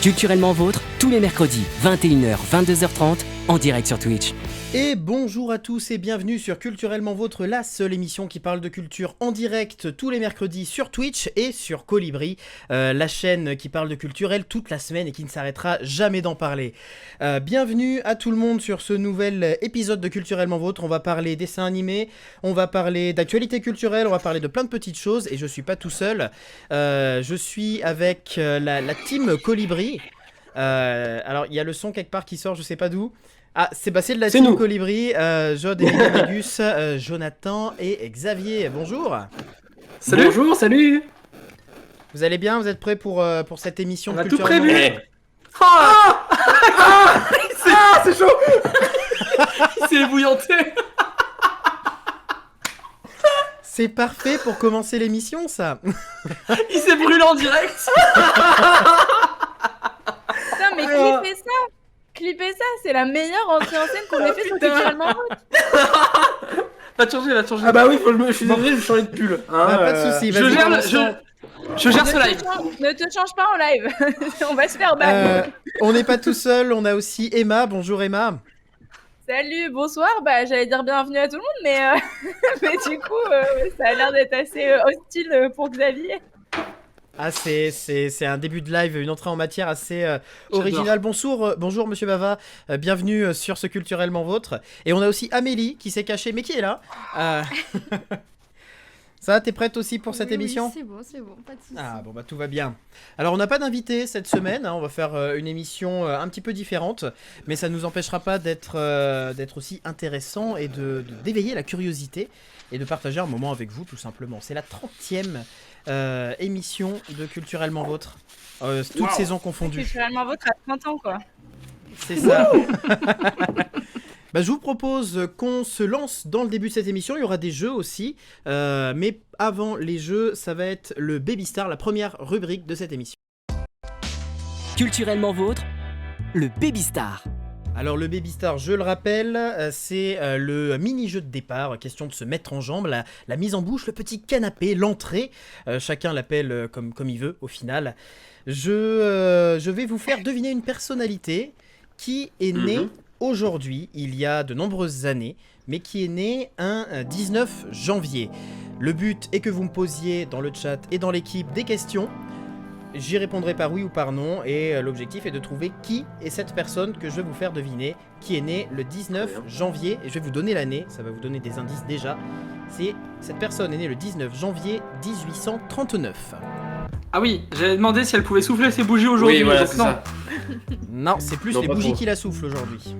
Culturellement Vôtre, tous les mercredis, 21h, 22h30, en direct sur Twitch. Et bonjour à tous et bienvenue sur Culturellement Vôtre, la seule émission qui parle de culture en direct tous les mercredis sur Twitch et sur Colibri, la chaîne qui parle de culture, elle, toute la semaine et qui ne s'arrêtera jamais d'en parler. Bienvenue à tout le monde sur ce nouvel épisode de Culturellement Vôtre. On va parler dessins animés, on va parler d'actualité culturelle, on va parler de plein de petites choses et je suis pas tout seul. Je suis avec la team Colibri. Alors il y a le son quelque part qui sort, je sais pas d'où. Ah, c'est de la team Colibri, Jod et Mégus, Jonathan et Xavier. Bonjour. Salut. Bonjour, salut. Vous allez bien? Vous êtes prêts pour cette émission? On a tout prévu. C'est chaud. Il s'est ébouillanté. C'est parfait pour commencer l'émission, ça. Il s'est brûlé en direct. Putain, mais clippez ça, c'est la meilleure entrée en scène qu'on ait fait sur Culturellement Vôtre. Va te changer. Ah bah oui, je suis désolé, je change de pull. Pas de soucis, je gère ce live. Ne te change pas en live, on va se faire battre. On n'est pas tout seul, on a aussi Emma. Bonjour Emma. Salut, bonsoir, j'allais dire bienvenue à tout le monde, mais du coup, ça a l'air d'être assez hostile pour Xavier. Ah, c'est un début de live, une entrée en matière assez originale. Bonjour Monsieur Bava, bienvenue sur ce Culturellement Vôtre. Et on a aussi Amélie qui s'est cachée, mais qui est là. Ça va, t'es prête aussi pour cette émission? Oui, c'est bon, pas de soucis. Ah bon, tout va bien. Alors on n'a pas d'invité cette semaine, hein, on va faire une émission un petit peu différente, mais ça ne nous empêchera pas d'être aussi intéressant et d'éveiller la curiosité et de partager un moment avec vous tout simplement. C'est la 30e émission de Culturellement Vôtre, toutes saisons confondues. Culturellement Vôtre à 30 ans, quoi. C'est ça. Je vous propose qu'on se lance dans le début de cette émission. Il y aura des jeux aussi, mais avant les jeux, ça va être le Baby Star, la première rubrique de cette émission. Culturellement Vôtre, le Baby Star. Alors le Baby Star, je le rappelle, c'est le mini-jeu de départ, question de se mettre en jambe, la mise en bouche, le petit canapé, l'entrée, chacun l'appelle comme il veut au final. Je vais vous faire deviner une personnalité qui est née aujourd'hui, il y a de nombreuses années, mais qui est née un 19 janvier. Le but est que vous me posiez dans le chat et dans l'équipe des questions. J'y répondrai par oui ou par non, et l'objectif est de trouver qui est cette personne que je vais vous faire deviner, qui est née le 19 janvier, et je vais vous donner l'année, ça va vous donner des indices déjà. Cette personne est née le 19 janvier 1839. Ah oui, j'avais demandé si elle pouvait souffler ses bougies aujourd'hui. Oui, voilà, c'est ça. Non, c'est plus les pas bougies trop. qui la soufflent aujourd'hui.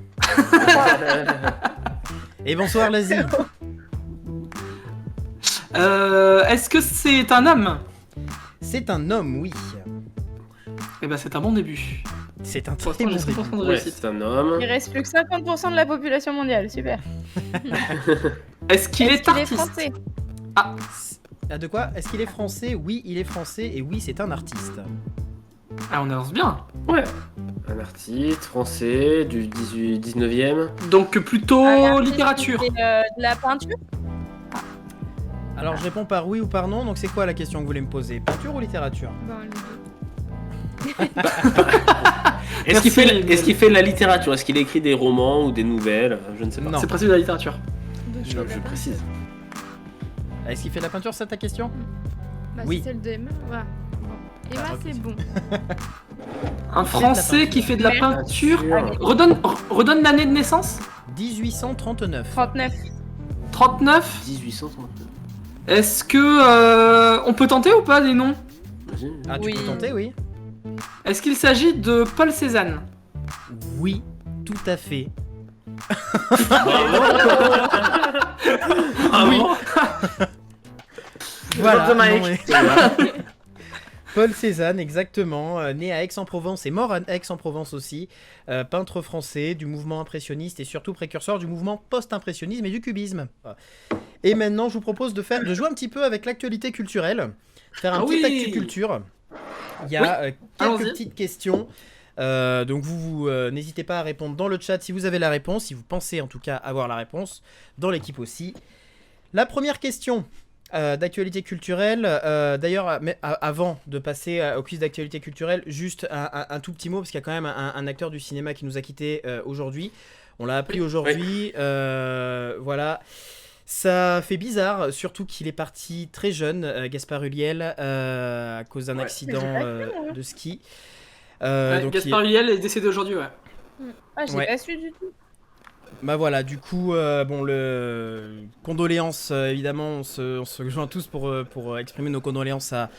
Et bonsoir Lazy. Est-ce que c'est un homme? C'est un homme, oui. Eh ben c'est un bon début. C'est un Pour très bon l'instant, j'ai 100% début. de Ouais, réussite. c'est un homme. Il reste plus que 50% de la population mondiale, super. Est-ce qu'il est Est-ce qu'il est artiste? français? Ah, de quoi? Est-ce qu'il est français? Oui, il est français, et oui, c'est un artiste. Ah, on avance bien. Ouais. Un artiste français du 19e. Donc plutôt Un artiste littérature. qui fait, de la peinture? Alors je réponds par oui ou par non, donc c'est quoi la question que vous voulez me poser? Peinture ou littérature? Les deux. Est-ce qu'il fait de la littérature? Est-ce qu'il écrit des romans ou des nouvelles? Je ne sais pas. Non. C'est presque de la littérature. Je précise. Est-ce qu'il fait de la peinture, c'est ta question? Oui. Oui. C'est celle de Emma, voilà. Bon. Emma, c'est bon. Un français qui fait de la peinture. Redonne l'année de naissance? 1839. 39. 39. 1839. Est-ce que on peut tenter ou pas des noms? Vas-y. Ah, tu Oui. peux tenter, oui? Est-ce qu'il s'agit de Paul Cézanne? Oui, tout à fait. Oui. Voilà. Drop the mic. non, mais- Paul Cézanne, exactement, né à Aix-en-Provence et mort à Aix-en-Provence aussi, peintre français du mouvement impressionniste et surtout précurseur du mouvement post-impressionnisme et du cubisme. Et maintenant, je vous propose de jouer un petit peu avec l'actualité culturelle, faire un petit actu culture. Il y a quelques allons-y. petites questions. Donc vous n'hésitez pas à répondre dans le chat si vous avez la réponse, si vous pensez en tout cas avoir la réponse, dans l'équipe aussi. La première question. d'actualité culturelle. D'ailleurs, avant de passer au quiz d'actualité culturelle, juste un tout petit mot, parce qu'il y a quand même un acteur du cinéma qui nous a quittés aujourd'hui. On l'a appris aujourd'hui. Voilà. Ça fait bizarre, surtout qu'il est parti très jeune, Gaspard Ulliel, à cause d'un accident de ski. Donc Gaspard Ulliel est décédé aujourd'hui, Ah, j'ai pas su du tout. Bah voilà, du coup, condoléances, évidemment, on se joint tous pour exprimer nos condoléances à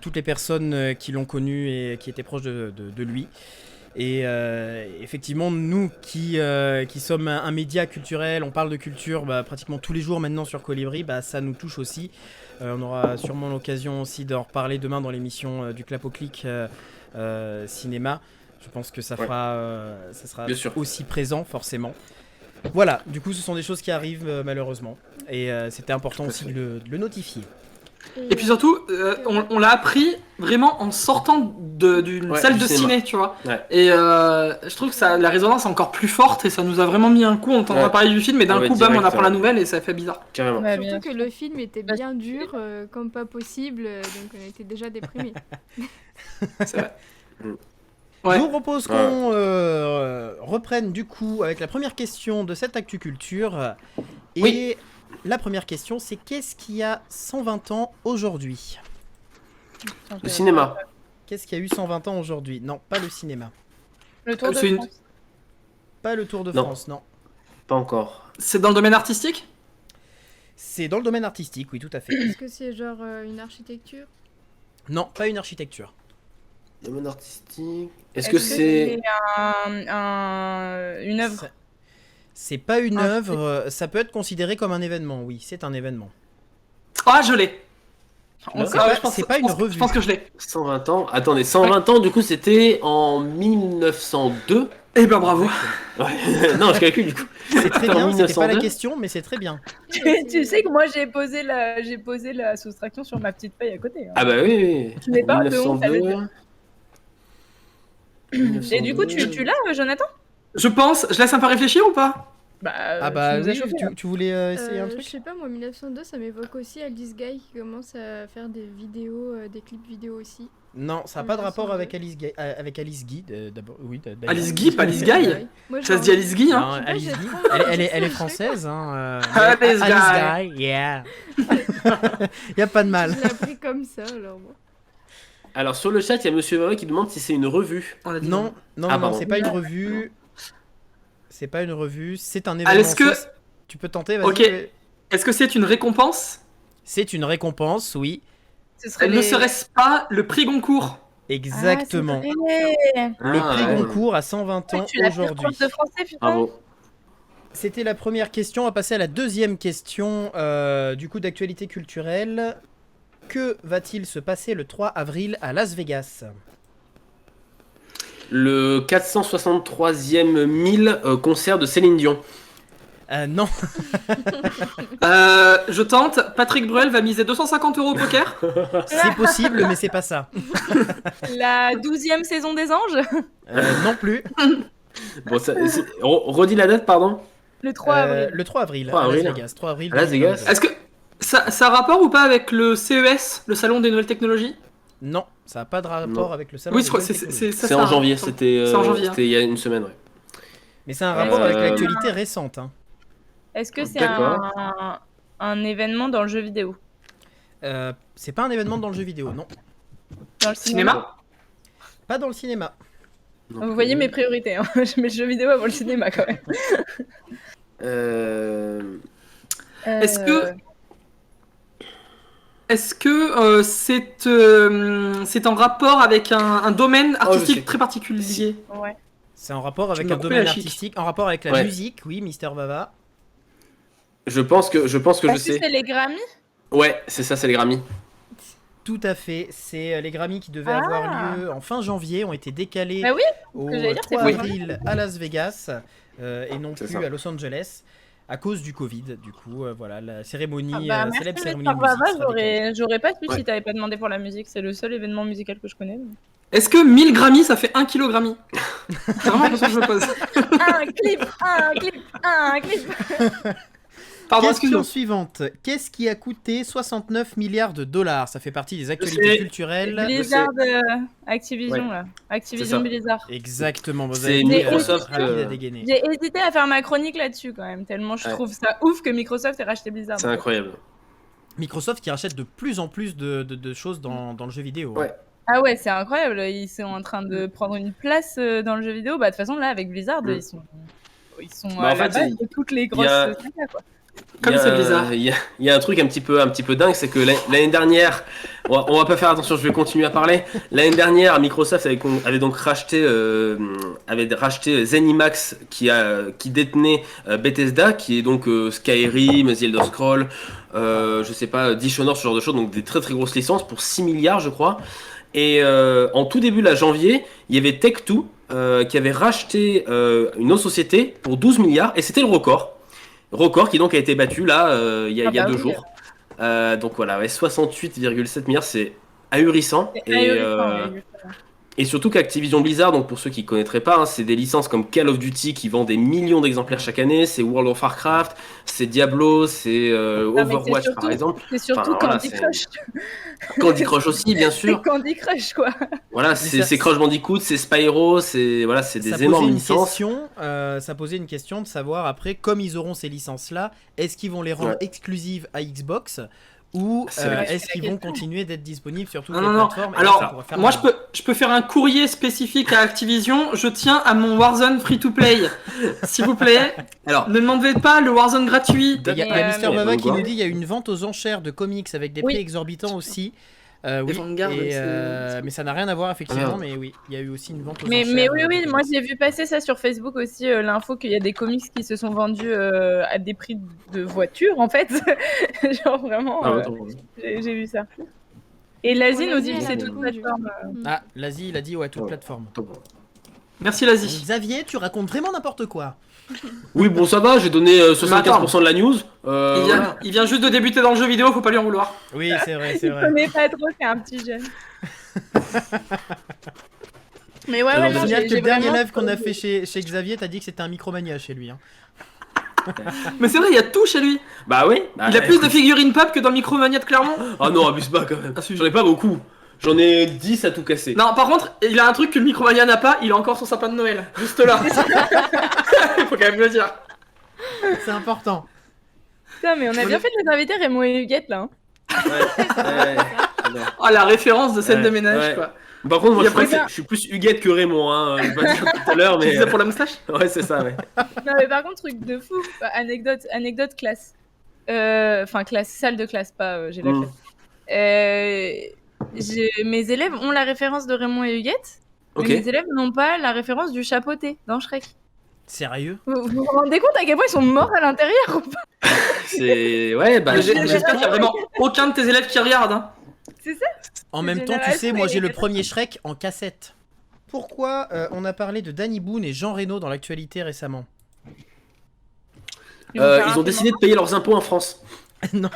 toutes les personnes qui l'ont connu et qui étaient proches de lui. Et effectivement, nous qui sommes un média culturel, on parle de culture pratiquement tous les jours maintenant sur Colibri, ça nous touche aussi. On aura sûrement l'occasion aussi d'en reparler demain dans l'émission du Clap au Clic cinéma. Je pense que ça sera aussi présent forcément. Voilà, du coup ce sont des choses qui arrivent malheureusement et c'était important aussi de le notifier. Et puis surtout, on l'a appris vraiment en sortant d'une salle de ciné, tu vois. Ouais. Et je trouve que la résonance est encore plus forte et ça nous a vraiment mis un coup. On entend parler du film et d'un coup, bam, on apprend la nouvelle et ça fait bizarre. Carrément. Surtout que le film était bien dur, comme pas possible, donc on était déjà déprimés. C'est vrai. Je vous propose qu'on reprenne du coup avec la première question de cette Actu Culture. Et la première question, c'est qu'est-ce qui a 120 ans aujourd'hui ? Le cinéma. Qu'est-ce qui a eu 120 ans aujourd'hui ? Non, pas le cinéma. Le Tour de France. Pas le Tour de France, non. Pas encore. C'est dans le domaine artistique ? C'est dans le domaine artistique, oui, tout à fait. Est-ce que c'est genre une architecture ? Non, pas une architecture. Domaine artistique. Est-ce que c'est une œuvre ? C'est pas une œuvre, ça peut être considéré comme un événement, oui, c'est un événement. Ah, je l'ai. C'est pas une revue. Je pense que je l'ai. 120 ans. Attendez, 120 ans, du coup, c'était en 1902. Eh ben bravo. Non, je calcule du coup. C'est très bien, c'était pas la question, mais c'est très bien. Tu sais que moi j'ai posé la soustraction sur ma petite feuille à côté. Hein. Ah bah oui. Tu n'es pas de honte à le 1902. dire. Et du coup, tu l'as, Jonathan ? Je pense. Je laisse un peu réfléchir ou pas ? Oui, tu voulais essayer un truc ? Je sais pas, moi 1902 ça m'évoque aussi Alice Guy qui commence à faire des vidéos, des clips vidéo aussi. Non, ça n'a pas de rapport avec Alice Guy. D'abord, oui. Alice Guy, pas Alice Guy. Ça se dit Alice Guy, hein. Non, Alice Guy. Elle est française, hein. Alice Guy, yeah. Y a pas de mal. Je l'ai appris comme ça, alors moi. Alors sur le chat, il y a Monsieur Marie qui demande si c'est une revue. Non, c'est pas une revue. C'est pas une revue, c'est un événement. Est-ce que tu peux tenter, vas-y. Ok. Est-ce que c'est une récompense ? C'est une récompense, oui. Ne serait-ce pas le prix Goncourt ? Exactement. Le prix Goncourt a 120 ans aujourd'hui. De français, putain. Bravo. C'était la première question. On va passer à la deuxième question du coup d'actualité culturelle. Que va-t-il se passer le 3 avril à Las Vegas ? Le 463e 1000 concert de Céline Dion. Non. Je tente. Patrick Bruel va miser 250 € au poker. C'est possible, mais c'est pas ça. La 12e saison des anges ? Non plus. Bon, redis la date, pardon. Le 3 avril. Le 3 avril, à Las Vegas. 3 avril. À Las Vegas. Est-ce que ça a rapport ou pas avec le CES, le salon des nouvelles technologies ? Non, ça n'a pas de rapport avec le salon. Oui, c'est en janvier, c'était il y a une semaine, ouais. Mais c'est un rapport avec l'actualité récente. Hein. Est-ce que c'est un événement dans le jeu vidéo ? C'est pas un événement dans le jeu vidéo, non. Dans le cinéma ? Pas dans le cinéma. Vous voyez mes priorités, hein. Je mets le jeu vidéo avant le cinéma quand même. Est-ce que c'est en rapport avec un domaine artistique très particulier ? Ouais. C'est en rapport avec un domaine artistique, en rapport avec la musique, oui, Mister Vava. Je pense que je sais. C'est les Grammy ? Ouais, c'est ça, c'est les Grammy. Tout à fait, c'est les Grammy qui devaient avoir lieu en fin janvier, ont été décalés au 3 avril à Las Vegas et non plus à Los Angeles. À cause du Covid, du coup, voilà, la cérémonie, célèbre cérémonie de musique. J'aurais pas su si t'avais pas demandé pour la musique, c'est le seul événement musical que je connais. Mais... Est-ce que 1000 Grammy ça fait 1 kg Grammy ? C'est vraiment la question que je me pose. Un clip. Pardon, Question excuse-moi. suivante. Qu'est-ce qui a coûté 69 milliards de dollars? Ça fait partie des actualités culturelles. Blizzard, Activision, là. Activision C'est ça. Blizzard. Exactement. Vous C'est avez été, Microsoft, rapide à dégainer. J'ai hésité à faire ma chronique là-dessus quand même, tellement je Ouais. trouve ça ouf que Microsoft ait racheté Blizzard. C'est incroyable. Microsoft qui rachète de plus en plus de choses dans le jeu vidéo. hein. Ouais. Ah ouais, c'est incroyable, ils sont en train de prendre une place dans le jeu vidéo. Bah de toute façon là avec Blizzard, ils sont Bah, à en la fait, base de toutes les grosses a- sagas, quoi. Comme c'est bizarre. Il y a un truc un petit peu dingue, c'est que l'année dernière, on va pas faire attention, je vais continuer à parler. L'année dernière, Microsoft avait donc racheté ZeniMax qui détenait Bethesda, qui est donc Skyrim, The Elder Scrolls, je sais pas, Dishonored, ce genre de choses, donc des très très grosses licences pour 6 milliards, je crois. Et en tout début là, janvier, il y avait Tech2 qui avait racheté une autre société pour 12 milliards, et c'était le record. Record qui donc a été battu là il y a 2 jours. Donc voilà, ouais, 68,7 milliards, c'est ahurissant. Et surtout qu'Activision Blizzard, donc pour ceux qui ne connaîtraient pas, hein, c'est des licences comme Call of Duty qui vendent des millions d'exemplaires chaque année, c'est World of Warcraft, c'est Diablo, c'est Overwatch par exemple. C'est surtout Enfin, voilà, Candy Crush. Candy Crush aussi, bien sûr. C'est Candy Crush quoi. Voilà, c'est Crash Bandicoot, c'est Spyro, c'est des énormes licences. Ça posait une question de savoir après, comme ils auront ces licences-là, est-ce qu'ils vont les rendre exclusives à Xbox ou est-ce qu'ils vont continuer d'être disponibles sur toutes les plateformes? Alors, moi je peux faire un courrier spécifique à Activision. Je tiens à mon Warzone free-to-play. S'il vous plaît. Alors, ne demandez pas le Warzone gratuit. Il y a Mister Baba qui nous dit qu'il y a une vente aux enchères de comics avec des prix exorbitants aussi. Oui, mais ça n'a rien à voir effectivement, mais oui, il y a eu aussi une vente aux enchères. Mais oui, moi j'ai vu passer ça sur Facebook aussi, l'info qu'il y a des comics qui se sont vendus à des prix de voiture en fait. Genre vraiment, j'ai vu ça. Et l'Asie nous dit que c'est toute plateforme. Ah, l'Asie, il a dit toute plateforme. Merci l'Asie. Xavier, tu racontes vraiment n'importe quoi. Oui, bon, ça va, j'ai donné 75% de la news. Il vient juste de débuter dans le jeu vidéo, faut pas lui en vouloir. Oui, c'est vrai. Je connais pas trop, c'est un petit jeune. Mais ouais, je signale que le dernier live qu'on a fait chez Xavier, t'as dit que c'était un Micromania chez lui. Hein. Mais c'est vrai, il y a tout chez lui. Bah oui. Il a plus de figurines pop que dans Micromania de Clermont. Ah non, abuse pas quand même. J'en ai pas beaucoup. J'en ai 10 à tout casser. Non, par contre, il a un truc que le Micromania n'a pas, il a encore son sapin de Noël. Juste là. Il faut quand même le dire. C'est important. Putain, mais on a bien fait de les inviter, Raymond et Huguette là. Oh, la référence de scène de ménage, quoi. Par contre, moi je suis plus Huguette que Raymond, hein. Je vais pas dire tout à l'heure, mais. Tu disais pour la moustache? Ouais, c'est ça, ouais. Non, mais par contre, truc de fou. Anecdote classe. Enfin, classe, salle de classe, pas j'ai la classe. Mes élèves ont la référence de Raymond et Huguette, mais mes élèves n'ont pas la référence du chapeauté dans Shrek. Sérieux? Vous vous rendez compte à quel point ils sont morts à l'intérieur ou pas? Ouais, bah. J'espère qu'il y a vraiment aucun de tes élèves qui regarde, hein. C'est ça? En même temps, tu sais, moi j'ai le premier Shrek en cassette. Pourquoi on a parlé de Danny Boone et Jean Reno dans l'actualité récemment? Ils ont décidé de payer leurs impôts en France. Non.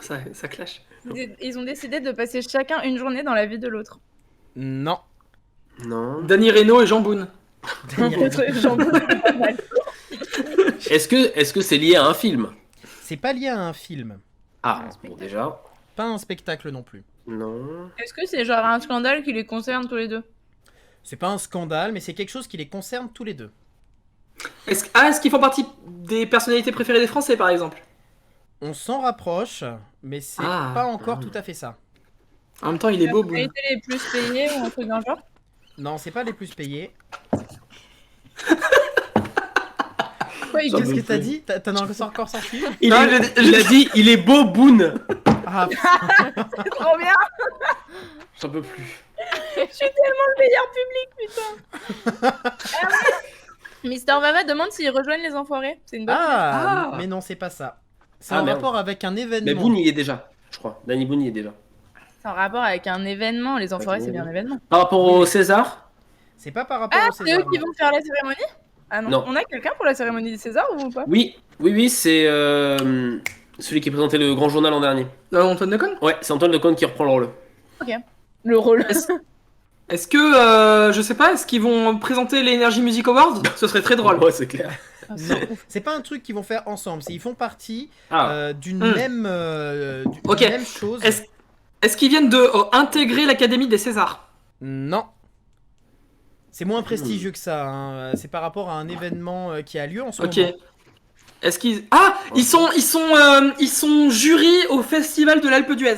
Ça clash. Ils ont décidé de passer chacun une journée dans la vie de l'autre. Non. Danny Reno et Jean Boone. Est-ce que c'est lié à un film? C'est pas lié à un film. Ah, bon, déjà. Pas un spectacle non plus. Non. Est-ce que c'est genre un scandale qui les concerne tous les deux? C'est pas un scandale, mais c'est quelque chose qui les concerne tous les deux. Est-ce qu'ils font partie des personnalités préférées des Français, par exemple? On s'en rapproche, mais c'est pas encore tout à fait ça. En même temps, il est beau, Boone. Les personnalités les plus payées ou un truc dans le genre? Non, c'est pas les plus payés. Qu'est-ce que t'as dit? T'en as encore sorti? Il a dit, il est beau, Boone. Ah, c'est trop bien. J'en peux plus. Je suis tellement le meilleur public, putain. Mister Vava demande s'ils rejoignent les enfoirés. C'est une bonne idée. Mais non, c'est pas ça. C'est en rapport avec un événement. Mais Boone y est déjà, je crois. Danny Boone y est déjà. C'est en rapport avec un événement. Les enfoirés, c'est bien un événement. Par rapport au César? C'est pas par rapport au César. C'est eux qui vont faire la cérémonie? Ah non. Non. On a quelqu'un pour la cérémonie des Césars ou pas? Oui, c'est celui qui présentait le grand journal l'an dernier. Antoine Decaune? Ouais, c'est Antoine Decaune qui reprend le rôle. Ok. Le rôle. Est-ce que, je sais pas, est-ce qu'ils vont présenter les Energy Music Awards? Ce serait très drôle. Ouais, c'est clair. Non, c'est pas un truc qu'ils vont faire ensemble, ils font partie d'une Ok. même chose. Est-ce qu'ils viennent de intégrer l'Académie des Césars? Non. C'est moins prestigieux que ça, hein. C'est par rapport à un événement qui a lieu en ce Ok. moment. Est-ce qu'ils... Ah, ils sont jurys au Festival de l'Alpe d'Huez.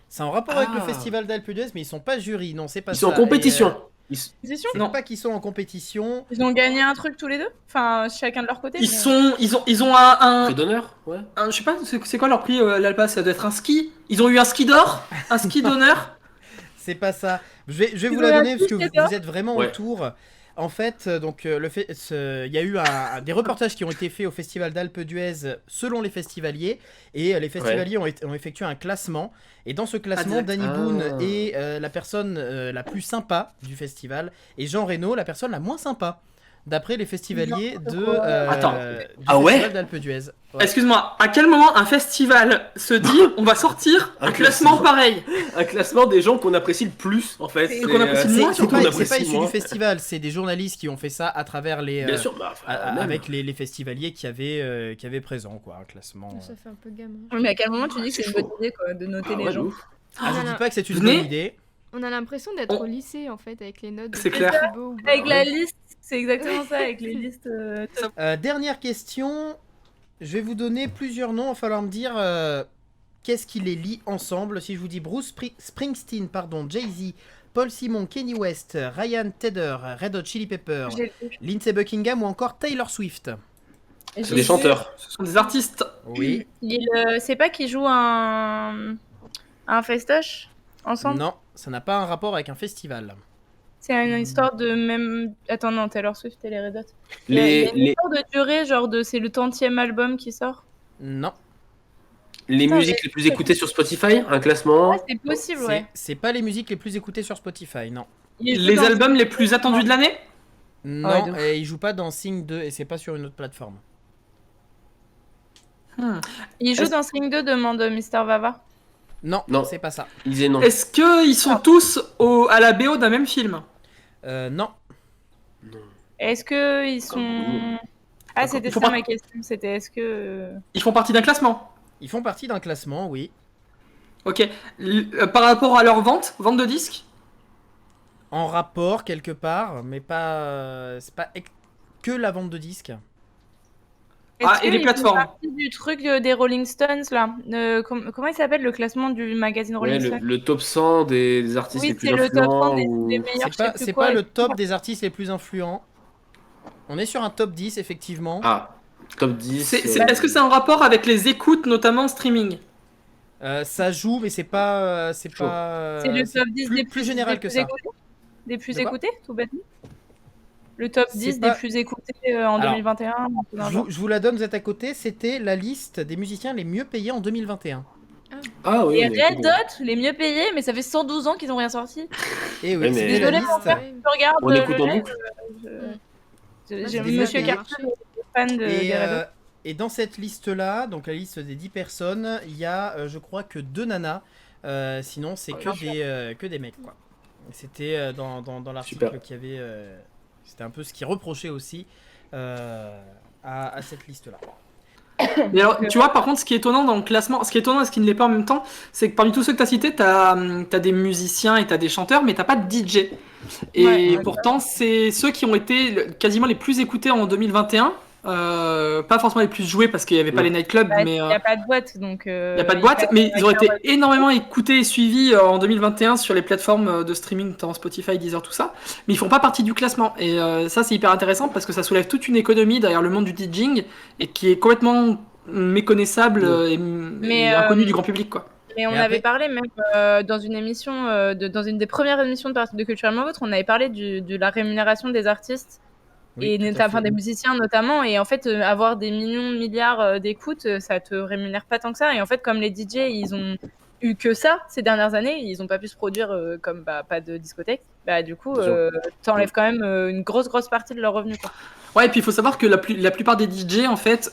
C'est en rapport avec le festival d'Alpe d'Huez, mais ils sont pas jury, non, c'est pas Ils ça. sont en compétition. C'est sûr. C'est pas qu'ils sont en compétition. Ils ont gagné un truc tous les deux. Enfin, chacun de leur côté. Ils ont un Prix d'honneur, ouais. je sais pas, c'est quoi leur prix l'Alpa? Ça doit être un ski. Ils ont eu un ski d'or, un ski d'honneur. C'est pas ça. Je vais Ils vous ont la un donner parce que truc, vous êtes vraiment autour. En fait, donc il y a eu des reportages qui ont été faits au festival d'Alpe d'Huez selon les festivaliers et les festivaliers ont effectué un classement et dans ce classement, Danny Boone est la personne la plus sympa du festival et Jean Reno la personne la moins sympa d'après les festivaliers du festival d'Alpe d'Huez. Ouais. Excuse-moi, à quel moment un festival se dit on va sortir un classement pareil? Un classement des gens qu'on apprécie le plus, en fait. qu'on apprécie le moins, C'est qu'on pas apprécie issu moins. du festival, c'est des journalistes qui ont fait ça à travers les Bien sûr, avec les festivaliers qui avaient présent quoi, un classement. Ça fait un peu gamin. Oui, mais à quel moment tu dis que c'est une chaud. bonne idée quoi, de noter les gens? Je dis pas que c'est une Venez. bonne idée. On a l'impression d'être au lycée en fait, avec les notes. de C'est clair. Thibaut ou Avec la Barre. liste, c'est exactement ça, avec les listes. Dernière question, je vais vous donner plusieurs noms, il va falloir me dire qu'est-ce qui les lie ensemble. Si je vous dis Bruce Springsteen, Jay-Z, Paul Simon, Kanye West, Ryan Tedder, Red Hot Chili Peppers, Lindsey Buckingham ou encore Taylor Swift. C'est des chanteurs. Ce sont des artistes. Oui. C'est pas qu'ils jouent un festoche ensemble? Non, ça n'a pas un rapport avec un festival. C'est une histoire de même. Attends, non, Taylor Swift et les Red Hot. Il y a une histoire de durée, genre c'est le 30e album qui sort? Non. Les musiques les plus écoutées sur Spotify, un classement. Ouais, c'est possible, ouais. C'est pas les musiques les plus écoutées sur Spotify, non. Les albums les plus attendus de l'année? Non, ouais, et ils jouent pas dans Sing 2 et c'est pas sur une autre plateforme. Il joue dans Sing 2 demande Mister Vava. Non, Non. c'est pas ça. Ils disaient non. Est-ce qu'ils sont tous à la BO d'un même film? Non. Est-ce que ils sont... Ah, c'était Faut ça pas- ma question, c'était est-ce que... Ils font partie d'un classement. Ils font partie d'un classement, oui. Ok. Par rapport à leur vente de disques? En rapport quelque part, mais pas. C'est pas que la vente de disques. Ah, et les qu'ils plateformes. font partie du truc des Rolling Stones, là. Comment il s'appelle, le classement du magazine Ouais, Rolling Stones? le top 100 des artistes les Oui, plus c'est le top 100 influents. des ou- meilleurs, je sais plus C'est quoi. pas le top des artistes les plus influents. On est sur un top 10, effectivement. Ah, top 10. Est-ce que c'est en rapport avec les écoutes, notamment en streaming? Ça joue, mais c'est pas. C'est le top 10 des plus général des que plus ça. écoutés Des plus De quoi écoutés, tout bêtement? Le top C'est 10 pas- des plus écoutés en Alors, 2021. un peu dans le genre. Je vous la donne, vous êtes à côté. C'était la liste des musiciens les mieux payés en 2021. Ah oui. Et mais Red bon. Hot, les mieux payés, mais ça fait 112 ans qu'ils n'ont rien sorti. Et Ouais, oui, mais- c'était la Désolé, mon liste. frère, je regarde On écoute le en live, boucle. c'est j'ai des Monsieur mieux Carter, fan des Et, Red Hot. et dans cette liste-là, donc la liste des 10 personnes, il y a, je crois, que 2 nanas. Sinon, c'est que des mecs, quoi. C'était dans l'article Super. qu'il y avait. C'était un peu ce qui reprochait aussi à cette liste-là. Mais alors, tu vois, par contre, ce qui est étonnant dans le classement, ce qui est étonnant et ce qui ne l'est pas en même temps, c'est que parmi tous ceux que tu as cités, tu as des musiciens et tu as des chanteurs, mais tu pas de DJ. Et Ouais, pourtant, c'est ceux qui ont été quasiment les plus écoutés en 2021. Pas forcément les plus joués parce qu'il n'y avait pas les nightclubs, Bah, mais il n'y a pas de boîte, donc... il n'y a pas de boîte, mais ils ont été énormément écoutés et suivis en 2021 sur les plateformes de streaming, notamment Spotify, Deezer, tout ça. Mais ils font pas partie du classement. Et ça, c'est hyper intéressant parce que ça soulève toute une économie derrière le monde du DJing et qui est complètement méconnaissable et inconnu du grand public, quoi. Mais on Et avait après- parlé même dans une émission, dans une des premières émissions de Culturellement Vôtre, on avait parlé de la rémunération des artistes. Oui, Et tout à notamment fait. des musiciens notamment, et en fait avoir des millions de milliards d'écoutes, ça te rémunère pas tant que ça. Et en fait, comme les DJ ils ont eu que ça ces dernières années, ils ont pas pu se produire comme pas de discothèque, du coup t'enlèves quand même une grosse partie de leurs revenus, quoi. Ouais, et puis il faut savoir que la plupart des DJ en fait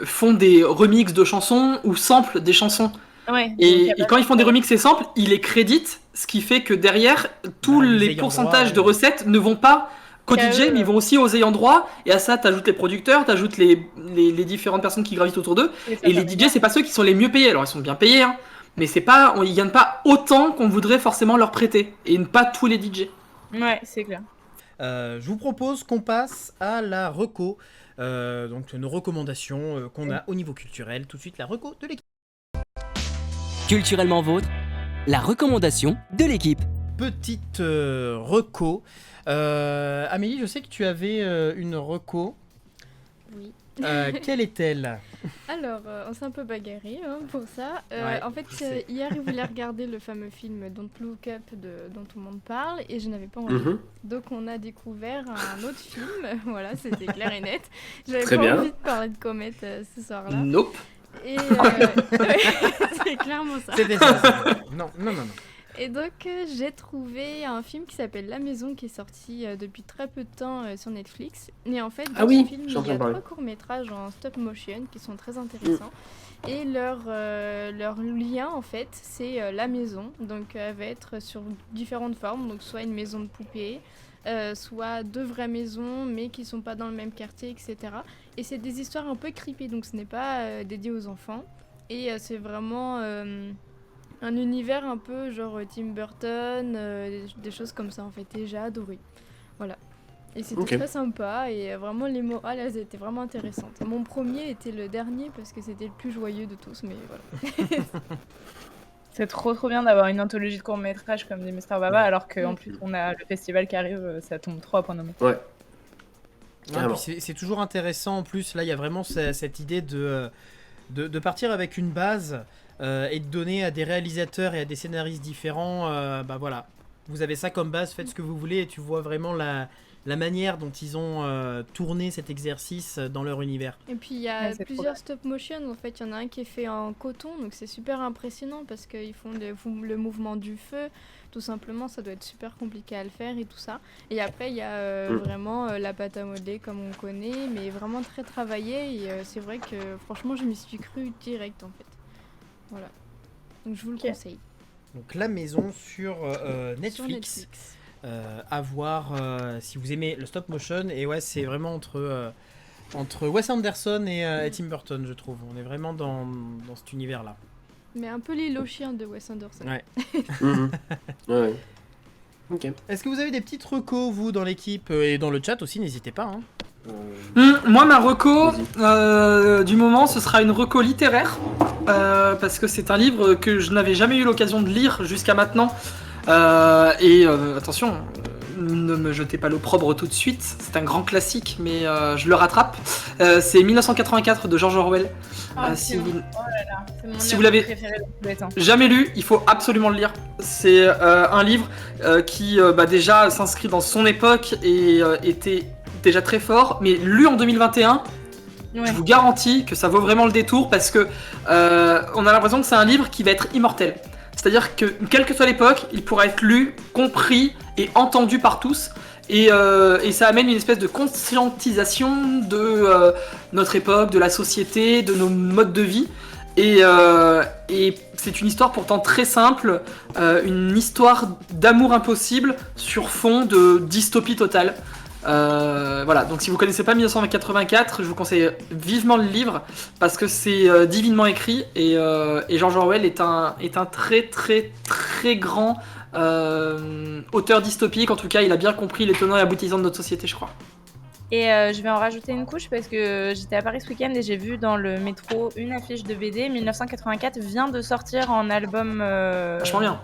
font des remixes de chansons ou samplent des chansons. Ouais, donc, Et, y a pas quand ils font des remixes et samples, ils les créditent, ce qui fait que derrière, tous Bah, les les ayants pourcentages droit, de recettes ne vont pas co-DJ, mais ils vont aussi aux ayants droit, et à ça, t'ajoutes les producteurs, t'ajoutes les différentes personnes qui gravitent autour d'eux, et les DJ, c'est pas ceux qui sont les mieux payés. Alors, ils sont bien payés, hein, mais ils gagnent pas autant qu'on voudrait forcément leur prêter, et pas tous les DJ. Ouais, c'est clair. Je vous propose qu'on passe à la reco, donc nos recommandations qu'on a au niveau culturel. Tout de suite, la reco de l'équipe. Culturellement vôtre, la recommandation de l'équipe. Petite reco. Amélie, je sais que tu avais une reco. Oui. Quelle est-elle? Alors, on s'est un peu bagarré pour ça. Ouais, en fait, hier, il voulait regarder le fameux film Don't Look Up dont tout le monde parle et je n'avais pas envie. Donc, on a découvert un autre film. Voilà, c'était clair et net. J'avais Très pas bien. envie de parler de Comet ce soir-là. Nope. Et c'est clairement ça. C'était ça. Non. Et donc, j'ai trouvé un film qui s'appelle La Maison qui est sorti depuis très peu de temps sur Netflix. Et en fait, dans Ah oui, ce film, j'en il y a entends 3 courts-métrages en stop motion qui sont très intéressants. Et leur lien, en fait, c'est la maison. Donc, elle va être sur différentes formes. Donc, soit une maison de poupée, soit 2 vraies maisons, mais qui sont pas dans le même quartier, etc. Et c'est des histoires un peu creepy. Donc, ce n'est pas dédié aux enfants. Et c'est vraiment... un univers un peu genre Tim Burton, des choses comme ça en fait, et j'ai adoré. Voilà. Et c'était très sympa, et vraiment les morales, elles étaient vraiment intéressantes. Mon premier était le dernier parce que c'était le plus joyeux de tous, mais voilà. C'est trop bien d'avoir une anthologie de courts-métrages comme dit Mr. Baba, alors qu'en plus on a le festival qui arrive, ça tombe trop à point nommé. Ouais. Puis c'est toujours intéressant en plus. Là, il y a vraiment cette idée de partir avec une base et de donner à des réalisateurs et à des scénaristes différents. Bah voilà, vous avez ça comme base, faites ce que vous voulez, et tu vois vraiment la manière dont ils ont tourné cet exercice dans leur univers. Et puis il y a c'est plusieurs stop motion, en fait, il y en a un qui est fait en coton, donc c'est super impressionnant parce qu'ils font le mouvement du feu, tout simplement, ça doit être super compliqué à le faire et tout ça. Et après il y a vraiment la pâte à modeler comme on connaît, mais vraiment très travaillé, et c'est vrai que franchement je m'y suis cru direct en fait. Voilà, donc je vous le conseille. Donc La Maison sur Sur Netflix. Netflix. À voir si vous aimez le stop motion, et ouais, c'est vraiment entre Wes Anderson et Tim Burton, je trouve. On est vraiment dans cet univers là. Mais un peu l'île aux chiens de Wes Anderson. Ouais. Ouais. Ok. Est-ce que vous avez des petites recos, vous, dans l'équipe et dans le chat aussi, n'hésitez pas, hein. Moi, ma reco du moment, ce sera une reco littéraire, parce que c'est un livre que je n'avais jamais eu l'occasion de lire jusqu'à maintenant. Attention, ne me jetez pas l'opprobre tout de suite, c'est un grand classique, mais je le rattrape. C'est 1984 de George Orwell. Si vous l'avez jamais lu, il faut absolument le lire. C'est un livre qui déjà s'inscrit dans son époque et était déjà très fort, mais lu en 2021, je vous garantis que ça vaut vraiment le détour, parce que on a l'impression que c'est un livre qui va être immortel. C'est-à-dire que, quelle que soit l'époque, il pourra être lu, compris et entendu par tous. Et ça amène une espèce de conscientisation de notre époque, de la société, de nos modes de vie. Et c'est une histoire pourtant très simple, une histoire d'amour impossible sur fond de dystopie totale. Voilà, donc si vous connaissez pas 1984, je vous conseille vivement le livre, parce que c'est divinement écrit, et George Orwell est un très très très grand auteur dystopique. En tout cas, il a bien compris les tenants et aboutissants de notre société, je crois. Et je vais en rajouter une couche, parce que j'étais à Paris ce week-end et j'ai vu dans le métro une affiche de BD. 1984 vient de sortir en album. Vachement bien.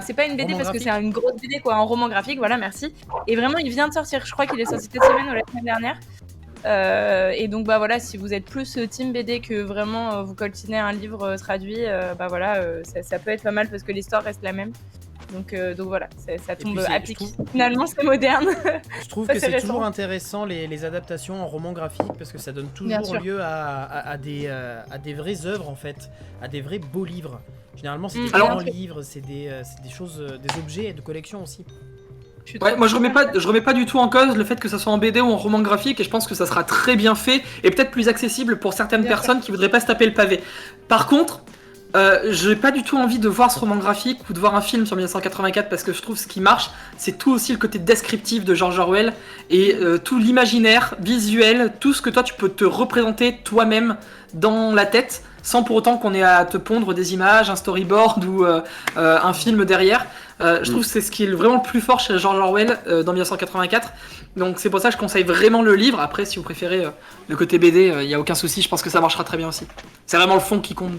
C'est pas une BD Roman parce que graphique. c'est une grosse BD, quoi, en roman graphique, voilà, merci. Et vraiment, il vient de sortir, je crois qu'il est sorti cette semaine ou la semaine dernière. Et donc, voilà, si vous êtes plus team BD que vraiment vous coltinez un livre traduit, ça peut être pas mal parce que l'histoire reste la même. Donc voilà, ça tombe puis à pic. Finalement, c'est moderne. Je trouve Ça, que c'est c'est récent. toujours intéressant les adaptations en roman graphique, parce que ça donne Bien toujours sûr. lieu à des vraies œuvres, en fait, à des vrais beaux livres. Généralement, c'est des Alors- grands livres, c'est des choses, des objets de collection aussi. Ouais, moi je remets pas du tout en cause le fait que ça soit en BD ou en roman graphique, et je pense que ça sera très bien fait et peut-être plus accessible pour certaines Bien personnes qui voudraient pas se taper le pavé. Par contre, j'ai pas du tout envie de voir ce roman graphique ou de voir un film sur 1984 parce que je trouve ce qui marche, c'est tout aussi le côté descriptif de George Orwell et tout l'imaginaire visuel, tout ce que toi tu peux te représenter toi-même dans la tête sans pour autant qu'on ait à te pondre des images, un storyboard ou un film derrière. Je trouve que c'est ce qui est vraiment le plus fort chez George Orwell dans 1984. Donc c'est pour ça que je conseille vraiment le livre. Après, si vous préférez le côté BD, il n'y a aucun souci, je pense que ça marchera très bien aussi. C'est vraiment le fond qui compte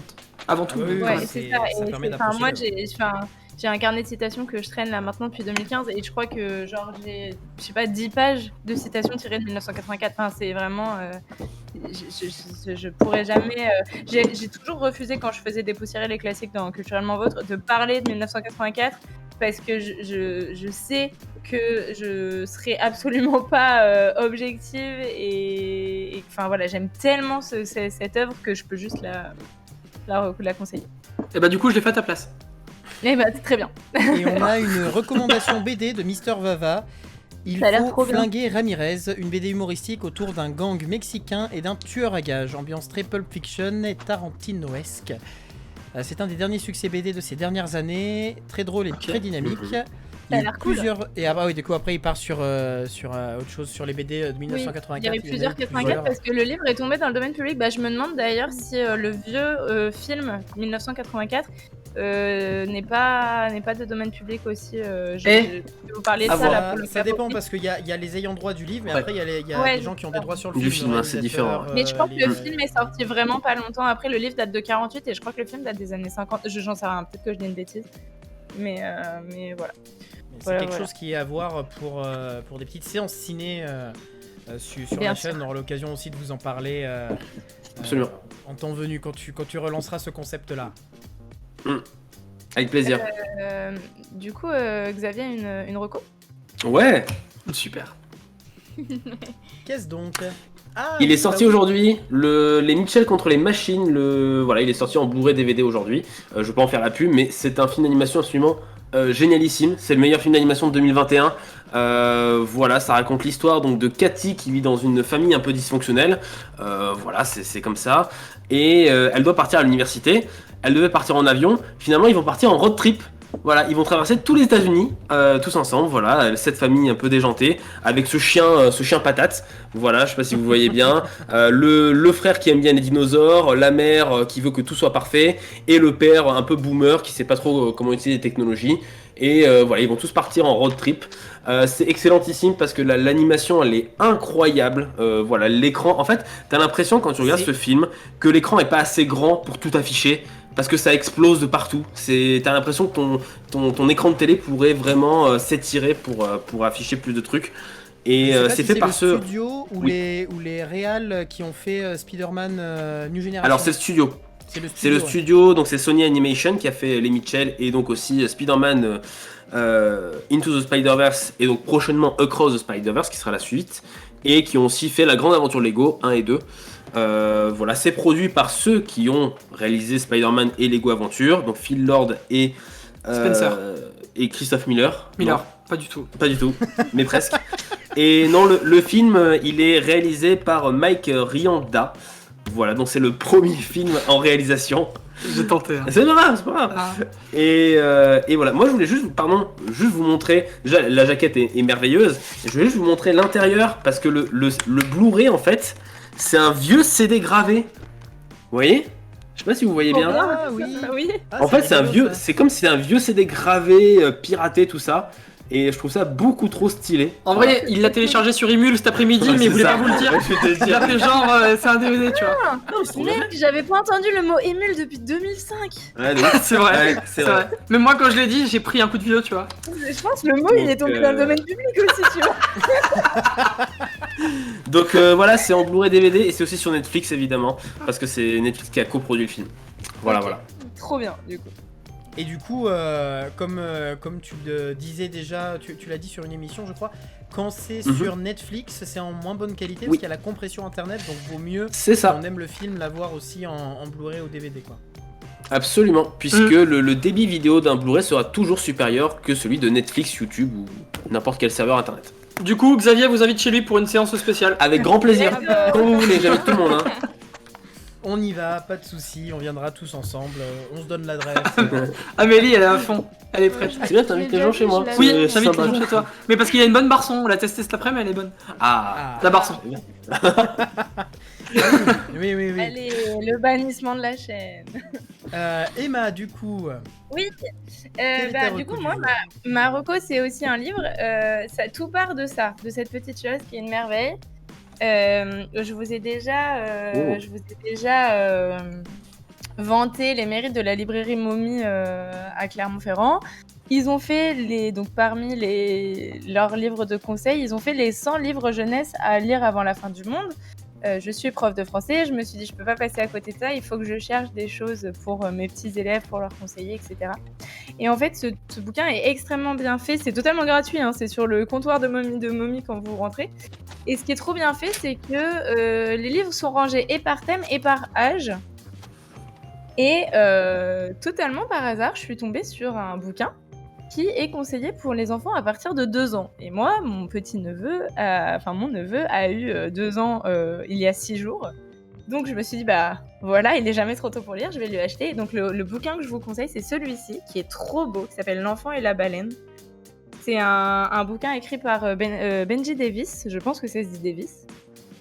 avant tout. Oui, Ouais, c'est- c'est ça. ça Et permet c'est- d'approcher moi, le- j'ai un carnet de citations que je traîne là maintenant depuis 2015 et je crois que genre j'ai, je sais pas, 10 pages de citations tirées de 1984. Enfin, c'est vraiment, je pourrais jamais. J'ai toujours refusé quand je faisais dépoussiérer les classiques dans Culturellement Vôtre de parler de 1984 parce que je sais que je serai absolument pas objective et enfin voilà, j'aime tellement cette œuvre que je peux juste la conseiller. Et bah du coup, je l'ai fait à ta place. Eh bah, c'est très bien. Et on a une recommandation BD de Mister Vava. Il Ça a l'air faut trop bien. flinguer Ramirez, une BD humoristique autour d'un gang mexicain et d'un tueur à gages. Ambiance très Pulp Fiction et Tarantino-esque. C'est un des derniers succès BD de ces dernières années. Très drôle et très dynamique. Il y a eu l'air cool. Et ah bah oui, du coup après il part sur autre chose, sur les BD de 1984. Il y avait plusieurs 84 parce que le livre est tombé dans le domaine public. Bah, je me demande d'ailleurs si le vieux film 1984 n'est pas de domaine public aussi. Je vous parler de ça là pour le Ça faire dépend aussi. parce qu'il y a les ayants droit du livre, mais Ouais. après il y a Ouais, des gens qui ont des droits sur le Du film. film, hein, c'est différent. Mais je crois que le les- film est sorti vraiment pas longtemps après. Le livre date de 48 et je crois que le film date des années 50. J'en sais rien, peut-être que je dis une bêtise. Mais voilà. C'est Voilà, quelque voilà. chose qui est à voir pour des petites séances ciné sur Bien la sûr. chaîne. On aura l'occasion aussi de vous en parler Absolument. en temps venu quand tu relanceras ce concept-là. Avec plaisir. Du coup, Xavier a une reco. Ouais. Super. Qu'est-ce donc? Ah, Il est oui, sorti bah oui. aujourd'hui, les Mitchell contre les machines, voilà, il est sorti en Blu-ray DVD aujourd'hui. Je vais pas en faire la pub, mais c'est un film d'animation absolument génialissime. C'est le meilleur film d'animation de 2021. Voilà, ça raconte l'histoire donc de Cathy qui vit dans une famille un peu dysfonctionnelle. Voilà, c'est comme ça. Et elle doit partir à l'université. Elle devait partir en avion. Finalement, ils vont partir en road trip. Voilà, ils vont traverser tous les États-Unis, tous ensemble. Voilà, cette famille un peu déjantée, avec ce chien patate. Voilà, je sais pas si vous voyez bien. Le frère qui aime bien les dinosaures, la mère qui veut que tout soit parfait, et le père un peu boomer qui sait pas trop comment utiliser les technologies. Et voilà, ils vont tous partir en road trip. C'est excellentissime parce que l'animation elle est incroyable. Voilà, l'écran. En fait, t'as l'impression quand tu regardes ce film que l'écran est pas assez grand pour tout afficher. Parce que ça explose de partout. T'as l'impression que ton écran de télé pourrait vraiment s'étirer pour afficher plus de trucs. Et Je sais pas c'est si fait par le ceux. studio ou Oui. les réals qui ont fait Spider-Man New Generation. Alors c'est le studio. C'est le C'est le ouais. studio, donc c'est Sony Animation qui a fait les Mitchell et donc aussi Spider-Man Into the Spider-Verse et donc prochainement Across the Spider-Verse qui sera la suite. Et qui ont aussi fait la grande aventure Lego 1 et 2. Voilà, c'est produit par ceux qui ont réalisé Spider-Man et Lego Aventure, donc Phil Lord et Spencer. Et Christophe Miller. Miller, Non, pas du tout. pas du tout, mais presque. Et non, le film, il est réalisé par Mike Rianda. Voilà, donc c'est le premier film en réalisation. J'ai tenté. Hein. C'est pas grave, c'est pas grave. Ah. Et voilà, moi je voulais juste vous montrer, déjà la jaquette est merveilleuse, et je voulais juste vous montrer l'intérieur, parce que le Blu-ray en fait, c'est un vieux CD gravé. Vous voyez? Je sais pas si vous voyez bien. Ah oui. Oui. Ah, En fait c'est un rigolo, vieux, ça. c'est comme si c'était un vieux CD gravé, piraté, tout ça. Et je trouve ça beaucoup trop stylé. En vrai, il l'a téléchargé sur Emule cet après-midi, mais il voulait pas vous le dire. Je vais te Il a dire. fait genre, c'est un DVD, tu vois. Mec, j'avais pas entendu le mot émule depuis 2005. Ouais, de ouf. C'est vrai, Ouais, c'est vrai. Même moi, quand je l'ai dit, j'ai pris un coup de vieux, tu vois. Je pense que le mot il est tombé dans le domaine public aussi, tu vois. Donc voilà, c'est en Blu-ray DVD et c'est aussi sur Netflix évidemment, parce que c'est Netflix qui a coproduit le film. Voilà, Ok. voilà. Trop bien, du coup. Et du coup, comme tu le disais déjà, tu l'as dit sur une émission, je crois, quand c'est Mhm. sur Netflix, c'est en moins bonne qualité parce Oui. qu'il y a la compression internet, donc vaut mieux, C'est si ça, on aime le film, l'avoir aussi en Blu-ray ou DVD, quoi. absolument, puisque le débit vidéo d'un Blu-ray sera toujours supérieur que celui de Netflix, YouTube ou n'importe quel serveur internet. Du coup, Xavier vous invite chez lui pour une séance spéciale. Avec grand plaisir, D'accord. quand vous voulez, j'invite tout le monde. Hein. On y va, pas de soucis, on viendra tous ensemble, on se donne l'adresse. Amélie, elle est à fond, elle est prête. C'est bien, t'invites les gens chez moi. Oui, C'est j'invite les sympa. gens chez toi. Mais parce qu'il y a une bonne Barson, on l'a testée cet après-midi, elle est bonne. Ah, La Barson. Oui. Allez, le bannissement de la chaîne. Emma, du coup, Oui, quelle est ta du reco coup, du moi, jour ma reco, c'est aussi un livre. Ça, tout part de ça, de cette petite chose qui est une merveille. Je vous ai déjà vanté les mérites de la librairie Momie à Clermont-Ferrand. Ils ont fait donc parmi leurs livres de conseils, ils ont fait les 100 livres jeunesse à lire avant la fin du monde. Je suis prof de français, je me suis dit je peux pas passer à côté de ça, il faut que je cherche des choses pour mes petits élèves, pour leur conseiller, etc. Et en fait, ce bouquin est extrêmement bien fait, c'est totalement gratuit, hein, c'est sur le comptoir de Momie quand vous rentrez. Et ce qui est trop bien fait, c'est que les livres sont rangés et par thème et par âge. Et totalement par hasard, je suis tombée sur un bouquin qui est conseillé pour les enfants à partir de 2 ans. Et moi, mon neveu a eu 2 ans il y a 6 jours. Donc je me suis dit, bah voilà, il est jamais trop tôt pour lire, je vais lui acheter. Donc le bouquin que je vous conseille, c'est celui-ci, qui est trop beau, qui s'appelle L'enfant et la baleine. C'est un bouquin écrit par Benji Davis, je pense que c'est Z. Davis.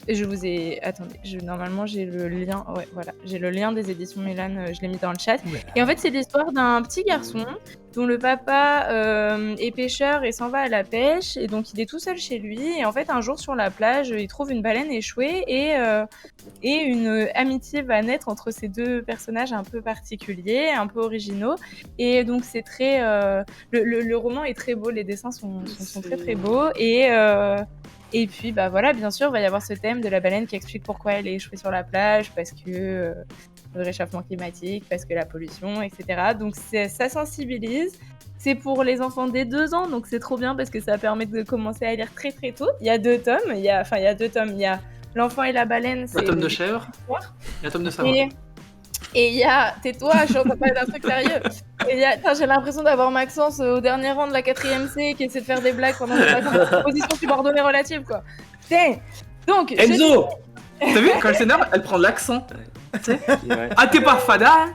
Et je vous ai... Attendez, normalement j'ai le lien... Ouais, voilà. J'ai le lien des éditions Mélan, je l'ai mis dans le chat. Ouais. Et en fait, c'est l'histoire d'un petit garçon dont le papa est pêcheur et s'en va à la pêche. Et donc, il est tout seul chez lui. Et en fait, un jour, sur la plage, il trouve une baleine échouée. Et une amitié va naître entre ces deux personnages un peu particuliers, un peu originaux. Et donc, c'est très... Le roman est très beau. Les dessins sont très, très beaux. Et puis, bah voilà, bien sûr, il va y avoir ce thème de la baleine qui explique pourquoi elle est échouée sur la plage, parce que le réchauffement climatique, parce que la pollution, etc. Donc, ça sensibilise. C'est pour les enfants dès 2 ans, donc c'est trop bien parce que ça permet de commencer à lire très très tôt. Il y a 2 tomes. Il y a 2 tomes. Il y a L'enfant et la baleine. La tome de chèvre. Et la tome de savane. Et il y a... Tais-toi, je suis en train de parler d'un truc sérieux. Et il y a... j'ai l'impression d'avoir Maxence au dernier rang de la 4ème C qui essaie de faire des blagues pendant les vacances. Position subordonnée relative, quoi. Putain. Donc, Enzo. T'as vu, quand elle s'énerve, elle prend l'accent. Ah, t'es pas fada, hein.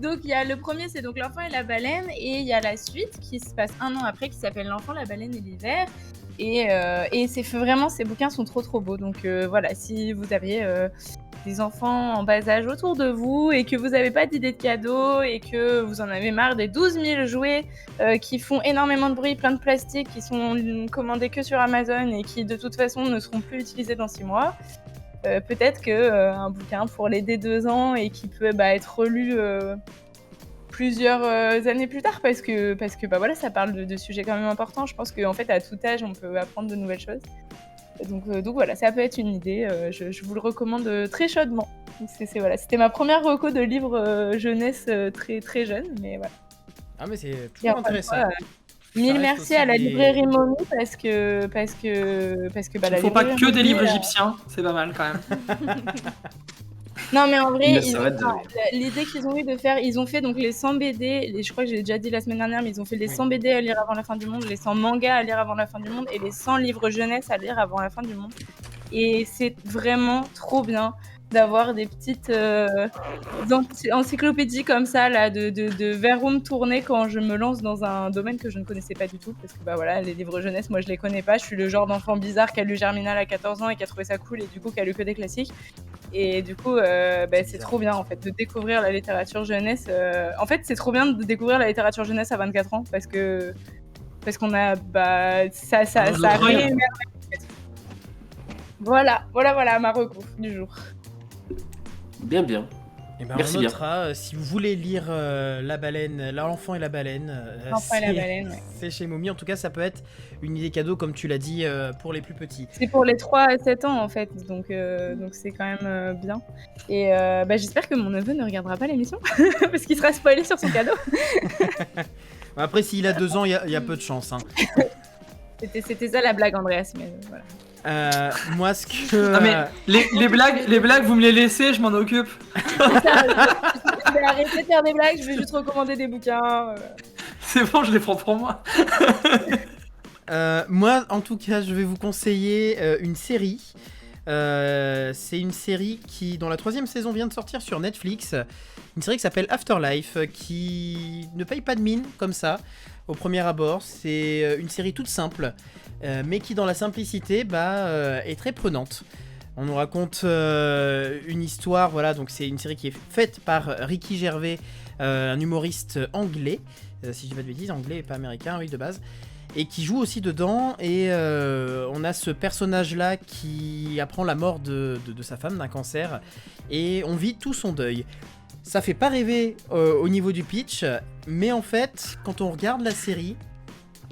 Donc il y a le premier, c'est donc L'enfant et la baleine, et il y a la suite qui se passe 1 an après, qui s'appelle L'enfant, la baleine et l'hiver. Et c'est vraiment, ces bouquins sont trop trop beaux. Donc voilà, si vous avez des enfants en bas âge autour de vous et que vous n'avez pas d'idée de cadeau et que vous en avez marre des 12 000 jouets qui font énormément de bruit, plein de plastique, qui sont commandés que sur Amazon et qui de toute façon ne seront plus utilisés dans 6 mois, peut-être qu'un bouquin pour les dès 2 ans et qui peut être relu plusieurs années plus tard parce que bah voilà, ça parle de sujets quand même importants. Je pense qu'en fait à tout âge on peut apprendre de nouvelles choses. Donc voilà, ça peut être une idée. Je vous le recommande très chaudement. Voilà, c'était ma première reco de livre jeunesse très très jeune, mais voilà. Ah mais c'est toujours intéressant. Mille merci à la librairie Momie parce que bah, il faut pas que des livres égyptiens, c'est pas mal quand même. Non mais en vrai, l'idée qu'ils ont eu de faire, ils ont fait donc les 100 BD, je crois que j'ai déjà dit la semaine dernière, mais ils ont fait les 100 BD à lire avant la fin du monde, les 100 mangas à lire avant la fin du monde et les 100 livres jeunesse à lire avant la fin du monde. Et c'est vraiment trop bien d'avoir des petites encyclopédies comme ça là, de Verum tournées quand je me lance dans un domaine que je ne connaissais pas du tout, parce que bah voilà, les livres jeunesse, moi je les connais pas, je suis le genre d'enfant bizarre qui a lu Germinal à 14 ans et qui a trouvé ça cool et du coup qui a lu que des classiques. Et du coup, c'est trop bien en fait de découvrir la littérature jeunesse. En fait, c'est trop bien de découvrir la littérature jeunesse à 24 ans parce qu'on a ça réémerveille. Voilà ma reco du jour. Bien. Et ben Merci on bien. notera, si vous voulez lire L'enfant et la baleine, c'est chez Momie. En tout cas, ça peut être une idée cadeau, comme tu l'as dit, pour les plus petits. C'est pour les 3 à 7 ans en fait, donc c'est quand même bien. Et j'espère que mon neveu ne regardera pas l'émission, parce qu'il sera spoilé sur son cadeau. Après, s'il a 2 ans, il y a peu de chance. Hein. C'était ça la blague, Andreas, mais voilà. Moi, ce que... Non mais les blagues, vous me les laissez, je m'en occupe. Je vais arrêter de faire des blagues, je vais juste recommander des bouquins. C'est bon, je les prends pour moi. Moi, en tout cas, je vais vous conseiller une série C'est une série dont la 3e saison vient de sortir sur Netflix. Une série qui s'appelle Afterlife, qui ne paye pas de mine comme ça au premier abord. C'est une série toute simple, mais qui dans la simplicité est très prenante. On nous raconte une histoire, voilà, donc c'est une série qui est faite par Ricky Gervais, un humoriste anglais, si je dis pas de bêtises, anglais et pas américain, oui, de base, et qui joue aussi dedans, et on a ce personnage-là qui apprend la mort de sa femme d'un cancer, et on vit tout son deuil. Ça fait pas rêver au niveau du pitch, mais en fait, quand on regarde la série...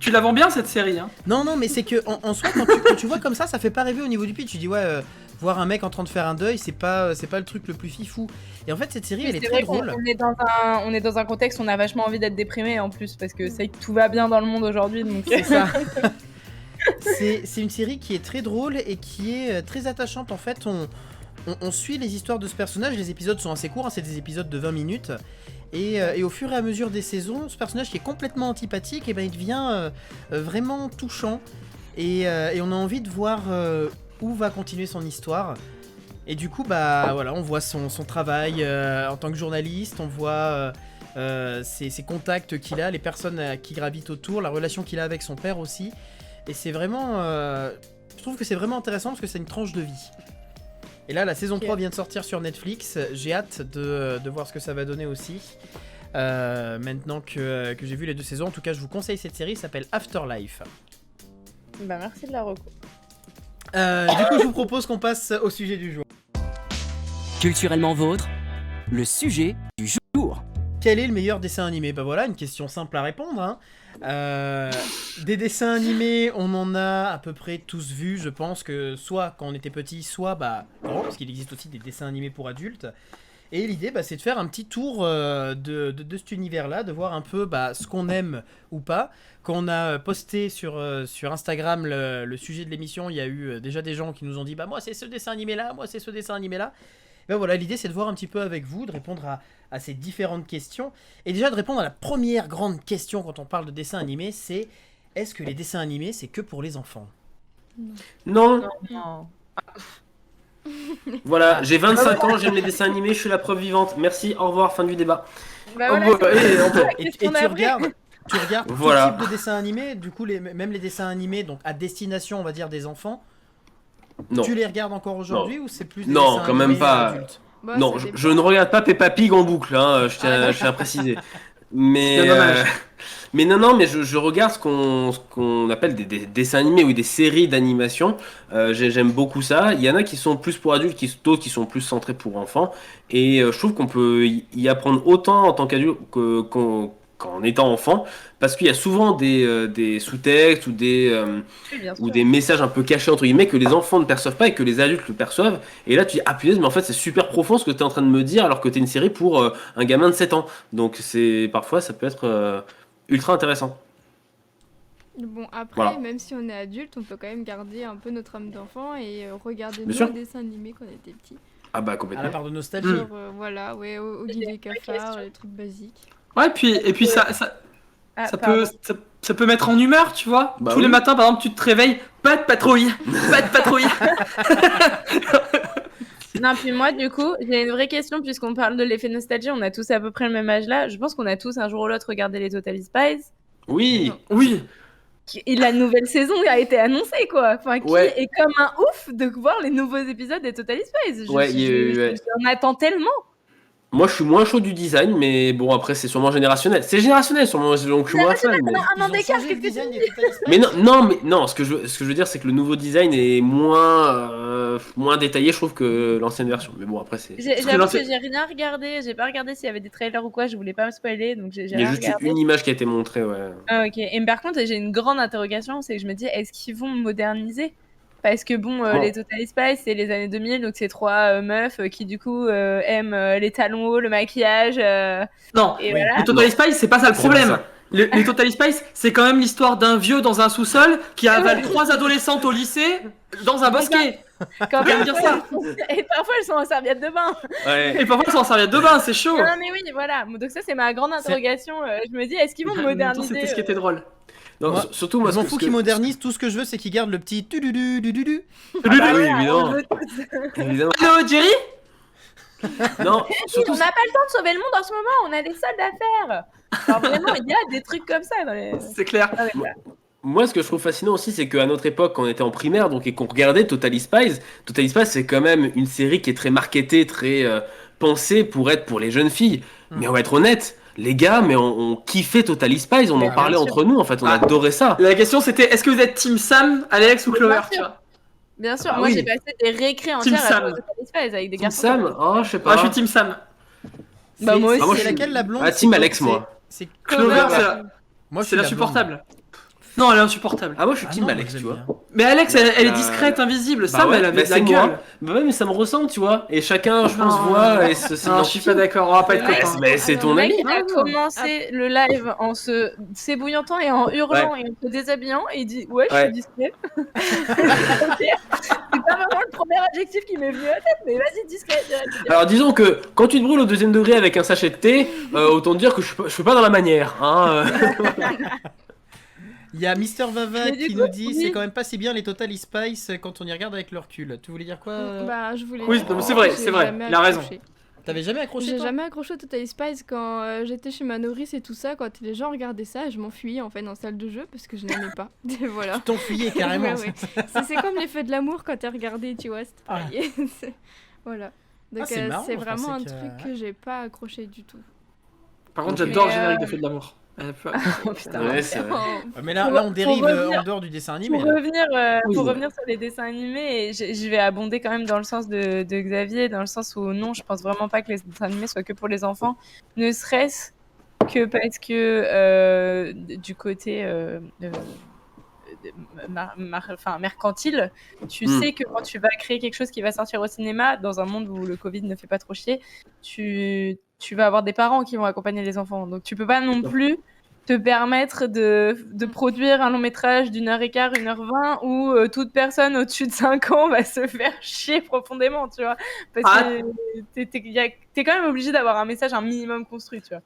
Tu la vends bien cette série, hein? Non, mais c'est que en soi, quand tu vois comme ça fait pas rêver au niveau du pitch. Tu dis voir un mec en train de faire un deuil, c'est pas le truc le plus fifou. Et en fait, cette série, elle est très drôle. On est dans un contexte où on a vachement envie d'être déprimé en plus, parce que c'est que tout va bien dans le monde aujourd'hui, donc c'est ça. C'est une série qui est très drôle et qui est très attachante. En fait, on suit les histoires de ce personnage. Les épisodes sont assez courts, hein, c'est des épisodes de 20 minutes. Et au fur et à mesure des saisons, ce personnage qui est complètement antipathique, il devient vraiment touchant. Et on a envie de voir où va continuer son histoire. Et du coup, on voit son travail en tant que journaliste, on voit ses contacts qu'il a, les personnes qui gravitent autour, la relation qu'il a avec son père aussi. Et c'est vraiment... je trouve que c'est vraiment intéressant parce que c'est une tranche de vie. Et là, la saison 3 vient de sortir sur Netflix. J'ai hâte de voir ce que ça va donner aussi. Maintenant que j'ai vu les 2 saisons, en tout cas, je vous conseille cette série, elle s'appelle Afterlife. Merci de la reco. Du coup, je vous propose qu'on passe au sujet du jour. Culturellement vôtre, le sujet du jour. Quel est le meilleur dessin animé ? Voilà, une question simple à répondre, hein. Des dessins animés, on en a à peu près tous vus, je pense, que soit quand on était petit, soit grand, parce qu'il existe aussi des dessins animés pour adultes. Et l'idée, c'est de faire un petit tour de cet univers-là, de voir un peu ce qu'on aime ou pas. Quand on a posté sur Instagram le sujet de l'émission, il y a eu déjà des gens qui nous ont dit moi c'est ce dessin animé-là, moi c'est ce dessin animé-là. Voilà, l'idée c'est de voir un petit peu avec vous, de répondre à ces différentes questions. Et déjà de répondre à la première grande question quand on parle de dessins animés, c'est est-ce que les dessins animés c'est que pour les enfants ? Non. Non. Voilà, j'ai 25 ans, j'aime les dessins animés, je suis la preuve vivante. Merci, au revoir, fin du débat. Et tu regardes voilà. tout type de dessins animés, du coup même les dessins animés donc à destination on va dire des enfants. Non. Tu les regardes encore aujourd'hui ou c'est plus des non, dessins quand même animés pas. adultes ? Non, je ne regarde pas Peppa Pig en boucle, hein, je tiens à préciser. Mais mais je regarde ce qu'on appelle des dessins animés ou des séries d'animation. J'aime beaucoup ça. Il y en a qui sont plus pour adultes, d'autres qui sont plus centrés pour enfants. Et je trouve qu'on peut y apprendre autant en tant qu'adulte qu'en étant enfant, parce qu'il y a souvent des sous-textes ou des messages un peu cachés entre guillemets que les enfants ne perçoivent pas et que les adultes le perçoivent. Et là tu dis punaise, mais en fait c'est super profond ce que tu es en train de me dire alors que tu es une série pour un gamin de 7 ans. Donc parfois ça peut être ultra intéressant. Bon, après, voilà. Même si on est adulte, on peut quand même garder un peu notre âme d'enfant et regarder Bien nos sûr. dessins animés quand on était petits. À Complètement. la part de nostalgie. Genre, au guide des cafards, les trucs basiques. Ouais, et puis ça peut mettre en humeur, tu vois. Tous les matins, par exemple, tu te réveilles, pas de patrouille. Non, puis moi, du coup, j'ai une vraie question, puisqu'on parle de l'effet nostalgie, on a tous à peu près le même âge là. Je pense qu'on a tous un jour ou l'autre regardé les Totally Spies. Oui. Et la nouvelle saison a été annoncée, quoi. Enfin, qui est comme un ouf de voir les nouveaux épisodes des Totally Spies. J'en attends tellement. Moi, je suis moins chaud du design, mais bon, après, c'est sûrement générationnel. C'est générationnel, sûrement, donc je suis moins fan. Mais... Un an d'écart, qu'est-ce que tu dis ? Mais non, ce que je veux dire, c'est que le nouveau design est moins détaillé, je trouve, que l'ancienne version. Mais bon, après, c'est... J'avoue que j'ai rien regardé, j'ai pas regardé s'il y avait des trailers ou quoi, je voulais pas me spoiler, donc j'ai rien regardé. Il y a juste une image qui a été montrée, ouais. Ah, ok. Et par contre, j'ai une grande interrogation, c'est que je me dis, est-ce qu'ils vont moderniser ? Parce que les Totally Spies, c'est les années 2000, donc c'est 3 meufs qui du coup aiment les talons hauts, le maquillage. Non, et voilà. les Totally Spies, c'est pas ça le problème. Les Totally Spies, c'est quand même l'histoire d'un vieux dans un sous-sol qui avale 3 adolescentes au lycée dans un bosquet. Quand même dire ça. Et parfois elles sont en serviette de bain. Ouais. Et parfois, ils sont en serviette de bain, c'est chaud. Non mais oui, voilà. Donc ça c'est ma grande interrogation. Je me dis, est-ce qu'ils vont En même temps, moderniser c'était ce qui était drôle. Non, Moi, surtout moi, Je m'en ce fous que- qu'ils modernisent, tout ce que je veux c'est qu'ils gardent le petit du. Ah bah oui, voilà, évidemment. on veut tous. Évidemment. Allô, Jerry? Non, On surtout n'a pas le temps de sauver le monde en ce moment, on a des soldes à faire. Genre vraiment, il y a des trucs comme ça dans les. C'est clair. Ah ouais, voilà. moi, ce que je trouve fascinant aussi, c'est qu'à notre époque, quand on était en primaire, donc et qu'on regardait Totally Spies, c'est quand même une série qui est très marketée, très pensée pour être pour les jeunes filles. Mais on va être honnête, les gars, mais on kiffait Totally Spies, on Mais en parlait bien entre nous, en fait, on Ah. adorait ça. La question c'était est-ce que vous êtes Team Sam, Alex ou Mais Clover, bien sûr. tu vois? Bien sûr, Ah moi oui. j'ai passé des récrés Team entières à Sam. jouer aux Totally Spies avec des Team garçons. Sam, oh, je sais pas. Moi, je suis Team Sam. Bah, moi aussi. Ah, moi, C'est je suis- laquelle la blonde? Ah, Team C'est- Alex, c'est- moi. C'est Clover, Clover, c'est la... Moi, je c'est suis l'insupportable. Non, elle est insupportable. Ah, moi, je suis Ah Team non, Alex, moi, tu j'aime vois. bien. Mais Alex, elle est Bah, discrète, invisible. Bah Sam, ouais, elle avait bah, de la c'est moi. gueule. Bah ouais, mais ça me ressemble, tu vois. Et chacun, je pense, Non. voit et se Non, je suis pas d'accord, on va pas être Ouais, copains. Mais c'est Alors, ton Le mec, ami. il a commencé le live en se s'ébouillantant et en hurlant et en se déshabillant et il dit ouais, je Ouais. suis discret. C'est pas vraiment le premier adjectif qui m'est venu à la tête, mais vas-y, discret. direct. Alors disons que quand tu te brûles au 2e degré avec un sachet de thé, autant te dire que je suis pas dans la manière. Hein, Il y a Mister Vava Mais du qui coup, nous dit oui. c'est quand même pas si bien les Totally Spies quand on y regarde avec le recul. Tu voulais dire quoi Bah, je voulais. Oui, dire non, mais c'est que vrai, j'ai c'est vrai, jamais il a raison. accroché. T'avais jamais accroché J'ai toi jamais accroché au Totally Spies quand j'étais chez ma nourrice et tout ça. Quand les gens regardaient ça, je m'enfuyais en fait dans la salle de jeu parce que je n'aimais pas. Et voilà. Tu t'enfuyais carrément. Ouais, ouais. C'est comme les feux de l'amour quand t'es regardé, tu vois. C'est Ah. pareil. Voilà. Donc Ah, c'est marrant, c'est je vraiment un pensais que- truc que j'ai pas accroché du tout. Par contre, j'adore le Mais, générique de Feu de l'amour. Oh putain. ouais, c'est vrai. Mais là, Pour- là on pour dérive revenir- en dehors du dessin animé. Pour là. revenir, Oui. pour revenir sur les dessins animés, et je vais abonder quand même dans le sens de Xavier, dans le sens où non, je pense vraiment pas que les dessins animés soient que pour les enfants, ne serait-ce que parce que du côté enfin, mercantile, tu sais que quand tu vas créer quelque chose qui va sortir au cinéma, dans un monde où le Covid ne fait pas trop chier, tu vas avoir des parents qui vont accompagner les enfants. Donc tu peux pas non plus te permettre de produire un long métrage d'1h15, 1h20 où toute personne au-dessus de 5 ans va se faire chier profondément, tu vois. Parce que t'es quand même obligé d'avoir un message un minimum construit, tu vois.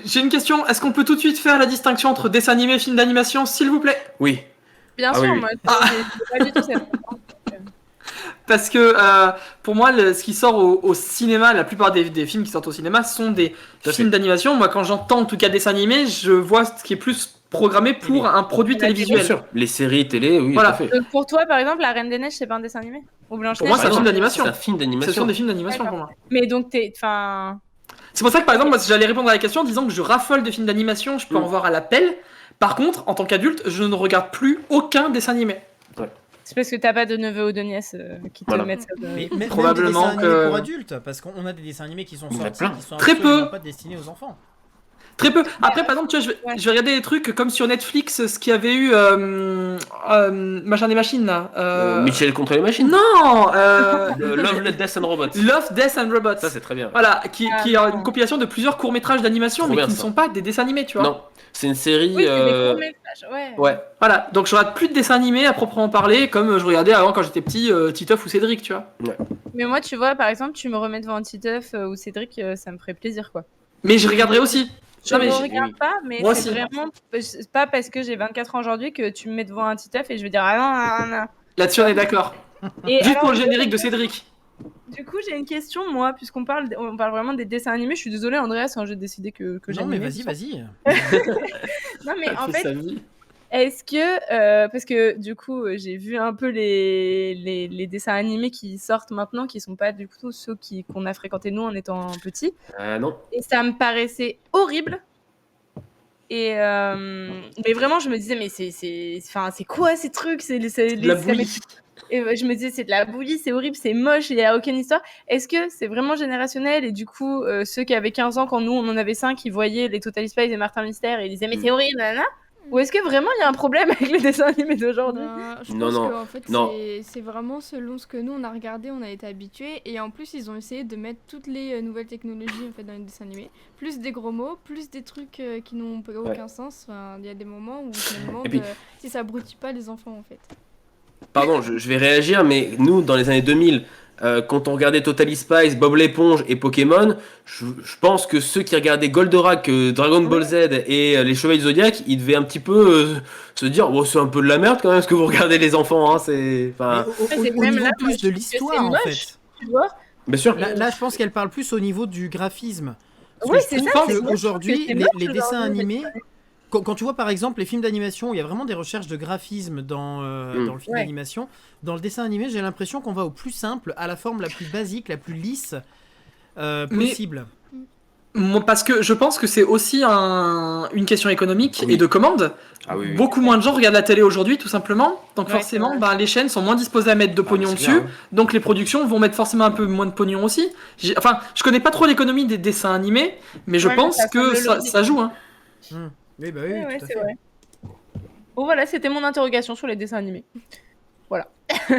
J'ai une question, est-ce qu'on peut tout de suite faire la distinction entre dessin animé et film d'animation, s'il vous plaît? Oui. Bien Ah sûr, oui, oui. moi, j'ai pas du tout cette... Parce que pour moi, ce qui sort au cinéma, la plupart des films qui sortent au cinéma sont des Tout à films fait. d'animation. Moi, quand j'entends en tout cas dessin animé, je vois ce qui est plus programmé pour un produit Bien télévisuel. sûr. Les séries télé, oui, Voilà. tout à fait. Donc pour toi, par exemple, La Reine des Neiges, c'est pas un dessin animé? Ou Blanche-Neige? Pour moi, c'est un Ah film non, d'animation. C'est un film Ce sont d'animation. des films d'animation pour moi. Mais donc enfin... C'est pour ça que par exemple, moi, si j'allais répondre à la question en disant que je raffole de films d'animation, je peux en voir à l'appel. Par contre, en tant qu'adulte, je ne regarde plus aucun dessin animé. C'est parce que t'as pas de neveu ou de nièce qui te Voilà. mettent ça. Mais même Probablement des dessins animés que- pour adultes, parce qu'on a des dessins animés qui sont Il y en a sortis, plein. qui sont Très absolument peu. pas destinés aux enfants. Très peu. Après, par exemple, tu vois, Ouais. je vais regarder des trucs comme sur Netflix, ce qu'il y avait eu, machin des machines là. Michel contre les machines. Non, Love, Death and Robots. Love, Death and Robots. Ça, c'est très bien. Voilà, qui est non. une compilation de plusieurs courts-métrages d'animation, Trop mais bien, qui ne ça. sont pas des dessins animés, tu vois. Non, c'est une série. Oui, c'est des courts-métrages, ouais. Ouais. Voilà, donc je regarde plus de dessins animés à proprement parler, comme je regardais avant quand j'étais petit, Titeuf ou Cédric, tu vois. Mais moi, tu vois, par exemple, tu me remets devant un Titeuf ou Cédric, ça me ferait plaisir, quoi. Mais je regarderai aussi. Je Non, mais ne j'ai- regarde pas, mais Moi c'est aussi. vraiment c'est pas parce que j'ai 24 ans aujourd'hui que tu me mets devant un Titeuf et je vais dire ah non, non, non. Là-dessus, on est d'accord. Et Juste alors, pour le générique de Cédric. du coup, j'ai une question, moi, puisqu'on on parle vraiment des dessins animés. Je suis désolée, Andreas, hein, j'ai décidé que Non, j'aimais. mais vas-y. Non, mais en Fait fait, sa vie. est-ce que, parce que du coup, j'ai vu un peu les dessins animés qui sortent maintenant, qui sont pas du coup ceux qu'on a fréquentés nous en étant petits, Non. et ça me paraissait horrible. Et mais vraiment, je me disais, mais c'est quoi ces trucs? De la bouillie. Et je me disais, c'est de la bouillie, c'est horrible, c'est moche, il n'y a aucune histoire. Est-ce que c'est vraiment générationnel? Et du coup, ceux qui avaient 15 ans, quand nous on en avait 5, ils voyaient les Totally Spies et Martin Mystère et ils disaient, mais c'est horrible, nanana. Ou est-ce que vraiment il y a un problème avec les dessins animés d'aujourd'hui? Je Non, pense non, qu'en fait, non. c'est vraiment selon ce que nous on a regardé, on a été habitués. Et en plus, ils ont essayé de mettre toutes les nouvelles technologies en fait, dans les dessins animés. Plus des gros mots, plus des trucs qui n'ont aucun sens. Enfin, il y a des moments où je me demande puis- si ça abrutit pas les enfants en fait. Pardon, je vais réagir, mais nous, dans les années 2000, quand on regardait Totally Spies, Bob l'éponge et Pokémon, je pense que ceux qui regardaient Goldorak, Dragon Ball Z et les Chevaliers du Zodiac, ils devaient un petit peu se dire oh, c'est un peu de la merde quand même ce que vous regardez les enfants. Hein, c'est... Enfin, Mais c'est au même niveau là, plus moi, de je trouve que l'histoire, c'est en moche. fait. Tu vois? bien sûr. Là, je pense qu'elle parle plus au niveau du graphisme. Parce Oui, que c'est je ça, trouve c'est que moi, je trouve qu'aujourd'hui, que c'est les moche, dessins aujourd'hui, animés, quand tu vois par exemple les films d'animation où il y a vraiment des recherches de graphisme dans le film Ouais. d'animation, dans le dessin animé, j'ai l'impression qu'on va au plus simple, à la forme la plus basique, la plus lisse possible. Parce que je pense que c'est aussi une question économique Oui. et de commande. Ah oui, oui. Beaucoup moins de gens regardent la télé aujourd'hui, tout simplement. Donc Ouais, forcément, c'est vrai. les chaînes sont moins disposées à mettre de pognon c'est dessus. clair, hein. Donc les productions vont mettre forcément un peu moins de pognon aussi. Enfin, je connais pas trop l'économie des dessins animés, mais je Ouais, mais pense ça que semble logique. ça joue. Hein. Oui, bah oui, Ouais, tout à c'est fait. vrai. Bon voilà, c'était mon interrogation sur les dessins animés.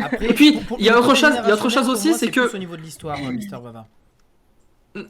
Après, Et puis, pour il y a le autre côté chose- il y a autre chose générationnel, aussi, pour moi, c'est que- plus au niveau de l'histoire, Mister Vava.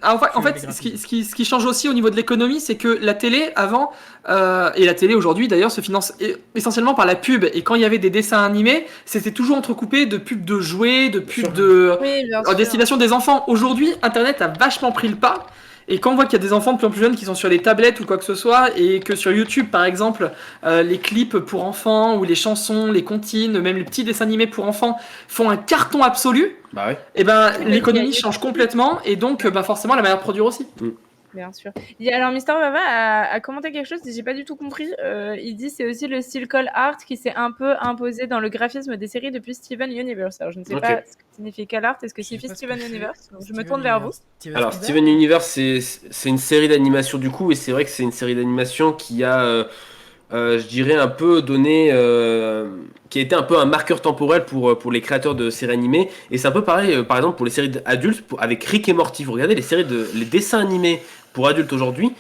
En Que fait, les ce qui change aussi au niveau de l'économie, c'est que la télé avant et la télé aujourd'hui d'ailleurs se finance essentiellement par la pub. Et quand il y avait des dessins animés, c'était toujours entrecoupé de pubs de jouets, de pubs de Oui, bien en sûr. destination des enfants. Aujourd'hui, Internet a vachement pris le pas. Et quand on voit qu'il y a des enfants de plus en plus jeunes qui sont sur les tablettes ou quoi que ce soit, et que sur YouTube, par exemple, les clips pour enfants ou les chansons, les comptines, même les petits dessins animés pour enfants font un carton absolu, Bah ouais. et ben Ouais, l'économie il y a- change complètement, et donc forcément la manière de produire aussi. Bien sûr. Alors, Mister Vava a commenté quelque chose que j'ai pas du tout compris. Il dit c'est aussi le style call art qui s'est un peu imposé dans le graphisme des séries depuis Steven Universe. Alors, je ne sais Ok. pas ce que signifie call art. Est-ce que Je sais signifie pas ce Steven que c'est. Universe? Donc, je me Steven tourne vers vous. Universe. Alors, Spielberg. Steven Universe, c'est une série d'animation du coup, et c'est vrai que c'est une série d'animation qui a, je dirais, un peu donné, qui a été un peu un marqueur temporel pour les créateurs de séries animées. Et c'est un peu pareil, par exemple, pour les séries adultes, avec Rick et Morty. Vous regardez les dessins animés pour adultes aujourd'hui,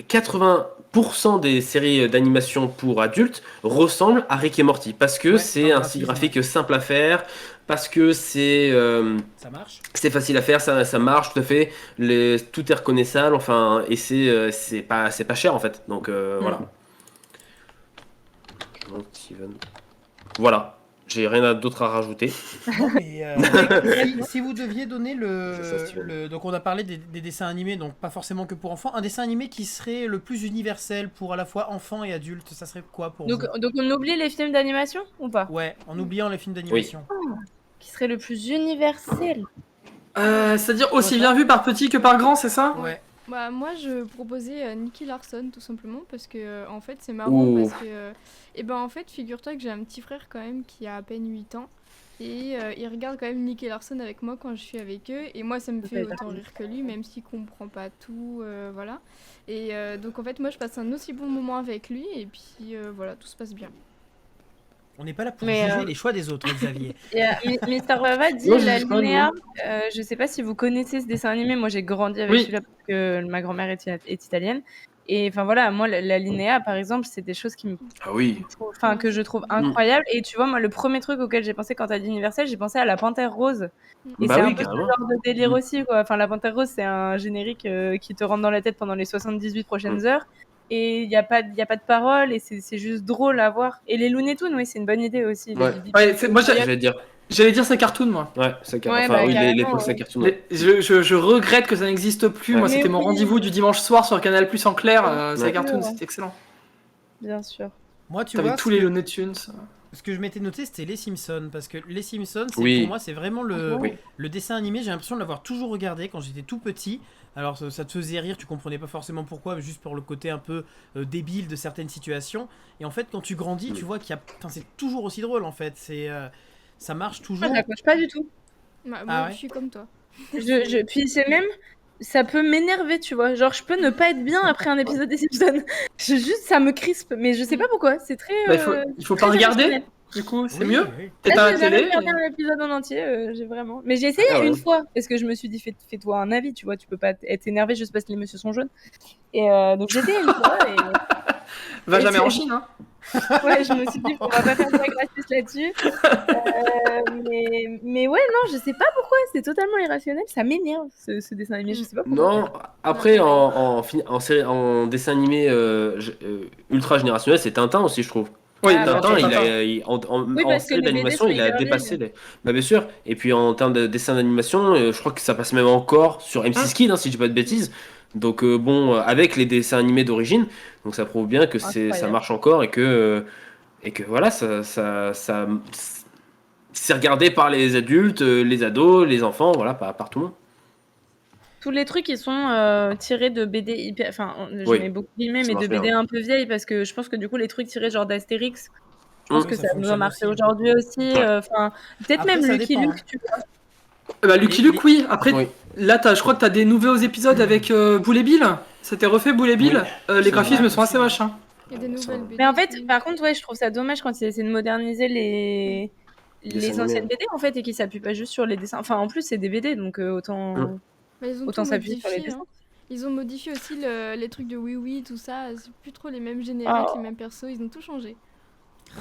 80% des séries d'animation pour adultes ressemblent à Rick et Morty, parce que Ouais, c'est dans un le style graphisme, graphique simple à faire, parce que Ça marche. c'est facile à faire, ça marche tout à fait, tout est reconnaissable, enfin, et c'est pas cher en fait, donc voilà. Donc, Steven. Voilà, j'ai rien d'autre à rajouter. Non, mais, si vous deviez donner C'est ça, Steven. donc on a parlé des dessins animés, donc pas forcément que pour enfants, un dessin animé qui serait le plus universel pour à la fois enfants et adultes, ça serait quoi pour Donc, vous? donc, on oublie les films d'animation ou pas? Ouais, en oubliant les films d'animation. Qui serait le plus universel? C'est-à-dire aussi bien vu par petit que par grand, c'est ça? Ouais. Bah moi je proposais Nicky Larson tout simplement parce que en fait c'est marrant Ouh. parce que et ben en fait figure-toi que j'ai un petit frère quand même qui a à peine 8 ans et il regarde quand même Nicky Larson avec moi quand je suis avec eux et moi ça me fait autant rire que lui même s'il comprend pas tout voilà et donc en fait moi je passe un aussi bon moment avec lui et puis voilà tout se passe bien. On n'est pas là pour Mais, juger les choix des autres, Xavier. Mister Vava dit Moi, je la sais pas, linéa. Je sais pas si vous connaissez ce dessin animé. Moi, j'ai grandi avec Oui. celui-là parce que ma grand-mère est italienne. Et enfin voilà, moi, la linéa, par exemple, c'est des choses Ah oui. que je trouve incroyables. Et tu vois, moi, le premier truc auquel j'ai pensé quand t'as dit universel, j'ai pensé à la Panthère Rose. Et Bah c'est oui, un peu ce carrément. genre de délire aussi, quoi. Enfin, la Panthère Rose, c'est un générique qui te rentre dans la tête pendant les 78 prochaines heures. Et il n'y a pas de parole, et c'est juste drôle à voir. Et les Looney Tunes, oui, c'est une bonne idée aussi. les Ouais. Bibi. Ouais, moi J'allais dire. j'allais dire c'est cartoon moi. Ouais, c'est Ouais, enfin, bah, oui, carrément, l'époque, ouais. c'est cartoon. Mais je regrette que ça n'existe plus. Ouais. Moi, Mais c'était mon oui. rendez-vous du dimanche soir sur Canal Plus en clair. Ouais. C'est cartoon, Ouais. c'était excellent. Bien sûr. Moi, tu T'avais vois, tous les Looney Tunes. ce que je m'étais noté, c'était les Simpsons, parce que les Simpsons, Oui. pour moi, c'est vraiment Oui. le dessin animé. J'ai l'impression de l'avoir toujours regardé quand j'étais tout petit. Alors, ça te faisait rire, tu comprenais pas forcément pourquoi, mais juste pour le côté un peu débile de certaines situations. Et en fait, quand tu grandis, tu vois qu'il y a, enfin, c'est toujours aussi drôle en fait. Ça marche toujours. Moi, je l'accroche pas du tout. Bah, Ah moi ouais. je suis comme toi. Puis c'est même, ça peut m'énerver, tu vois. Genre, je peux ne pas être bien après un épisode des Simpsons. Ça me crispe, mais je sais pas pourquoi. C'est très. Bah, il faut pas très regarder. émotionnel. Du coup, c'est Oui, mieux. oui. T'éteins Ah, la j'ai jamais télé. regardé un épisode en entier, j'ai vraiment. Mais j'ai essayé Ah ouais. une fois parce que je me suis dit fais-toi un avis, tu vois, tu peux pas être énervé juste parce que les messieurs sont jaunes. Et donc j'ai essayé une fois et Va Et jamais c'est- en Chine, hein. ouais, je me suis dit on va pas faire de la gratis là-dessus. Mais ouais, non, je sais pas pourquoi, c'est totalement irrationnel, ça m'énerve ce dessin animé, je sais pas pourquoi. Non, après en dessin animé ultra générationnel, c'est Tintin aussi, je trouve. Oui, Ah, bah, Tintin, ok, il Tintin. a, il- Oui, en parce que série les BD d'animation, sont il a hyper dépassé vieilles. les. Bah, bien sûr. Et puis en termes de dessin d'animation, je crois que ça passe même encore sur M6 Kids, si je dis pas de bêtises. Donc bon, avec les dessins animés d'origine, donc ça prouve bien que ça Incroyable. marche encore et que voilà, c'est regardé par les adultes, les ados, les enfants, voilà, par tout le monde. Tous les trucs qui sont tirés de BD hyper, enfin, je Oui, mets beaucoup de guillemets, ça mais de marche bien, BD ouais. un peu vieilles parce que je pense que du coup les trucs tirés genre d'Astérix, je pense Hum. que ça ça doit fonctionne marcher aussi, hein. aujourd'hui aussi. Ouais. Enfin, peut-être Après, même ça Lucky dépend, Luke, hein. tu vois. Bah, Lucky Luke, oui. Après, Oui. là, je crois que t'as des nouveaux épisodes avec Boule et Bill. C'était refait Boule et Bill. Oui. Les graphismes sont assez possible. vaches, hein. Il y a des Ça nouvelles va. BD. Mais en fait, qui- par contre, ouais, je trouve ça dommage quand ils essaient de moderniser Dessin les animé, anciennes ouais. BD en fait et qu'ils s'appuient pas juste sur les dessins. Enfin, en plus, c'est des BD donc Hum. Bah, ils ont autant tout s'appuyer sur les modifié. dessins. Hein. Ils ont modifié aussi les trucs de Oui Oui, tout ça. C'est plus trop les mêmes génériques, Oh. les mêmes persos. Ils ont tout changé.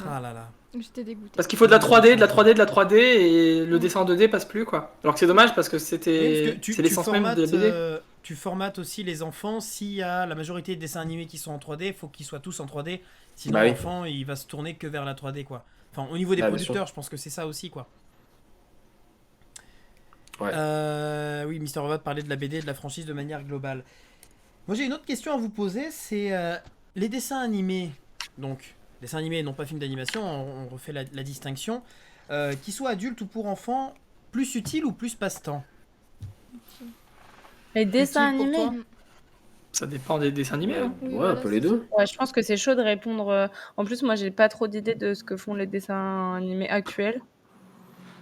Ah là là. Donc j'étais dégoûtée. Parce qu'il faut de la 3D, de la 3D, de la 3D, et le dessin en 2D passe plus, quoi. Alors que c'est dommage parce que Oui, parce c'est que tu l'essence même formates, de la BD. tu formates aussi les enfants. S'il y a la majorité des dessins animés qui sont en 3D, il faut qu'ils soient tous en 3D. Sinon, Bah oui. l'enfant, il va se tourner que vers la 3D, quoi. Enfin, au niveau des Bah, bien producteurs, je pense que c'est ça aussi, quoi. Ouais. Oui, Mister Robot parlait de la BD et de la franchise de manière globale. Moi, j'ai une autre question à vous poser, c'est les dessins animés. Donc, dessins animés, non pas films d'animation, on refait la distinction. Qu'ils soient adultes ou pour enfants, plus utile ou plus passe-temps? Les dessins Utile pour animés. toi Ça dépend des dessins animés, hein. Oui, Ouais, voilà, un peu les c'est deux. Ouais, je pense que c'est chaud de répondre. En plus, moi, j'ai pas trop d'idées de ce que font les dessins animés actuels.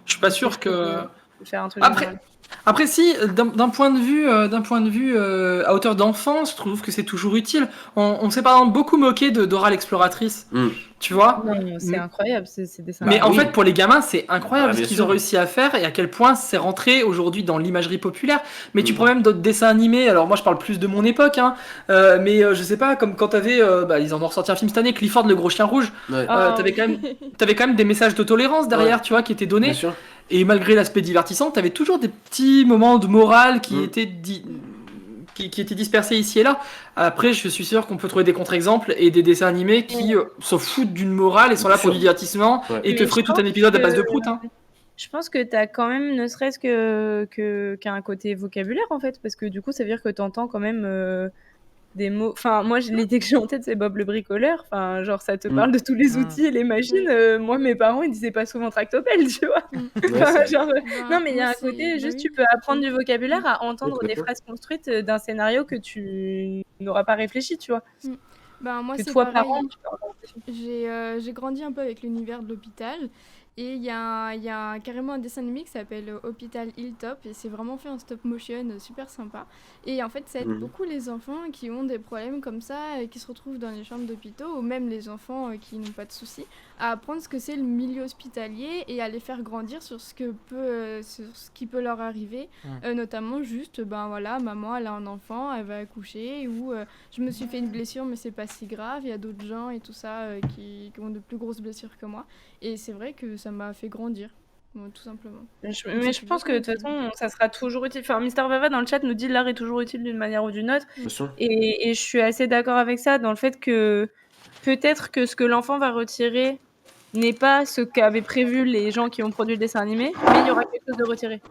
Je suis pas sûr que... Faire un truc Après, général. Après, si, d'un point de vue à hauteur d'enfance, je trouve que c'est toujours utile. On s'est par exemple beaucoup moqué de Dora l'exploratrice, Hum. tu vois. Non, c'est incroyable ces dessins. Mais Bah en oui. fait, pour les gamins, c'est incroyable Bah, ce bien qu'ils sûr. ont réussi à faire et à quel point c'est rentré aujourd'hui dans l'imagerie populaire. Mais tu Mhm. prends même d'autres dessins animés. Alors moi, je parle plus de mon époque, hein. Je sais pas, comme quand t'avais, ils en ont ressorti un film cette année, Clifford le gros chien rouge. Ouais. Ah, T'avais quand même des messages de tolérance derrière, Ouais. tu vois, qui étaient donnés. Bien sûr. Et malgré l'aspect divertissant, t'avais toujours des petits moments de morale qui Mm. étaient qui étaient dispersés ici et là. Après, je suis sûr qu'on peut trouver des contre-exemples et des dessins animés qui s'en foutent d'une morale et sont là Bien pour sûr. du divertissement Ouais. et te Mais feraient je tout un pense épisode à base de que- prout. Hein. Je pense que t'as quand même, ne serait-ce qu'un côté vocabulaire en fait, parce que du coup, ça veut dire que t'entends quand même des mots. Enfin, moi, l'idée que j'ai en tête, c'est Bob le bricoleur. Enfin, genre, ça te Mm. parle de tous les Mm. outils et les machines. Moi, mes parents, ils disaient pas souvent tractopelle, tu vois. Ouais, Enfin, c'est- genre, Ben, non, mais il y a moi, un c'est- côté, bah juste oui. tu peux apprendre du vocabulaire à entendre Oui, des tout à fait. phrases construites d'un scénario que tu n'auras pas réfléchi, tu vois. Ben, moi, Que c'est toi, pareil. parent, tu peux avoir réfléchi. J'ai grandi un peu avec l'univers de l'hôpital. Et il y a carrément un dessin animé qui s'appelle Hôpital Hilltop. Et c'est vraiment fait en stop motion, super sympa. Et en fait, ça aide Mhm. beaucoup les enfants qui ont des problèmes comme ça, et qui se retrouvent dans les chambres d'hôpitaux, ou même les enfants qui n'ont pas de soucis, à apprendre ce que c'est le milieu hospitalier et à les faire grandir sur ce qui peut leur arriver. Notamment juste, ben voilà, maman, elle a un enfant, elle va accoucher, ou je me suis fait une blessure, mais c'est pas si grave. Il y a d'autres gens et tout ça qui ont de plus grosses blessures que moi. Et c'est vrai que ça m'a fait grandir, tout simplement. Mais c'est je pense que de toute utile. façon, ça sera toujours utile. Enfin, Mister Vava dans le chat nous dit l'art est toujours utile d'une manière ou d'une autre. Bien sûr. Et je suis assez d'accord avec ça, dans le fait que peut-être que ce que l'enfant va retirer n'est pas ce qu'avaient prévu les gens qui ont produit le dessin animé, mais il y aura quelque chose de retiré.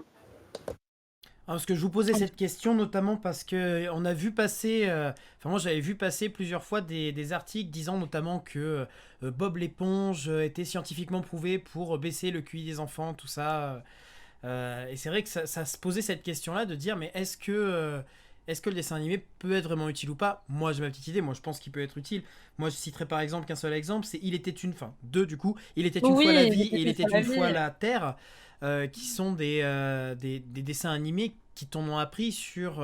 Parce que je vous posais cette question notamment parce que on a vu passer, enfin moi j'avais vu passer plusieurs fois des articles disant notamment que Bob l'éponge était scientifiquement prouvé pour baisser le QI des enfants, tout ça. Et c'est vrai que ça se posait cette question-là de dire mais est-ce que le dessin animé peut être vraiment utile ou pas? Moi j'ai ma petite idée, moi je pense qu'il peut être utile. Moi je citerai par exemple qu'un seul exemple, c'est Il était une, enfin deux du coup, Il était une Oui, fois la Il vie était et Il une était fois la une fois vie. la terre. Qui sont des dessins animés qui t'en ont appris sur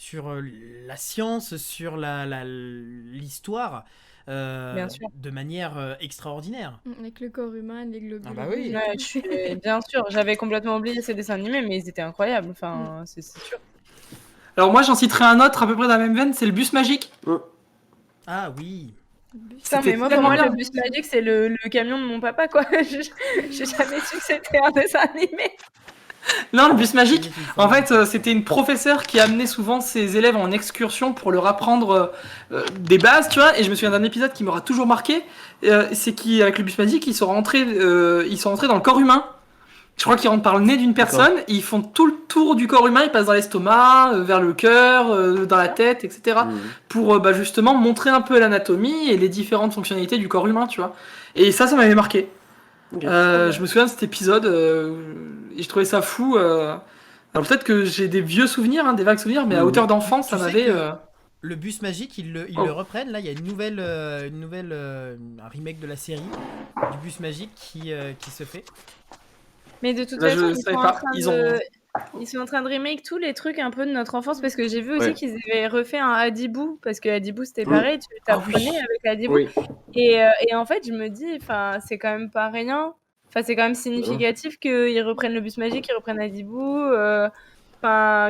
la science, sur l'histoire. Bien sûr. de manière extraordinaire. Avec le corps humain, les globules. Ah bah oui. Ouais, bien sûr, j'avais complètement oublié ces dessins animés, mais ils étaient incroyables, enfin, c'est sûr. Alors moi j'en citerai un autre à peu près dans la même veine, c'est le bus magique. Ah oui. Putain, mais moi, pour moi, le bus magique, c'est le camion de mon papa, quoi. J'ai jamais su que c'était un dessin animé. Non, le bus magique, en fait, c'était une professeure qui amenait souvent ses élèves en excursion pour leur apprendre des bases, tu vois. Et je me souviens d'un épisode qui m'aura toujours marqué, c'est qu'avec le bus magique, ils sont rentrés dans le corps humain. Je crois qu'ils rentrent par le nez d'une personne, et ils font tout le tour du corps humain, ils passent dans l'estomac, vers le cœur, dans la tête, etc. Pour justement montrer un peu l'anatomie et les différentes fonctionnalités du corps humain, tu vois. Et ça m'avait marqué. Je me souviens de cet épisode, et je trouvais ça fou. Alors peut-être que j'ai des vieux souvenirs, des vagues souvenirs, mais à hauteur d'enfant, ça m'avait... Le bus magique, ils le reprennent. Là, il y a un remake de la série du bus magique qui se fait. Mais de toute façon, ils sont en train de remake tous les trucs un peu de notre enfance, parce que j'ai vu aussi qu'ils avaient refait un Hadibou, parce que Hadibou c'était pareil, tu t'apprenais avec Hadibou. Et en fait, je me dis, c'est quand même pas rien. Enfin, c'est quand même significatif qu'ils reprennent le bus magique, qu'ils reprennent Hadibou,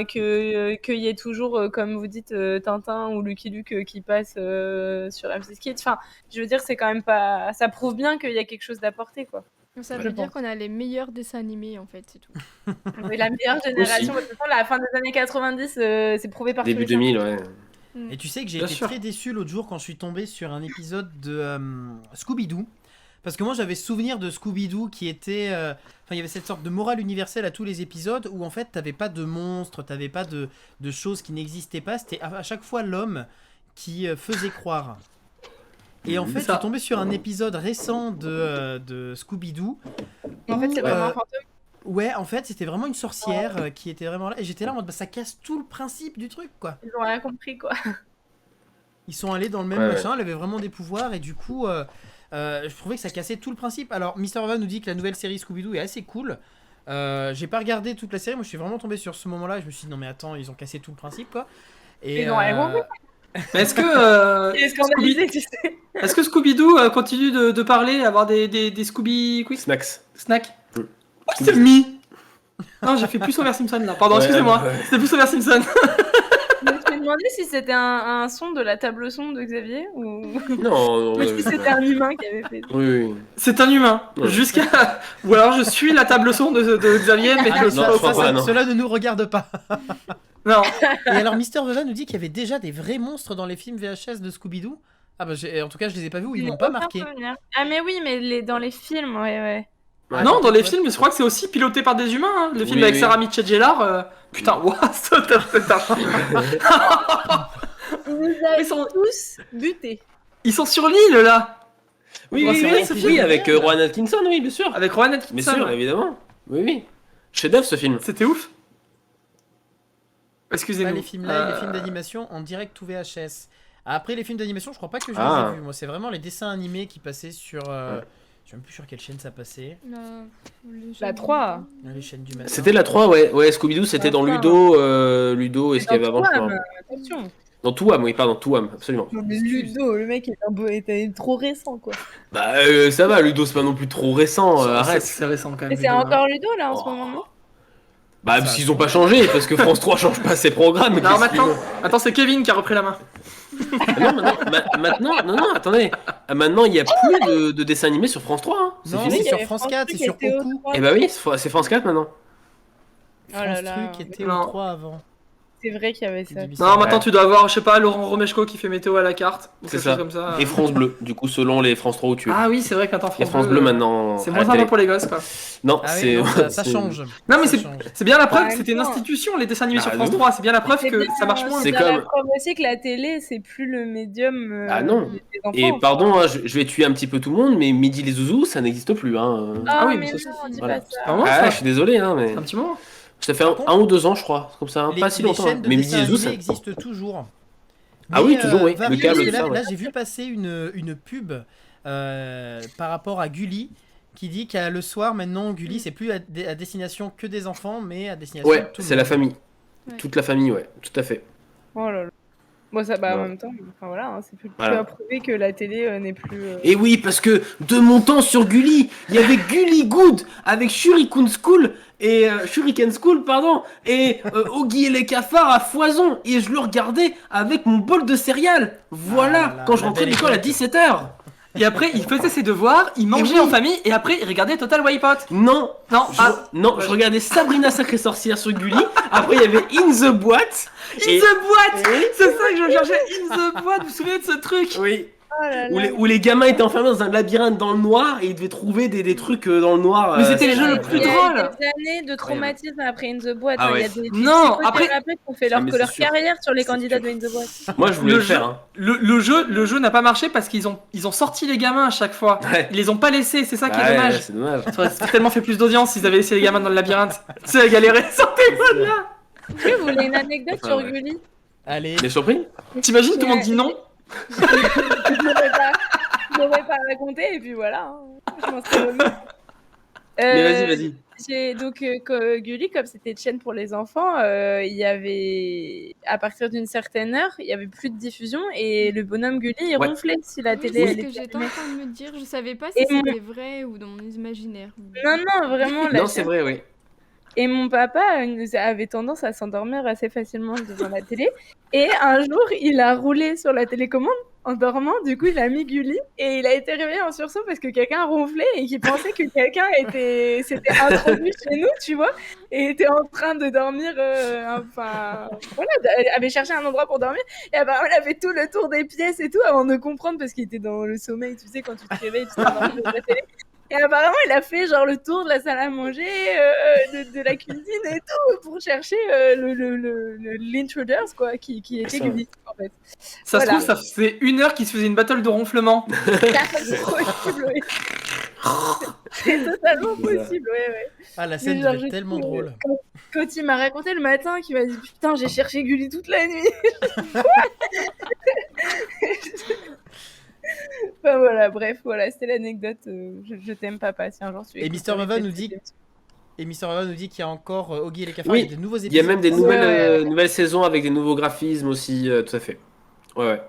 qu'il y ait toujours, comme vous dites, Tintin ou Lucky Luke qui passe sur M6 Kids. Enfin, je veux dire, c'est quand même pas... Ça prouve bien qu'il y a quelque chose d'apporté, quoi. Ça veut dire qu'on a les meilleurs dessins animés, en fait, c'est tout. Oui, la meilleure génération. De toute façon, la fin des années 90, c'est prouvé par Début 2000, ouais. Et tu sais que j'ai été très déçu l'autre jour quand je suis tombé sur un épisode de Scooby-Doo. Parce que moi, j'avais souvenir de Scooby-Doo qui était... il y avait cette sorte de morale universelle à tous les épisodes où, en fait, t'avais pas de monstres, t'avais pas de choses qui n'existaient pas. C'était à chaque fois l'homme qui faisait croire. Et en fait, je suis tombé sur un épisode récent de Scooby-Doo. En fait, c'est vraiment un fantôme. Ouais, en fait, c'était vraiment une sorcière qui était vraiment là. Et j'étais là en mode, ça casse tout le principe du truc, quoi. Ils ont rien compris, quoi. Ils sont allés dans le même machin, elle avait vraiment des pouvoirs, et du coup, je trouvais que ça cassait tout le principe. Alors, Mister Van nous dit que la nouvelle série Scooby-Doo est assez cool. J'ai pas regardé toute la série, moi je suis vraiment tombé sur ce moment-là, et je me suis dit, non mais attends, ils ont cassé tout le principe, quoi. Et, ils ont rien compris. Est-ce que est-ce que Scooby-Doo continue de parler, avoir des Scooby Quick Snacks. Oh, c'est mis. Non, j'ai fait plus Homer Simpson là. Pardon, excusez-moi. C'était plus Homer Simpson. Je me suis demandé si c'était un son de la table son de Xavier ou non, si c'était un humain qui avait fait. Oui. C'est un humain. Jusqu'à ou alors je suis la table son de Xavier, mais cela ne nous regarde pas. Non. Et alors, Mister Veva nous dit qu'il y avait déjà des vrais monstres dans les films VHS de Scooby-Doo. Ah bah, en tout cas, je les ai pas vus ou ils m'ont pas marqué. Ah mais oui, mais dans les films, ouais. Non, dans les films, je crois que c'est aussi piloté par des humains. Hein. Le film avec Sarah Michelle-Gellar, putain, c'est un film. Ils sont tous butés. Ils sont sur l'île là. Oui, avec Rowan Atkinson, oui, bien sûr. Avec Rowan Atkinson. Bien sûr, évidemment. Oui. Chef-d'œuvre ce film. C'était ouf. Excusez-moi. Les films d'animation en direct ou VHS. Après les films d'animation, je crois pas que je les ai vus. Moi, c'est vraiment les dessins animés qui passaient sur. Je sais même plus sur quelle chaîne ça passait. La 3. Les chaînes du matin. C'était la 3, ouais. Scooby-Doo, c'était dans Ludo. Ludo, est-ce qu'il y avait avant Attention. Dans Touham, oui, pardon, Touham, absolument. Non, mais Ludo, le mec était trop récent, quoi. Bah, ça va, Ludo, c'est pas non plus trop récent. Arrête. C'est récent quand même. Mais c'est encore Ludo là en ce moment, non? Bah, parce qu'ils ont pas changé, parce que France 3 change pas ses programmes. Non, maintenant c'est Kevin qui a repris la main. Non, attendez. Maintenant, il n'y a plus de dessins animés sur France 3. Hein. Non, c'est sur France 4, c'est sur Oku. Eh bah oui, c'est France 4 maintenant. France Truc était au 3 avant. C'est vrai qu'il y avait ça. Non, maintenant tu dois avoir, je sais pas, Laurent Romeshko qui fait météo à la carte. C'est ça. Comme ça. Et France Bleu, du coup, selon les France 3 où tu es. Ah oui, c'est vrai qu'attends, France Bleu maintenant. C'est moins sympa pour les gosses, quoi. Non, ça change. Non, mais c'est bien la preuve que c'était une institution, les dessins animés sur France 3. C'est bien la preuve que ça marche moins. C'est comme la preuve aussi que la télé, c'est plus le médium. Ah non. Et pardon, je vais tuer un petit peu tout le monde, mais Midi les Zouzous, ça n'existe plus. Ah oui, mais non, on dit pas ça. Ah, je suis désolé, mais. Un petit moment. Ça fait 1 ou 2 ans, je crois, comme ça, pas si longtemps. Mais Midi les Zouzous, ça existe toujours. Ah oui, toujours, oui. Le câble, là, j'ai vu passer une pub par rapport à Gulli qui dit qu'à le soir, maintenant, Gulli, c'est plus à destination que des enfants, mais à destination de tout le monde. Ouais, c'est la famille. Toute la famille, ouais, tout à fait. Oh là là. Bon, ça, en Non. même temps, enfin voilà, hein, c'est plus Voilà. à prouver que la télé n'est plus. Et oui, parce que de mon temps sur Gulli, il y avait Gulli Good avec Shuriken School et Oggy et les cafards à foison, et je le regardais avec mon bol de céréales. Voilà, Ah là là, quand je la rentrais de belle l'école à époque. 17h. Et après, il faisait ses devoirs, il mangeait oui. en famille, et après, il regardait Total Wipeout. Non, Non, je regardais Sabrina Sacrée Sorcière sur Gulli. Après, il y avait In the Boîte. In the Boîte. C'est ça que je cherchais, In the Boîte, vous vous souvenez de ce truc? Oui. Oh là là. Où les gamins étaient enfermés dans un labyrinthe dans le noir et ils devaient trouver des trucs dans le noir. Mais c'était les jeux le incroyable. plus Il y a drôle. eu des années de traumatisme après In the Boîte. Ah Il y ouais. a des Non, psychothérapeutes qui ont fait mais leur c'est sûr. carrière sur les C'est candidats sûr. de In the Boîte. Moi, je voulais Le le faire. jeu- Hein. Le jeu n'a pas marché parce qu'ils ont sorti les gamins à chaque fois. Ouais. Ils les ont pas laissés, c'est ça qui est Ouais, dommage. c'est dommage. Ça aurait tellement fait plus d'audience s'ils avaient laissé les gamins dans le labyrinthe. Tu sais, galérer, sortez-moi de là. Est-ce que vous voulez une anecdote Ah sur ouais. Gulli? Allez. T'es surpris? T'imagines, tout le monde dit non. Je n'aurais pas raconté et puis voilà. Hein. Je m'en serais remis. Mais vas-y. Donc, Gulli, comme c'était une chaîne pour les enfants, il y avait, à partir d'une certaine heure, il y avait plus de diffusion et le bonhomme Gulli, il Ouais. ronflait si la Oui, télé c'est elle ce que était j'étais allumée. en train de me dire. Je savais pas Et si c'était vrai ou dans mon imaginaire. Non, vraiment, la Non, c'est chaîne. vrai, oui. Et mon papa avait tendance à s'endormir assez facilement devant la télé. Et un jour, il a roulé sur la télécommande en dormant. Du coup, il a mis Gulli et il a été réveillé en sursaut parce que quelqu'un ronflait et qu'il pensait que quelqu'un s'était introduit chez nous, tu vois, et était en train de dormir. Avait cherché un endroit pour dormir. Et apparemment, il a fait tout le tour des pièces et tout avant de comprendre parce qu'il était dans le sommeil, tu sais, quand tu te réveilles, tu t'endors devant la télé. Et apparemment, il a fait genre le tour de la salle à manger, de la cuisine et tout, pour chercher l'intruders, quoi, qui était Ça. Gulli, en fait. Ça se Voilà. trouve, ça faisait 1 heure qu'ils se faisaient une battle de ronflement. C'est possible, oui. C'est totalement possible, ouais. Ah, la scène Mais genre, devait être tellement drôle. Quand il m'a raconté le matin, qu'il m'a dit putain, j'ai cherché Gulli toute la nuit. Enfin voilà, bref, voilà, c'était l'anecdote. Je t'aime papa, si un jour tu Et écoutes, Mister Vava peut-être nous dit- que- Et Mister Vava nous dit qu'il y a encore Oggy et les cafards. Oui, Il y a des nouveaux épisodes. Il y a même des Ça, nouvelles saisons avec des nouveaux graphismes aussi, tout à fait. Ouais.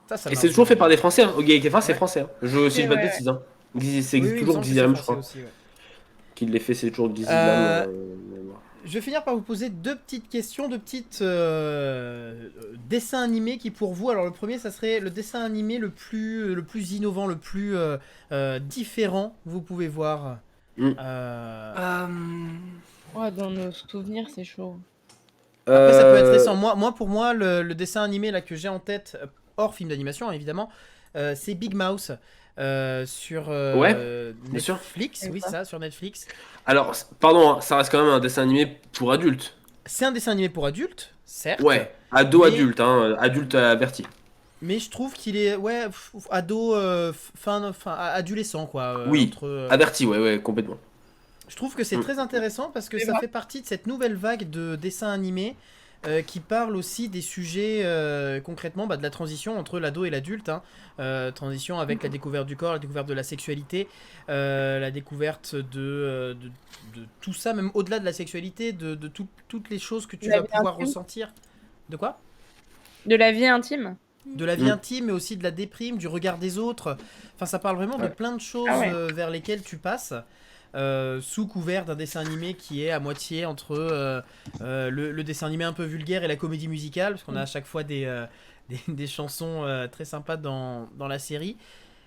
ça Et marche c'est toujours fait bien. par des Français. Hein. Oggy et les cafards, c'est Ouais. français. Hein. Si je dis pas de bêtises. Hein. C'est Oui, existe il me toujours semble que Gizem, c'est je crois. français aussi, ouais. Qu'il les fait, c'est toujours Gizem. Je vais finir par vous poser deux petites questions, deux petites dessins animés qui pour vous, alors le premier ça serait le dessin animé le plus innovant, le plus différent, vous pouvez voir. Mm. Ouais, dans nos souvenirs, c'est chaud. Après ça peut être récent. Pour moi le dessin animé là que j'ai en tête, hors film d'animation hein, évidemment, c'est Big Mouse. Sur bien sûr. Netflix, oui c'est ça, sur Netflix. Alors, pardon, hein, ça reste quand même un dessin animé pour adultes. C'est un dessin animé pour adultes, certes. Ouais, Mais- adulte, hein, adulte averti. Mais je trouve qu'il est ado, adolescent quoi. Oui. Entre, Averti, ouais, complètement. je trouve que c'est Mm. très intéressant parce que Et ça moi fait partie de cette nouvelle vague de dessins animés qui parle aussi des sujets concrètement de la transition entre l'ado et l'adulte. Hein. Transition avec la découverte du corps, la découverte de la sexualité, la découverte de tout ça, même au-delà de la sexualité, de toutes les choses que tu La vas vie pouvoir intime. ressentir. De quoi ? De la vie intime. De la vie Mm. intime, mais aussi de la déprime, du regard des autres. Enfin, ça parle vraiment de Ouais. plein de choses Ah ouais. vers lesquelles tu passes, sous couvert d'un dessin animé qui est à moitié entre le dessin animé un peu vulgaire et la comédie musicale, parce qu'on a à chaque fois des chansons très sympas dans la série.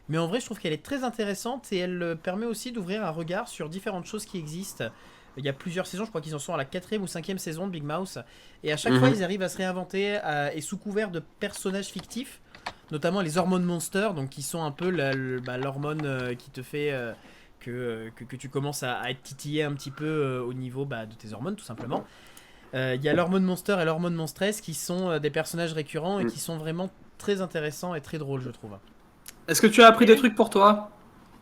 Mais en vrai, je trouve qu'elle est très intéressante et elle permet aussi d'ouvrir un regard sur différentes choses qui existent. Il y a plusieurs saisons, je crois qu'ils en sont à la 4e ou 5e saison de Big Mouse. Et à chaque fois, ils arrivent à se réinventer et sous couvert de personnages fictifs, notamment les hormones monsters, donc qui sont un peu l'hormone qui te fait que tu commences à être titillé un petit peu au niveau de tes hormones, tout simplement. Il y a l'hormone monster et l'hormone monstress qui sont des personnages récurrents et qui sont vraiment très intéressants et très drôles, je trouve. Est-ce que tu as appris des trucs pour toi?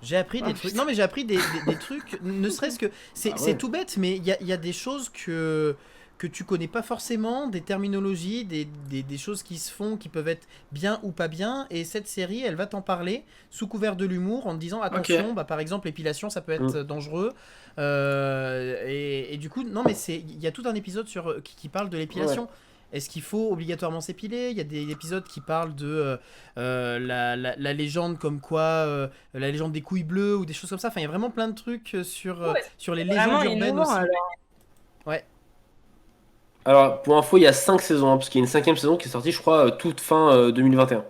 J'ai appris des trucs. Non, mais j'ai appris des trucs, ne serait-ce que. C'est tout bête, mais il y a des choses que tu connais pas forcément, des terminologies, des choses qui se font, qui peuvent être bien ou pas bien. Et cette série, elle va t'en parler sous couvert de l'humour en te disant attention, par exemple, l'épilation, ça peut être dangereux. Et du coup, non, mais il y a tout un épisode qui parle de l'épilation. Est-ce qu'il faut obligatoirement s'épiler? Il y a des épisodes qui parlent de la légende comme quoi, la légende des couilles bleues ou des choses comme ça. Enfin, il y a vraiment plein de trucs sur les légendes urbaines aussi. Ouais. Alors, pour info, il y a 5 saisons, parce qu'il y a une 5e saison qui est sortie, je crois, toute fin 2021.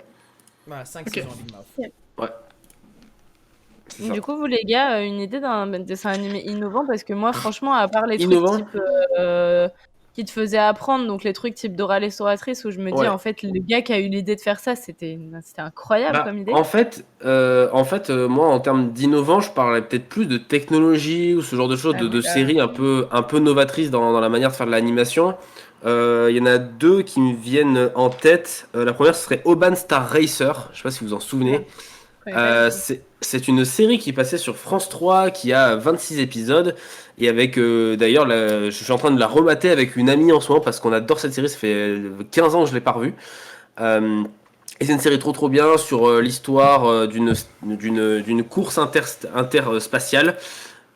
Voilà, 5 saisons Big Mouth. Ouais. Du coup, vous les gars, une idée d'un dessin animé innovant? Parce que moi, franchement, à part les Innovant. trucs type qui te faisaient apprendre, donc les trucs type Dora l'exploratrice, où je me dis, en fait, le gars qui a eu l'idée de faire ça, c'était incroyable comme idée. En fait, moi, en termes d'innovant, je parlais peut-être plus de technologie ou ce genre de choses, de séries un peu novatrices dans la manière de faire de l'animation. Il y en a 2 qui me viennent en tête. La première, ce serait Oban Star Racer. Je sais pas si vous en souvenez. C'est une série qui passait sur France 3, qui a 26 épisodes, et avec d'ailleurs je suis en train de la remater avec une amie en ce moment parce qu'on adore cette série. Ça fait 15 ans que je l'ai pas revue, et c'est une série trop bien sur l'histoire d'une course interspatiale,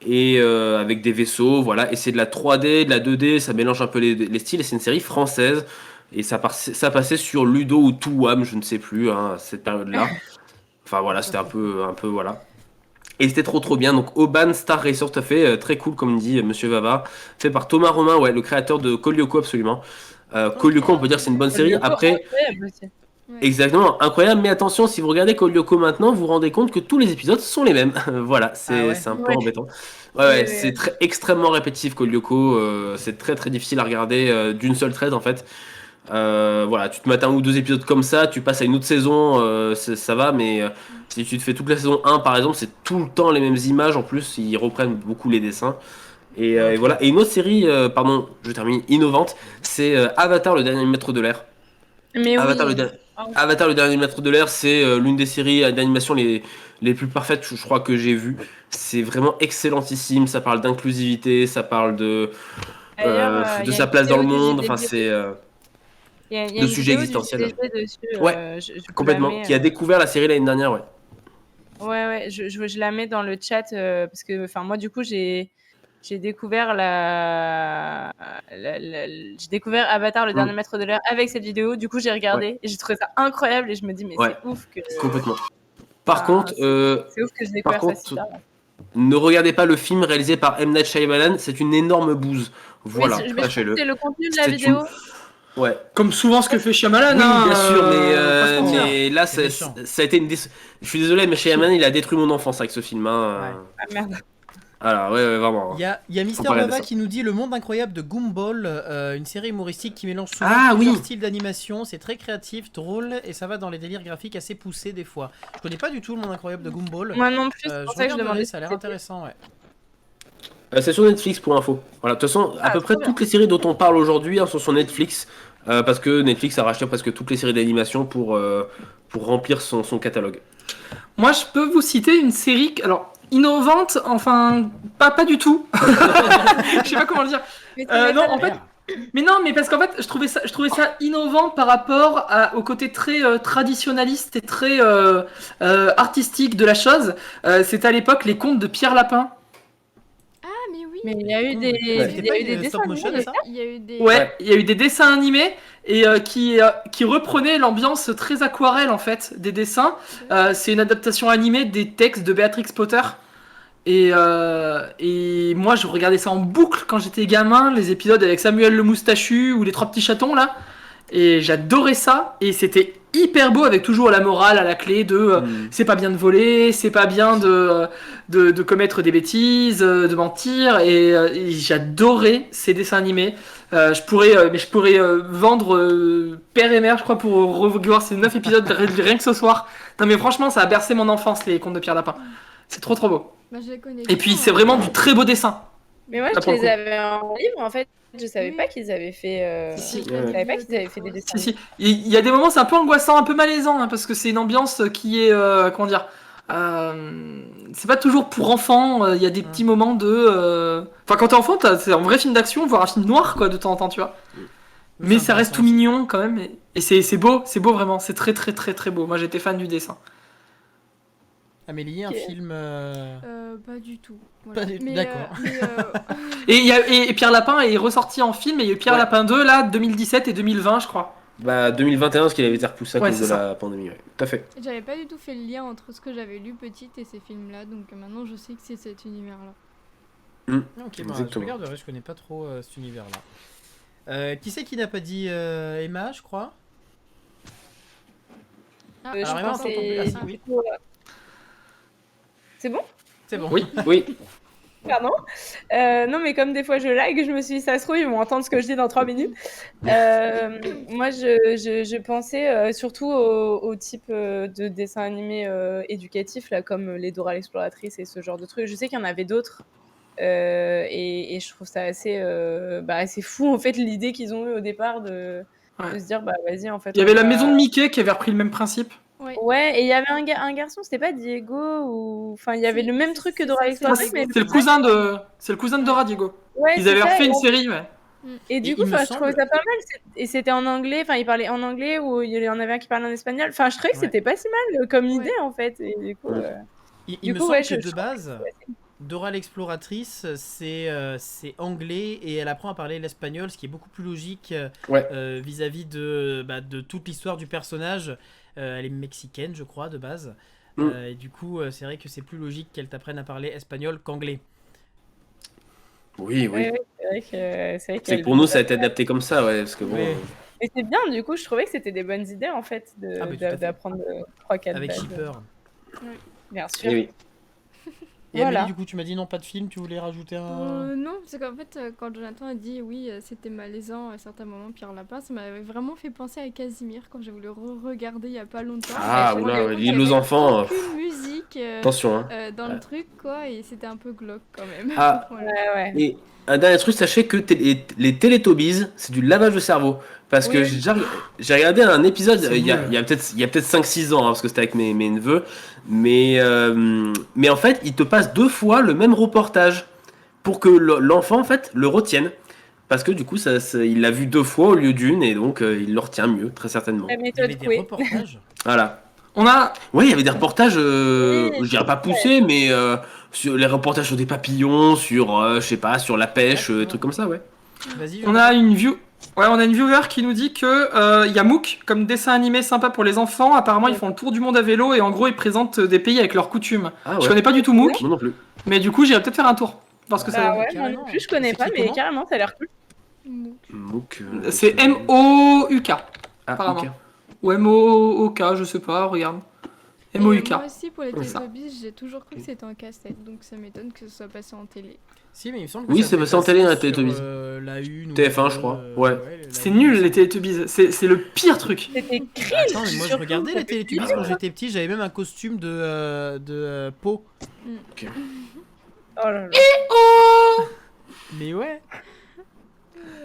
et avec des vaisseaux, voilà, et c'est de la 3D, de la 2D, ça mélange un peu les styles, et c'est une série française, et ça passait sur Ludo ou Touam, je ne sais plus, à cette période-là. Enfin voilà, c'était un peu voilà. Et c'était trop bien. Donc Oban Star Racer, tout à fait, très cool comme dit Monsieur Vava, fait par Thomas Romain, ouais, le créateur de Code Lyoko, absolument. Code Lyoko, on peut dire que c'est une bonne série. Après, exactement, incroyable. Mais attention, si vous regardez Code Lyoko maintenant, vous vous rendez compte que tous les épisodes sont les mêmes. Voilà, c'est un peu embêtant. Ouais, c'est extrêmement répétitif Code Lyoko. C'est très difficile à regarder d'une seule traite en fait. Voilà, tu te mets 1 ou 2 épisodes comme ça, tu passes à une autre saison, ça va, mais si tu te fais toute la saison 1 par exemple, c'est tout le temps les mêmes images, en plus ils reprennent beaucoup les dessins, et voilà. Et une autre série, pardon, je termine, innovante, c'est Avatar, le dernier maître de l'air. Mais Avatar, le dernier maître de l'air, c'est l'une des séries d'animation les plus parfaites, je crois, que j'ai vues. C'est vraiment excellentissime, ça parle d'inclusivité, ça parle de sa place dans le monde, enfin c'est... Il y a de sujets existentiels. Ouais, complètement. Qui a découvert la série l'année dernière, ouais. Ouais, je la mets dans le chat parce que, enfin, moi, du coup, j'ai découvert j'ai découvert Avatar, le dernier maître de l'air avec cette vidéo. Du coup, j'ai regardé et j'ai trouvé ça incroyable et je me dis, mais c'est ouf que. Complètement. Par contre, c'est ouf que je découvre ça si tard. Ne regardez pas le film réalisé par M. Night Shyamalan, c'est une énorme bouse. Voilà, sachez-le. C'est le contenu de la vidéo. Ouais. Comme souvent ce que fait Shyamalan. Oui, bien sûr, mais là, ça a été une. Je suis désolé, mais Shyamalan, il a détruit mon enfance avec ce film. Ah merde. Alors, ouais, vraiment. Il y a Mister Nova qui nous dit Le monde incroyable de Gumball, une série humoristique qui mélange souvent plusieurs styles d'animation. C'est très créatif, drôle, et ça va dans les délires graphiques assez poussés des fois. Je connais pas du tout le monde incroyable de Gumball. Moi non plus, c'est pour ça que je demandais. Ça a l'air intéressant, ouais. C'est sur Netflix pour info. Voilà, de toute façon, à peu près toutes les séries dont on parle aujourd'hui sont sur Netflix, parce que Netflix a racheté presque toutes les séries d'animation pour remplir son catalogue. Moi, je peux vous citer une série, alors innovante, enfin pas du tout. Je sais pas comment le dire. Non, en fait. Mais non, mais parce qu'en fait, je trouvais ça innovant par rapport au côté très traditionnaliste et très artistique de la chose. C'était à l'époque les contes de Pierre Lapin. Mais il y a eu des dessins animés, ça ? Ouais, il y a eu des dessins animés et qui reprenaient l'ambiance très aquarelle en fait des dessins. C'est une adaptation animée des textes de Béatrix Potter. Et moi je regardais ça en boucle quand j'étais gamin, les épisodes avec Samuel le moustachu ou les 3 petits chatons là. Et j'adorais ça, et c'était hyper beau avec toujours la morale à la clé de c'est pas bien de voler, c'est pas bien de commettre des bêtises, de mentir, et j'adorais ces dessins animés. Je pourrais vendre père et mère, je crois, pour revoir ces 9 épisodes rien que ce soir. Non mais franchement, ça a bercé mon enfance, les contes de Pierre Lapin. C'est trop beau. Bah, je les connais et puis c'est vraiment du très beau dessin. Mais moi je les avais en livre en fait. Je savais pas qu'ils avaient fait. Je savais pas qu'ils avaient fait des dessins. Si. Il y a des moments, c'est un peu angoissant, un peu malaisant, hein, parce que c'est une ambiance qui est, comment dire, c'est pas toujours pour enfants. Il y a des petits moments de. Enfin, quand t'es enfant, c'est un vrai film d'action, voire un film noir, quoi, de temps en temps, tu vois. Mais ça reste tout mignon quand même, et c'est beau vraiment. C'est très très très très beau. Moi, j'étais fan du dessin. Amélie, un Ok. film. Pas du tout. Pas du tout, d'accord. Et Pierre Lapin est ressorti en film, et il y a eu Pierre Ouais. Lapin 2, là, 2017 et 2020, je crois. Bah 2021 parce qu'il avait été repoussé à Ouais, cause c'est de ça. la pandémie. Ouais. Tout à fait. J'avais pas du tout fait le lien entre ce que j'avais lu petite et ces films-là, donc maintenant je sais que c'est cet univers-là. Ok, je Exactement. regarderai, je connais pas trop cet univers-là. Qui c'est qui n'a pas dit Emma, je crois? Ah, Alors, Je Emma, pense on que t'entend plus. Ah, si, c'est... oui. du coup, C'est bon? C'est bon. Oui. Oui. Pardon. Non, mais comme des fois je lag, je me suis dit, ça se trouve, ils vont entendre ce que je dis dans 3 minutes. Moi, je pensais surtout au type de dessin animé éducatif, là, comme les Dora l'exploratrice et ce genre de trucs. Je sais qu'il y en avait d'autres. Et je trouve ça assez fou, en fait, l'idée qu'ils ont eue au départ de se dire, bah vas-y, en fait. Il y avait la maison de Mickey qui avait repris le même principe. Ouais. Ouais, et il y avait un garçon, c'était pas Diego ou. Enfin, il y avait Si, le même si, truc si, que Dora c'est l'exploratrice, Diego. mais. C'est le cousin de Dora, Diego. Ouais, Ils c'est avaient ça, refait et une série, ouais. Et du Et coup, il me je trouvais semble- ça pas mal. Et c'était en anglais, enfin, il parlait en anglais ou il y en avait un qui parlait en espagnol. Enfin, je trouvais que Ouais. c'était pas si mal comme Ouais. idée, en fait. Et du coup, Il Du me coup, semble ouais, que je de base, Dora l'exploratrice, c'est anglais et elle apprend à parler l'espagnol, ce qui est beaucoup plus logique Ouais. vis-à-vis de toute l'histoire du personnage. Elle est mexicaine, je crois, de base. Mm. Et du coup, c'est vrai que c'est plus logique qu'elle t'apprenne à parler espagnol qu'anglais. Oui, oui. ouais, c'est vrai C'est qu'elle- que pour nous ça a été adapté comme ça, ouais, parce que bon. Ouais. Et c'est bien, du coup, je trouvais que c'était des bonnes idées, en fait, Ah, mais tout à fait. d'apprendre 3-4 Avec bases. Shipper. Bien sûr. Oui. Et Voilà. Amélie, du coup, tu m'as dit non, pas de film, tu voulais rajouter un. Non, parce qu'en fait, quand Jonathan a dit oui, c'était malaisant à certains moments, Pierre Lapin, ça m'avait vraiment fait penser à Casimir quand j'ai voulu regarder il y a pas longtemps. Ah, Et je oula, trouvais qu'il y l'île aux avait enfants. aucune musique Attention, hein. dans le truc, quoi, et c'était un peu glauque quand même. Ah. Voilà. Ouais. Et un dernier truc, sachez que les Teletubbies, c'est du lavage de cerveau. Parce que Oui. j'ai regardé un épisode C'est il y a peut-être 5-6 ans, hein, parce que c'était avec mes neveux. Mais en fait, il te passe 2 fois le même reportage pour que l'enfant en fait le retienne. Parce que du coup, il l'a vu 2 fois au lieu d'une, et donc il le retient mieux, très certainement. La Il y méthode avait des Coué. reportages. Voilà. On a. Oui, il y avait des reportages, Oui, je dirais pas poussés, mais sur les reportages sur des papillons, sur, je sais pas, sur la pêche, des trucs comme ça, ouais. Vas-y, On a une viewer qui nous dit que y a MOOC comme dessin animé sympa pour les enfants. Apparemment, ils font le tour du monde à vélo et en gros, ils présentent des pays avec leurs coutumes. Ah Je ouais. connais pas du tout MOOC, Moi non plus. mais du coup, j'irai peut-être faire un tour. Parce que Bah ça. ouais, moi carrément. non plus, je connais C'est pas, écrit mais comment carrément, ça a l'air cool. MOOC, C'est M-O-U-K. Ah, apparemment. ok. Ou M-O-O-K, je sais pas, regarde. Et, M-O-U-K. moi aussi, pour les C'est ça. Teletubbies, j'ai toujours cru que c'était un casse-tête, donc ça m'étonne que ce soit passé en télé. Si, mais il me semble que Oui, ça c'est devait passé en passer télé, hein, sur, Teletubbies. La une ou TF1, la je crois. deux, Ouais. la C'est une, nul, il me les semble. Teletubbies. C'est le pire truc. C'était cringe. Attends, mais moi je surtout, regardais ça les fait Télétubies bizarre. quand j'étais petit, j'avais même un costume de peau. Oh là là. Mais ouais.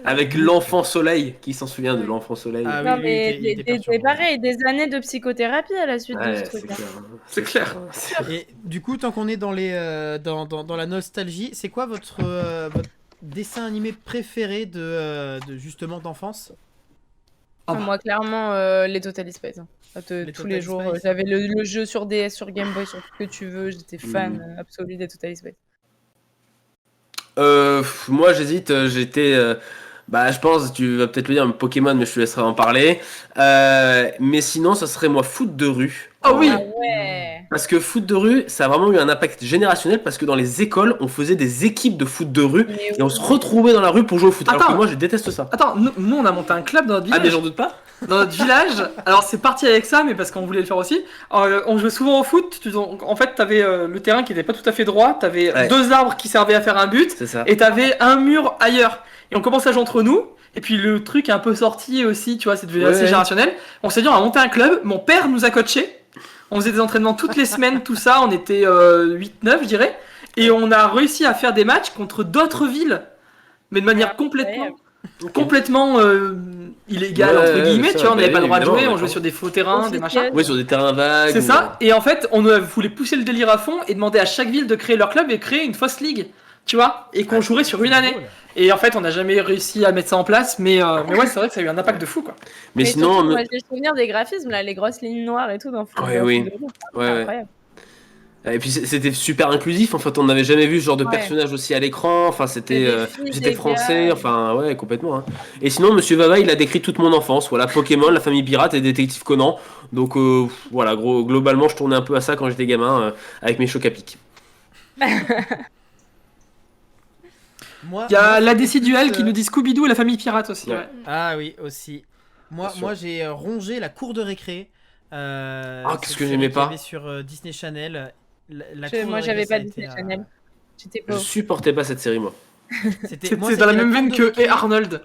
Avec l'enfant soleil, qui s'en souvient de l'enfant soleil? Ah Non, oui, mais il était c'est perturbant. pareil, des années de psychothérapie à la suite de Ouais, ce c'est truc-là. clair. C'est clair. Et du coup, tant qu'on est dans dans la nostalgie, c'est quoi votre dessin animé préféré de justement d'enfance? Ah bah. Moi, clairement, les Total Spies. Hein. Les Tous Total les jours, Spies. j'avais le jeu sur DS, sur Game Boy, sur ce que tu veux. J'étais fan absolu des Total Spies. Moi j'hésite, j'étais. Bah, je pense, tu vas peut-être le dire, Pokémon, mais je te laisserai en parler. Mais sinon, ça serait moi, foot de rue. Ah oui. Ah ouais. Parce que foot de rue, ça a vraiment eu un impact générationnel parce que dans les écoles, on faisait des équipes de foot de rue Mais et on se retrouvait dans la rue pour jouer au foot. Alors Attends. que moi, je déteste ça. Attends, nous on a monté un club dans notre Ah, village. mais j'en doute pas. Dans notre village, alors c'est parti avec ça, mais parce qu'on voulait le faire aussi. On jouait souvent au foot. En fait, t'avais le terrain qui était pas tout à fait droit. T'avais Ouais. 2 arbres qui servaient à faire un but. C'est ça. Et t'avais un mur ailleurs. Et on commençait à jouer entre nous. Et puis le truc est un peu sorti aussi, tu vois, c'est devenu Ouais, assez ouais. générationnel. On s'est dit, on va monter un club. Mon père nous a coachés. On faisait des entraînements toutes les semaines, tout ça. On était 8-9, je dirais. Et on a réussi à faire des matchs contre d'autres villes. Mais de manière complètement illégale, Ouais, entre guillemets. ça, Tu vois, on bah n'avait pas le oui, droit de jouer. évidemment, On jouait d'accord. sur des faux terrains, des machins. Oui, sur des terrains vagues. C'est ça, et en fait, on voulait pousser le délire à fond et demander à chaque ville de créer leur club et créer une fausse ligue, tu vois, et qu'on jouerait sur une année. Et en fait, on n'a jamais réussi à mettre ça en place, mais ouais, c'est vrai que ça a eu un impact de fou, quoi. Mais surtout, sinon. moi, j'ai le souvenir des graphismes, là, les grosses lignes noires et tout dans Ouais, oui. Foot de rue. Ouais, ouais. Incroyable. Et puis c'était super inclusif, en fait, on n'avait jamais vu ce genre de Ouais. personnage aussi à l'écran, enfin C'était des filles, c'était des français, gars. enfin ouais, complètement. Hein. Et sinon, Monsieur Vava, il a décrit toute mon enfance, voilà, Pokémon, la famille pirate et Détective Conan. Donc voilà, globalement, je tournais un peu à ça quand j'étais gamin, avec mes chocs à pic. Moi, Il y a moi, la c'était Déciduel plus, qui nous dit Scooby-Doo et la famille pirate aussi. Ouais. Ouais. Ah oui, aussi. Bien sûr. Moi j'ai rongé la cour de récré. qu'est-ce cette que série j'aimais qu'il y pas. avait sur Disney Channel. Moi, j'avais pas Disney Disney Channel. J'étais Je pauvre. supportais pas cette série, moi. C'est dans la même veine que et Arnold.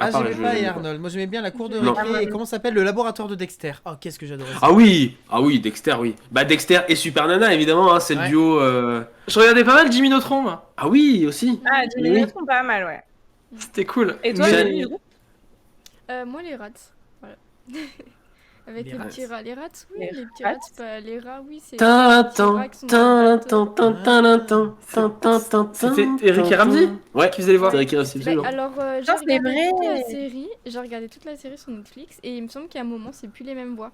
Ah, part, j'aimais je- pas j'aimais et pas. Arnold. Moi, j'aimais bien la cour de Non. récré. Et comment ça s'appelle le laboratoire de Dexter. Oh, qu'est-ce que j'adorais ça. Ah oui, Dexter, oui. Bah Dexter et Super Nana, évidemment, hein, c'est le Ouais. duo. Je regardais pas mal Jimmy Neutron, moi. Ah oui, aussi. Ah, Jimmy Oui. Neutron, pas mal, ouais. C'était cool. Et toi, Mais- Jimmy Neutron Moi, les rats. Voilà. Avec Les les, rats. petits rats. Les rats, oui. Les Les petits rats. rats, c'est pas les rats, oui. C'est C'était Eric et Ramsey Ouais, qui faisait les voix. c'est Eric et Ramsey, absolument. Alors, j'ai Ça, c'est regardé vrai. toute la série. J'ai regardé toute la série sur Netflix et il me semble qu'à un moment, c'est plus les mêmes voix.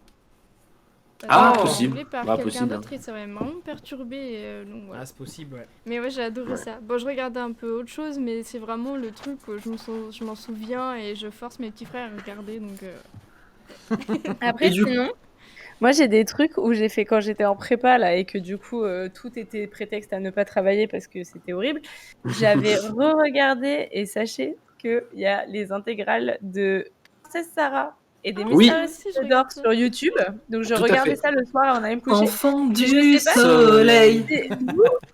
Ah, C'est possible. doublé par Bah, quelqu'un possible, d'autre et ça m'a vraiment perturbé. Donc voilà. Ah, c'est possible, ouais. Mais ouais, j'ai adoré Ouais. ça. Bon, je regardais un peu autre chose, mais c'est vraiment le truc où je m'en souviens et je force mes petits frères à regarder. Donc, Après, Et du- sinon, moi j'ai des trucs où j'ai fait quand j'étais en prépa là et que du coup tout était prétexte à ne pas travailler parce que c'était horrible. J'avais re-regardé et sachez qu'il y a les intégrales de Princesse Sarah et des Oui. Mystérieuses Aussi, je Cités regarde d'Or ça. sur YouTube. Donc je Tout à regardais fait. ça le soir avant d'aller me coucher. Enfant Je du sais pas. soleil. Et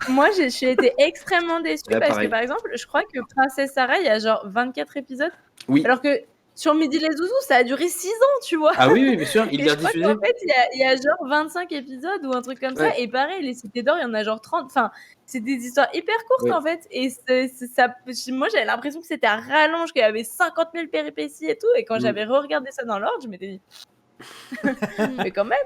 moi, je suis été extrêmement déçue Ouais, parce pareil. que, par exemple, je crois que Princesse Sarah, il y a genre 24 épisodes. Oui. Alors que sur Midi les Zouzous, ça a duré 6 ans, tu vois. Ah oui, bien sûr, il Et est je crois rediffusé. qu'en fait, il y a genre 25 épisodes ou un truc comme ça. Ouais. Et pareil, les Cités d'Or, il y en a genre 30. Enfin, c'est des histoires hyper courtes Oui. en fait. Et ça, moi, j'avais l'impression que c'était à rallonge, qu'il y avait 50 000 péripéties et tout. Et quand Mm. j'avais re-regardé ça dans l'ordre, je m'étais dit, mais quand même,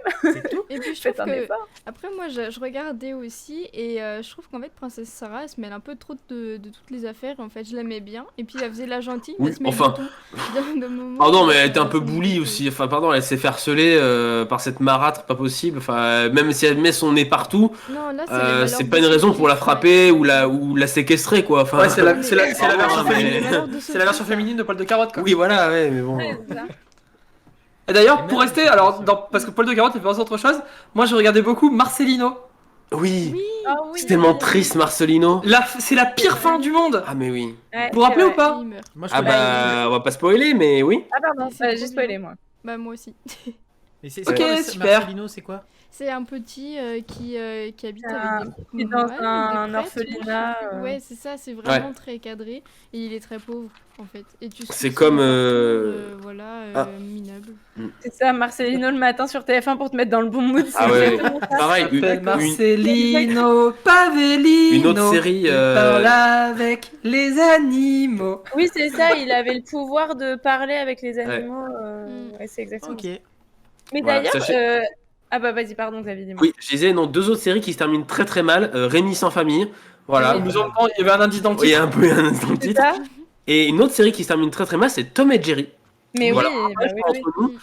et puis je faites trouve un que effort. après moi je regardais aussi et je trouve qu'en fait Princesse Sarah elle se mêle un peu trop de toutes les affaires. En fait, je l'aimais bien et puis elle faisait la gentille. Oui, elle se mêle enfin. de tout. De moments, Pardon, mais elle était un peu ça me bully dégoûtait. aussi. Enfin, pardon, elle s'est fait harceler par cette marâtre, pas possible. Enfin, même si elle met son nez partout, Non, là c'est les valeurs c'est de pas une raison Sophie pour la qui frapper sont- ou la séquestrer, quoi. Enfin, Ouais, c'est la, Mais- c'est la, c'est la Ah, version mais- féminine. les valeurs de C'est la version Sophie, ça. féminine de Paul de Carotte, quoi. oui, voilà, ouais, mais bon. Ouais, c'est ça. Et d'ailleurs, Et pour même, rester, c'est alors, ça. parce que Paul de Carotte, il fait penser à autre chose, moi je regardais beaucoup Marcelino. Oui, Oui. Ah oui, c'est tellement oui. triste, Marcelino. C'est la pire fin du monde. Ah, mais oui. Ouais, Vous vous rappelez c'est ou vrai. pas Il meurt. Moi, je Ah, connais- bah, on va pas spoiler, mais oui. Ah pardon, C'est trop j'ai spoilé moi. Bah moi aussi. Et c'est Ok, quoi, super. Marcelino, c'est quoi? C'est un petit qui habite Un avec des qui est dans ouais, un des prêtres, orphelinat, je sais plus. Ouais, c'est ça, c'est vraiment très cadré et il est très pauvre en fait. Et tu C'est suis comme, son parcours, voilà, ah. minable. C'est ça, Marcelino le matin sur TF1 pour te mettre dans le bon mood. Ah c'est ouais, exactement ça. pareil, S'appelle une, Marcelino Pavellino. Une autre série, Il parle avec les animaux. Oui, c'est ça, il avait le pouvoir de parler avec les animaux. Mm. Ouais, c'est exactement Ok. ça. Mais Voilà, d'ailleurs, sachez- ah bah vas-y, pardon Xavier, dis-moi. oui, je disais, non, deux autres séries qui se terminent très très mal. Rémi sans famille, voilà. Oui. Nous en parlons, il y avait un indice dans le Il y titre. a un peu un instant de C'est titre. ça. Et une autre série qui se termine très très mal, c'est Tom et Jerry. Mais Voilà. oui, bah oui, oui. Entre nous.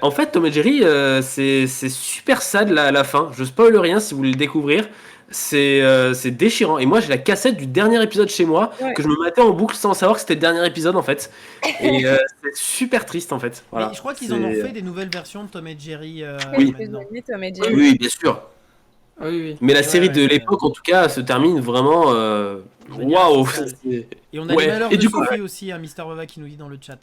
En fait, Tom et Jerry, c'est super sad la fin. Je spoil rien si vous voulez le découvrir. C'est déchirant. Et moi, j'ai la cassette du dernier épisode chez moi Ouais. que je me matais en boucle sans savoir que c'était le dernier épisode en fait. Et c'est super triste en fait. Voilà. Mais je crois qu'ils en ont C'est- fait des nouvelles versions de Tom et Jerry Oui. maintenant. Tom et Oui, Jerry. oui, bien sûr. Oui, oui. Mais la Ouais, série de ouais. l'époque, en tout cas, se termine vraiment. Génial, Waouh! c'est ça. C'est- Et on a Ouais. les malheurs Et de du coup, Sophie aussi, Mister Bava qui nous dit dans le chat.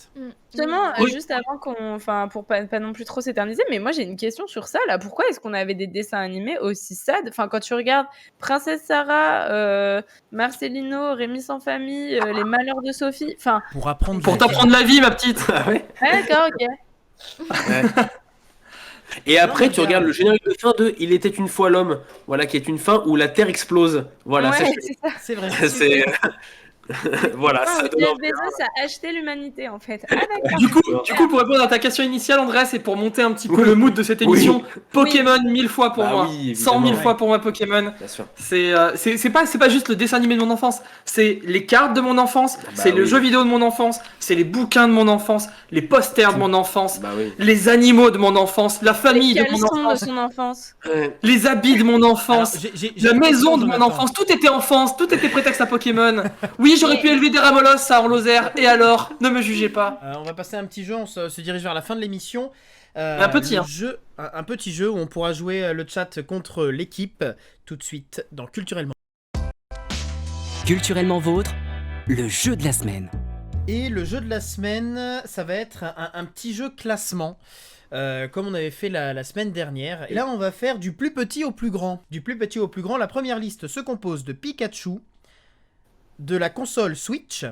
Justement, Oui. juste avant enfin, pour pas non plus trop s'éterniser, mais moi j'ai une question sur ça là. Pourquoi est-ce qu'on avait des dessins animés aussi sad? Enfin, quand tu regardes Princesse Sarah, Marcelino, Rémi sans famille, Les Malheurs de Sophie, enfin, Pour apprendre. Pour la t'apprendre la vie, ma petite. Ah ouais. ouais, d'accord, ok. Et après, mais tu bien. regardes le générique de fin de Il était une fois l'homme, voilà, qui est une fin où la Terre explose. Voilà, Ouais, sachez- c'est ça. C'est vrai. c'est Voilà, ça donne Jeff envie. Bezos a acheté l'humanité en fait. Ah d'accord. Du coup, pour répondre à ta question initiale, André, c'est pour monter un petit peu le mood de cette émission. Pokémon, 1000 fois pour Bah moi. oui, 100 000 évidemment. fois pour moi, Pokémon. Bien sûr. C'est pas juste le dessin animé de mon enfance. C'est les cartes de mon enfance. C'est le oui. jeu vidéo de mon enfance. C'est les bouquins de mon enfance. Les posters de mon enfance. Bah oui. Les animaux de mon enfance. La famille Les de mon caleçons de enfance. son enfance. Les habits de mon enfance. Alors, j'ai La une maison question, de mon Jonathan. enfance, tout était enfance, tout était prétexte à Pokémon. Oui, j'aurais pu élever des Ramolos, ça en Lozère, et alors, ne me jugez pas. On va passer à un petit jeu, on se dirige vers la fin de l'émission. Un petit, le hein. jeu, un petit jeu où on pourra jouer le chat contre l'équipe tout de suite dans Culturellement. Culturellement vôtre, le jeu de la semaine. Et le jeu de la semaine, ça va être un petit jeu classement, comme on avait fait la semaine dernière. Et là, on va faire du plus petit au plus grand. Du plus petit au plus grand, la première liste se compose de Pikachu, de la console Switch,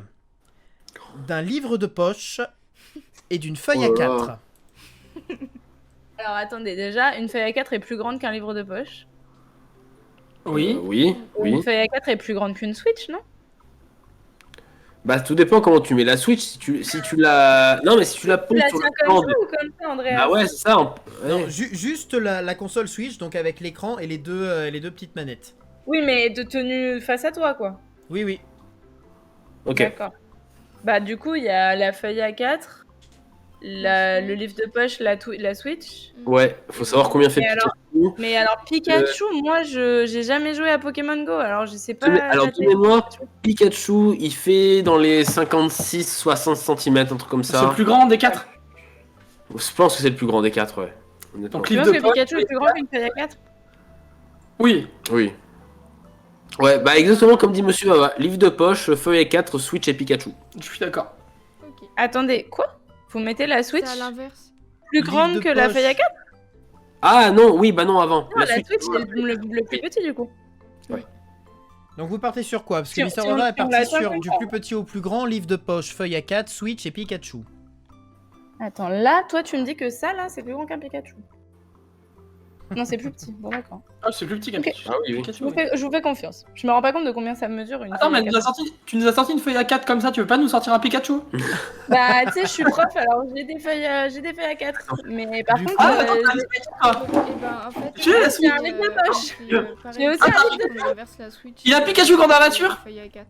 d'un livre de poche et d'une feuille Oh à là 4. Alors attendez, déjà, une feuille A4 est plus grande qu'un livre de poche. Oui. Oui. Une feuille A4 est plus grande qu'une Switch, non? Bah tout dépend comment tu mets la Switch. Si tu la... Non mais si tu la Tu poses la sur tiens le comme plan ça de... ou comme ça, Andrea? Bah ouais, c'est ça. Non, juste la console Switch, donc avec l'écran et les deux petites manettes. Oui, mais de tenue face à toi, quoi. Oui, oui. Ok. D'accord. Bah du coup, il y a la feuille A4, le livre de poche, la Switch. Ouais, faut savoir combien fait Et alors- Pikachu. Mais alors Pikachu, moi, j'ai jamais joué à Pokémon Go, alors je sais pas... Alors de mémoire, Pikachu, il fait dans les 56-60 cm, un truc comme C'est ça. le plus grand des 4. Je pense que c'est le plus grand des 4, ouais. Honnêtement. Donc Tu livre penses de que poche. Pikachu est plus grand qu'une feuille A4? Oui. Oui. Ouais, bah exactement comme dit Monsieur Bava. Livre de poche, feuille A4, Switch et Pikachu. Je suis d'accord. Ok. Attendez, quoi? Vous mettez la Switch C'est à l'inverse. plus Livre grande de que la poche. feuille A4? Ah non, oui, bah non, avant. Non, la Switch, c'est le plus petit du coup. Donc vous partez sur quoi? Parce que Sur- Mister sur- Bava est sur parti la sur table, du quoi. plus petit au plus grand, livre de poche, feuille à 4, Switch et Pikachu. Attends, là, toi, tu me dis que ça, là, c'est plus grand qu'un Pikachu. Non, c'est plus petit. Bon, d'accord. Ah, c'est plus petit qu'un Ok. Pikachu. Ah oui, oui. Pikachu, Je vous fais confiance. Je me rends pas compte de combien ça mesure une Attends, mais feuille A4. tu nous as sorti une feuille A4 comme ça, tu veux pas nous sortir un Pikachu? Bah, tu sais, je suis prof, alors j'ai des feuilles A4. Mais par Du contre, coup- Ah, attends, t'as j'ai- une Switch, toi. Et ben en fait. Tu as la Switch. J'ai un livre de poche. J'ai aussi un livre de poche. La Switch. Il y a Pikachu grandeur nature. Feuille A4.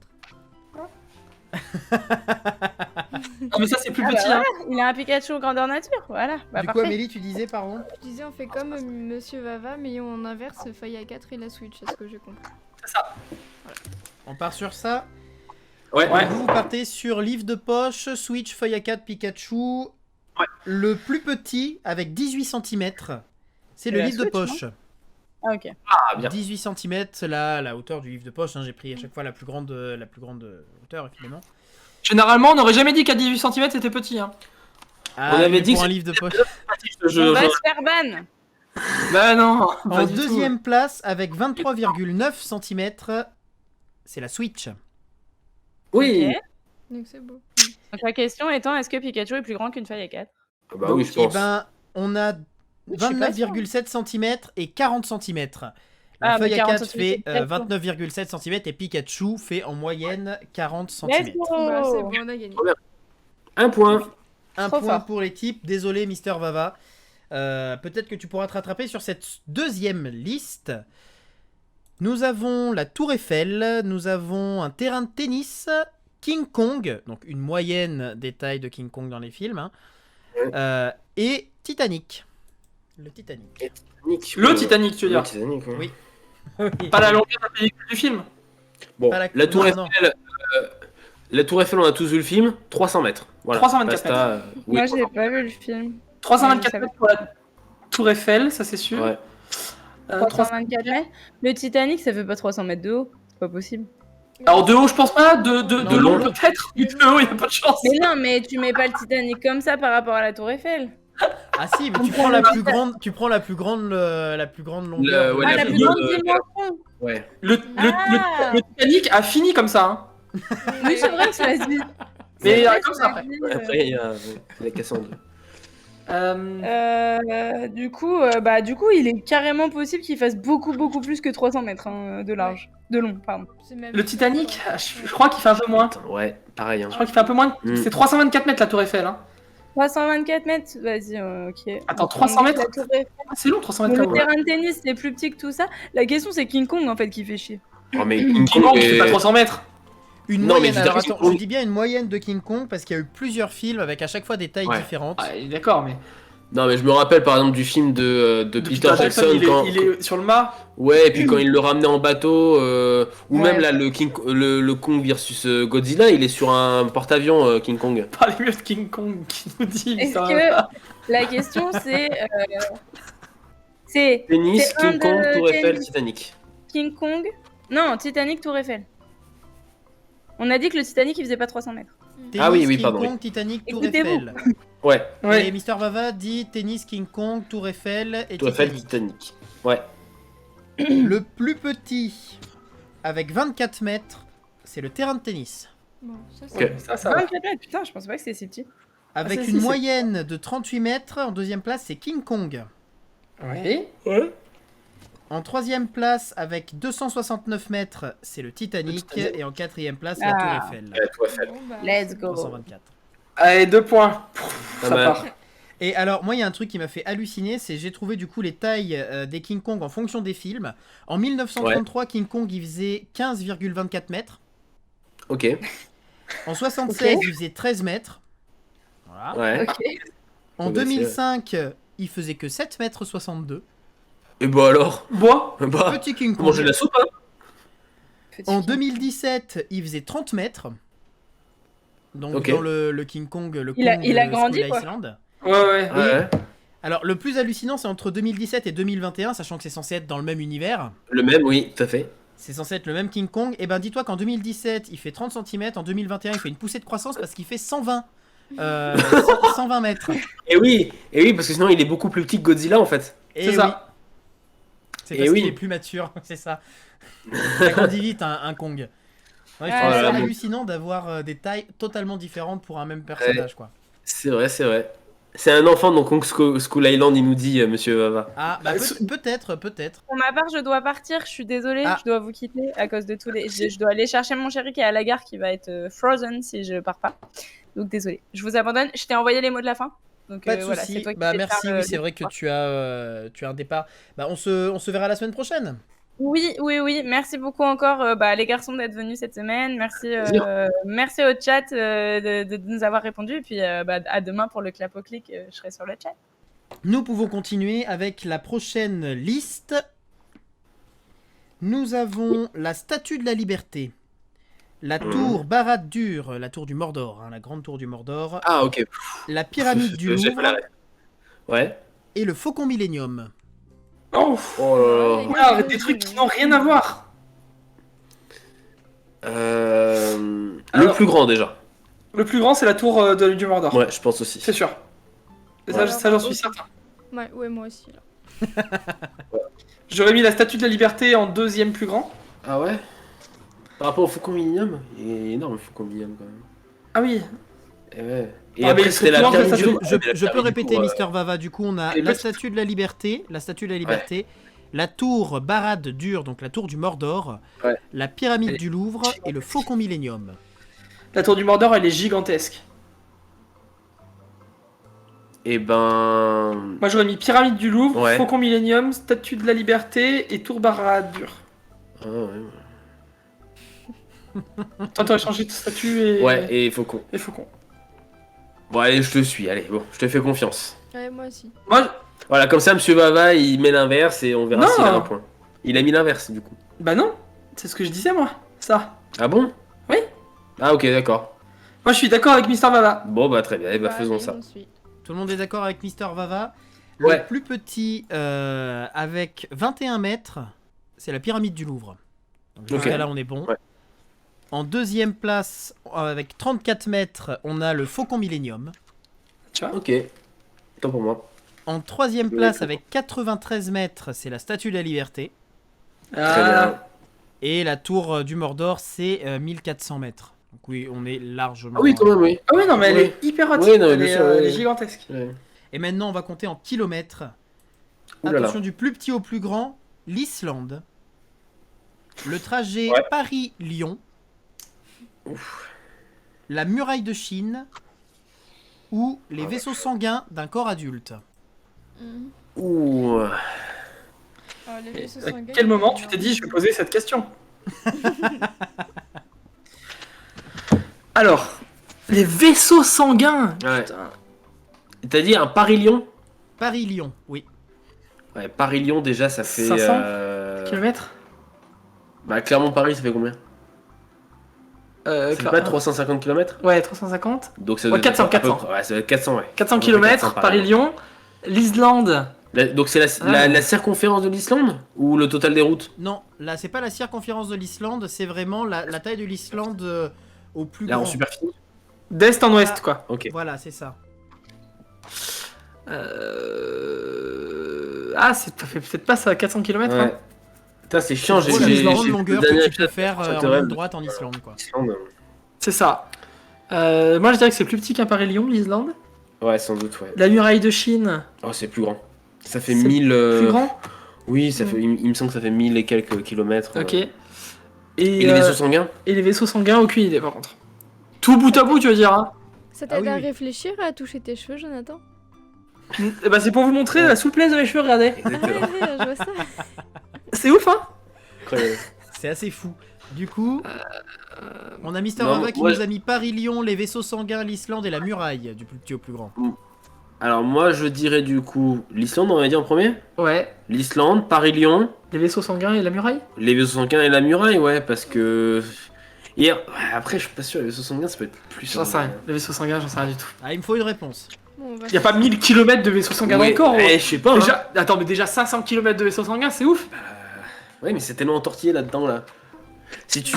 Ah, mais ça, c'est plus Ah, bah, petit, hein. voilà, il a un Pikachu grandeur nature, voilà. Bah, Du coup, parfait. Amélie, tu disais, pardon? Je disais, on fait comme Monsieur Vava, mais on inverse feuille A4 et la Switch, c'est ce que j'ai compris. C'est ça. On part sur ça. Ouais. Ouais. Vous partez sur livre de poche, Switch, feuille à 4, Pikachu. Ouais. Le plus petit, avec 18 cm, c'est le la livre de Switch, poche. Ah, ok. Ah, bien. 18 cm, la hauteur du livre de poche. Hein, j'ai pris à chaque fois la plus grande hauteur, évidemment. Généralement, on n'aurait jamais dit qu'à 18 cm c'était petit, hein. Ah, On avait mais dit pour que un livre de poche. Je- On va je- se faire ban. Bah non. En pas du tout. deuxième place, avec 23,9 cm, c'est la Switch. Oui. Ok. Donc c'est beau. Donc la question étant, est-ce que Pikachu est plus grand qu'une feuille A4? Ah bah oui, je Et pense. ben, on a Je suis pas sûre. 29,7 cm et 40 cm. La Ah, mais feuille 40 A4 fait c'est peut-être 29,7 cm et Pikachu fait en moyenne 40 cm. Let's go. Bah c'est bon, on a gagné. Un point. Un Trop point fort. pour l'équipe. Désolé, Mister Vava. Peut-être que tu pourras te rattraper sur cette deuxième liste. Nous avons la Tour Eiffel, nous avons un terrain de tennis, King Kong, donc une moyenne des tailles de King Kong dans les films, hein, et Titanic. Le Titanic. Le Titanic, tu veux Le dire. Titanic, ouais. Oui. Pas la longueur de la pellicule du film. Bon, Pas la Tour non, Eiffel. La Tour Eiffel, on a tous vu le film. 300 mètres. Voilà. 324 Basta, oui. Moi, j'ai pas vu le film. 324 Ouais, mètres pour la Tour Eiffel, ça c'est sûr. Ouais. 324 mètres. Le Titanic, ça fait pas 300 mètres de haut. C'est pas possible. Alors de haut, je pense pas. De Non, long, non. peut-être. Mais de haut, il y a pas de chance. Mais non, mais tu mets pas le Titanic comme ça par rapport à la Tour Eiffel. Ah si, mais tu prends la plus grande, longueur. Ouais, Ah, la la plus plus grande de- dimension. Ouais. Le Titanic a fini comme ça. Hein. Oui, c'est vrai que ça se dit. Mais C'est vrai comme que ça se dit, Après, il y a la Cassandre. Du coup, il est carrément possible qu'il fasse beaucoup plus que 300 mètres hein, de large. De long, pardon. Le Titanic, je crois qu'il fait un peu moins. Putain, ouais, pareil. Hein. Je crois qu'il fait un peu moins. C'est 324 mètres la Tour Eiffel. Hein. 324 mètres, vas-y, ok. Attends, 300 mètres La Tour Eiffel. C'est long, 300 mètres. Le terrain de tennis, c'est plus petit que tout ça. La question, c'est King Kong en fait qui fait chier. Oh, mais King Kong, il fait pas 300 mètres. Une Non, mais moyenne, je alors veux dire, attends, je dis bien une moyenne de King Kong parce qu'il y a eu plusieurs films avec à chaque fois des tailles Ouais. différentes. Ah, d'accord, mais. Non, mais je me rappelle par exemple du film de Peter Jackson il est sur le mât. Ouais, et puis quand il le ramenait en bateau, ou Ouais. même là le Kong versus Godzilla, il est sur un porte-avions King Kong. Parlez mieux de King Kong qui nous dit. Est-ce ça. que la question c'est Tennis, c'est un King Kong, de Tour Eiffel, tennis. Titanic. King Kong? Non, Titanic, Tour Eiffel. On a dit que le Titanic il faisait pas 300 mètres. Tennis, Ah oui, King pardon, Kong, Titanic, Tour Écoutez-vous. Eiffel. Ouais, Ouais. Et Mister Vava dit tennis, King Kong, Tour Eiffel et Tour Eiffel, Titanic. Titanic. Ouais. Le plus petit, avec 24 mètres, c'est le terrain de tennis. Bon, ça, Ok. Ça va. 24 mètres, putain, je pensais pas que c'était si petit. Avec si, une si, moyenne de 38 mètres, en deuxième place, c'est King Kong. Ouais. En troisième place, avec 269 mètres, c'est le Titanic. Le Titanic. Et en quatrième place, Ah. la Tour Eiffel. Ouais, Tour Eiffel. Bon, bah, Let's go. 324. Allez, 2 points. Pas Ça mal. part. Et alors, moi, il y a un truc qui m'a fait halluciner, c'est j'ai trouvé du coup les tailles des King Kong en fonction des films. En 1933, King Kong, il faisait 15,24 mètres. Ok. En 76, Ok. il faisait 13 mètres. Voilà. Ouais. Ok. En Ouais, c'est- 2005, il faisait que 7 mètres 62. Et bah alors Bois. Bah, Petit King faut manger Kong. la soupe, hein. Petit En King. 2017, il faisait 30 mètres. Donc Ok. dans le King Kong, le Il a- Kong il a Skull grandi, quoi. Island. Ouais. Ouais. Alors le plus hallucinant, c'est entre 2017 et 2021, sachant que c'est censé être dans le même univers. Le même, oui, tout à fait. C'est censé être le même King Kong. Et ben dis-toi qu'en 2017, il fait 30 cm, en 2021, il fait une poussée de croissance parce qu'il fait 120. 120 mètres. Et oui, parce que sinon il est beaucoup plus petit que Godzilla en fait. Et C'est ça. C'est Et parce oui. qu'il est plus mature, c'est ça. Ça grandit vite un Kong. Ouais, je Ah, trouve ça là, là. hallucinant d'avoir des tailles totalement différentes pour un même personnage, quoi. C'est vrai, c'est vrai. C'est un enfant dans Kong Skull Island, il nous dit, monsieur Vava. Ah, bah peut-être. Pour ma part, je dois partir. Je suis désolée, Ah. je dois vous quitter à cause de tous les. Je dois aller chercher mon chéri qui est à la gare, qui va être frozen si je pars pas. Donc désolée. Je vous abandonne. Je t'ai envoyé les mots de la fin. Donc Pas de voilà, soucis. c'est toi qui Bah vais merci, faire, oui, c'est vrai que tu as un départ. Bah on se verra la semaine prochaine. Oui. Merci beaucoup encore, les garçons, d'être venus cette semaine. Merci, Plaisir. merci au chat de nous avoir répondu. Et puis à demain pour le clap au clic. Je serai sur le chat. Nous pouvons continuer avec la prochaine liste. Nous avons la Statue de la Liberté, la tour Barad-dûr, la tour du Mordor, hein, la grande tour du Mordor, Ah, ok. la pyramide du J'ai Louvre pas la ref. Ouais. et le Faucon Millenium. Oh. Oh là là. Ouais, arrête des trucs qui n'ont rien à voir. Le Alors- plus grand déjà. Le plus grand, c'est la tour du Mordor. Ouais, je pense aussi. C'est sûr. Et Ouais. ça j'en suis certain. Ouais, moi aussi. Là. J'aurais mis la Statue de la Liberté en deuxième plus grand. Ah ouais. Par rapport au Faucon Millenium, il est énorme le Faucon Millenium quand même. Ah oui. Et ouais. Et Ah, mais après il c'était serait la plus grand que pyramide la du statue. Louvre. Je Ah, mais la peux pyramide du répéter, Louvre, Mister Vava. Du coup, on a Et la le- Statue de la Liberté, la tour Barad-dûr, donc la tour du Mordor, Ouais. la pyramide Elle est du Louvre et le Faucon Millenium. La tour du Mordor, elle est gigantesque. Et ben. Moi j'aurais mis Pyramide du Louvre, Ouais. Faucon Millenium, Statue de la Liberté et Tour Barad-dûr. Ah ouais. Toi t'aurais changé de statue et... Ouais, et Faucon. et Faucon. Bon, allez, je te suis, allez, bon, je te fais confiance. Ouais, moi aussi. Moi, Voilà, comme ça, monsieur Vava, il met l'inverse et on verra Non. s'il a un point. Il a mis l'inverse, du coup. bah non, c'est ce que je disais moi, ça. Ah bon? Oui. Ah, ok, d'accord. Moi je suis d'accord avec Mister Vava. Bon, bah, très bien, eh bah, Bah, faisons allez, ça. on suit. Tout le monde est d'accord avec Mister Vava. Ouais. Le plus petit, avec 21 mètres, c'est la pyramide du Louvre. Donc, jusqu'à Ok. là, on est bon. Ouais. En deuxième place, avec 34 mètres, on a le Faucon Millenium. Tu vois. Ok. Tant pour moi. En troisième Ouais, place, Faucon. avec 93 mètres, c'est la Statue de la Liberté. Très bien. Et la tour du Mordor, c'est 1400 mètres. Donc oui, on est largement... Ah oui, quand même, oui. Ah oui non mais elle Ouais. est hyper haute, Ouais, non, elle, bien est, sûr, ouais. elle est gigantesque. Ouais. Et maintenant, on va compter en kilomètres. Ouh là là. Attention, du plus petit au plus grand, l'Islande. Le trajet Paris-Lyon, la muraille de Chine ou les vaisseaux sanguins d'un corps adulte. Ouh. Les vaisseaux À sanguins, quel il y moment en a tu t'es dit je vais poser cette question? Alors, les vaisseaux sanguins. Ouais. Putain. T'as dit un Paris-Lyon? Paris-Lyon, oui. Ouais, Paris-Lyon déjà ça fait... 500 kilomètres. Bah Clermont-Paris ça fait combien? Ça fait pas 350 km? Ouais, 350. Donc ça Ouais, doit être 400, à peu 400. près- Ouais, ça doit être 400, ouais. 400 À peu près km, 400 Paris-Lyon. L'Islande. Donc c'est la circonférence de l'Islande? Ou le total des routes? Non, là, c'est pas la circonférence de l'Islande, c'est vraiment la taille de l'Islande au plus Là grand. en superficie? D'est en ouest, quoi. Ok. Voilà, c'est ça. Ah, ça fait peut-être pas ça à 400 km. Ouais. Hein. Putain, c'est chiant, C'est une grande j'ai longueur le dernier que tu peux épisode faire de en Shattered. ligne droite en Islande, quoi. Islande. C'est ça. Moi, je dirais que c'est plus petit qu'un Paris-Lyon, l'Islande. Ouais, sans doute, ouais. La muraille de Chine. Oh, c'est plus grand. Ça fait C'est 1000... Plus grand. Oui, ça fait, il me semble que ça fait 1000 et quelques kilomètres. Ok. Et Et les vaisseaux sanguins? les vaisseaux sanguins, aucune idée par contre. Tout bout à bout, tu veux dire, hein? Ça t'aide oui, à oui. réfléchir à toucher tes cheveux, Jonathan? Eh ben, c'est pour vous montrer la souplesse de mes cheveux, regardez. Ah ouais, ouais, je vois ça. C'est ouf, hein? Incroyable. C'est assez fou. Du coup, on a Mister non, Rava qui moi, nous a mis Paris-Lyon, les vaisseaux sanguins, l'Islande et la muraille, du plus petit au plus grand. Alors moi, je dirais du coup l'Islande, on va dire en premier? Ouais. L'Islande, Paris-Lyon, Les vaisseaux sanguins et la muraille? les vaisseaux sanguins et la muraille, ouais, parce que... Hier, ouais, après, je suis pas sûr, les vaisseaux sanguins, ça peut être plus... J'en sais rien. Les vaisseaux sanguins, j'en sais rien du tout. Ah, il me faut une réponse. Bon, on va Y a pas 1000 km de vaisseaux sanguins dans Oui, le corps. je sais pas, hein. Déjà, attends, mais déjà 500 km de vaisseaux sanguins, c'est ouf. Ouais, mais c'est tellement entortillé là-dedans, là. Si tu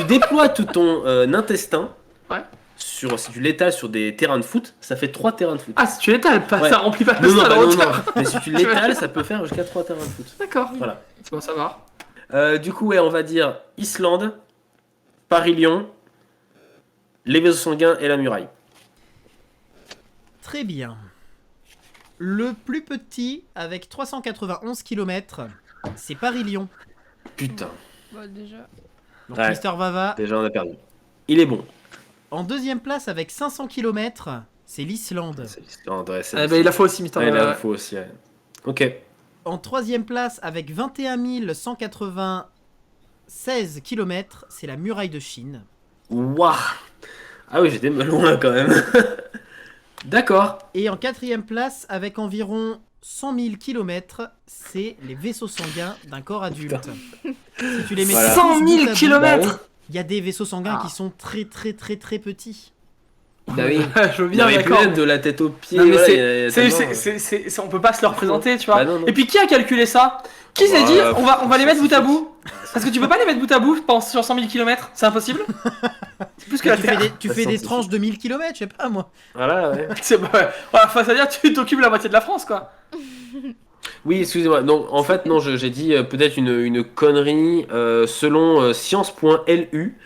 déploies tout ton intestin, Ouais. si tu l'étales sur des terrains de foot, ça fait 3 terrains de foot. Ah, si tu l'étales, pas, Ouais. ça remplit pas le Non, non, stade bah en non, non. hauteur. Mais si tu l'étales, ça peut faire jusqu'à 3 terrains de foot. D'accord. Voilà. C'est bon, ça va. Du coup, ouais, on va dire Islande, Paris-Lyon, les vaisseaux sanguins et la muraille. Très bien. Le plus petit, avec 391 km, c'est Paris-Lyon. Putain, Bon, déjà. Donc Ouais. Mister Vava. déjà on a perdu. Il est bon. En deuxième place, avec 500 km, c'est l'Islande. C'est l'Islande, ouais, c'est Eh ben, il a faut aussi, Mister. Ouais, là, il faut aussi, ouais. Ok. En troisième place, avec 21 196 km, c'est la muraille de Chine. Waouh. Ah oui, j'étais loin quand même. D'accord. Et en quatrième place, avec environ 100 000 km, c'est les vaisseaux sanguins d'un corps adulte. Si tu les mets Voilà. tous 100 000 bout à bout, km. il y a des vaisseaux sanguins Ah. qui sont très très très très petits. Bah oui. Je veux Il bien, aurait pu d'accord. être de la tête aux pieds. Non, mais voilà, c'est- il y a tellement- on peut pas se le représenter, tu vois. Bah non, non. Et puis qui a calculé ça? Qui s'est Bah, dit on va les mettre bout à bout? Parce que tu peux pas les mettre bout à bout sur 100 000 km, c'est impossible. C'est plus que la Tu fais Terre. des, tu Ça fais des scientifique. tranches de 1000 km, je sais pas moi. Voilà, ouais. C'est ouais, enfin, ça veut dire que tu t'occupes la moitié de la France, quoi. Oui, excusez-moi. Donc, en fait, non, j'ai dit peut-être une connerie selon science.lu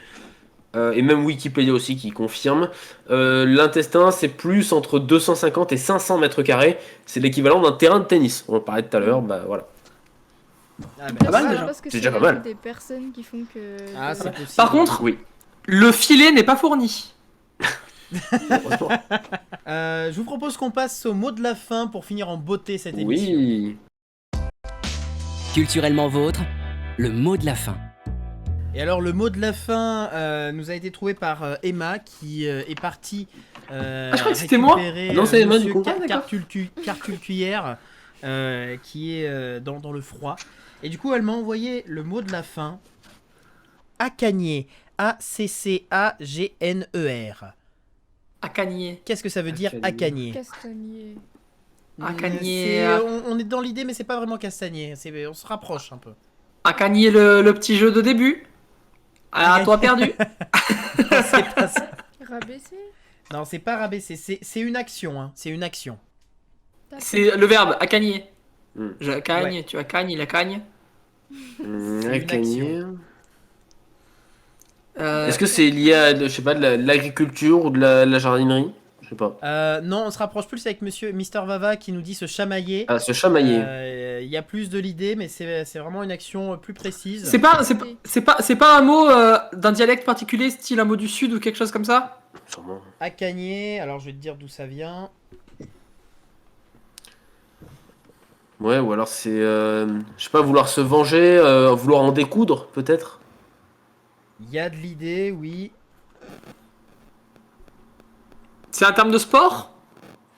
et même Wikipédia aussi qui confirme. L'intestin, c'est plus entre 250 et 500 mètres carrés. C'est l'équivalent d'un terrain de tennis. On en parlait tout à l'heure, bah voilà. Ah, Pas mal, Je déjà. pense que C'est c'est déjà pas mal. l'ajout des personnes qui font que... Ah, c'est possible. Par contre, Oui. le filet n'est pas fourni. Heureusement. Je vous propose qu'on passe au mot de la fin pour finir en beauté cette émission. Oui. Culturellement vôtre, le mot de la fin. Et alors le mot de la fin nous a été trouvé par Emma qui est partie je crois que c'était moi. récupérer, Non, c'est Emma, monsieur du coup. Cartulcuillère qui est dans le froid. Et du coup elle m'a envoyé le mot de la fin. Accagner. A-C-C-A-G-N-E-R. À Cagné. Qu'est-ce que ça veut dire accagner? Castagnier. Accagner. On est dans l'idée mais c'est pas vraiment castagner. On se rapproche un peu. À Cagné, le petit jeu de début. Ah, toi perdu. C'est pas ça. Rabaisser. Non, c'est pas rabaisser, c'est une action, hein. C'est une action. C'est le verbe, à Cagné. Hmm. Je cagne, Ouais. tu acagnes, il accagne. une Acagner. action. Euh, Est-ce que c'est lié à, je sais pas, de l'agriculture ou de la jardinerie? Je sais pas. Non, on se rapproche plus avec Mister Vava qui nous dit se chamailler. Ah, se chamailler. Il y a plus de l'idée, mais c'est vraiment une action plus précise. C'est pas un mot d'un dialecte particulier, style un mot du sud ou quelque chose comme ça? Sûrement. Acagner, alors je vais te dire d'où ça vient. Ouais, ou alors c'est, je sais pas, vouloir se venger, vouloir en découdre, peut-être. Il y a de l'idée, oui. C'est un terme de sport?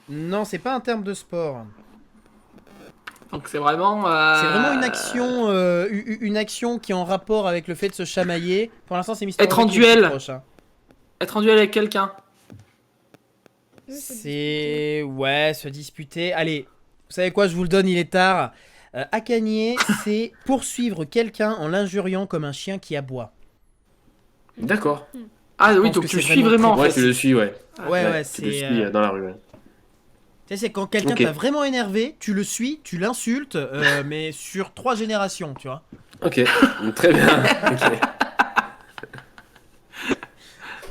Non, c'est pas un terme de sport. Donc c'est vraiment... C'est vraiment une action qui est en rapport avec le fait de se chamailler. Pour l'instant, c'est Mister Être en Vava qui est duel. le plus proche, hein. Être en duel avec quelqu'un. C'est... Ouais, se disputer. Allez, vous savez quoi, je vous le donne, il est tard. Acagner, c'est poursuivre quelqu'un en l'injuriant comme un chien qui aboie. D'accord. Ah Je oui, pense donc que tu le c'est suis vraiment vraiment en Ouais, fait. tu le suis, ouais. Ouais, Tu le c'est... suis dans la rue, ouais. Tu sais, c'est quand quelqu'un Ok. t'a vraiment énervé, tu le suis, tu l'insultes, mais sur 3 générations, tu vois. Ok, très bien. Ok.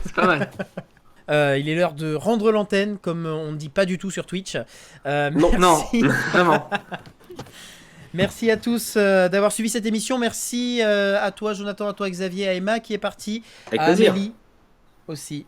C'est pas mal. Il est l'heure de rendre l'antenne, comme on ne dit pas du tout sur Twitch. Non, merci. Vraiment. Merci à tous d'avoir suivi cette émission. Merci à toi, Jonathan, à toi, Xavier, à Emma qui est partie, Avec à plaisir. Amélie aussi,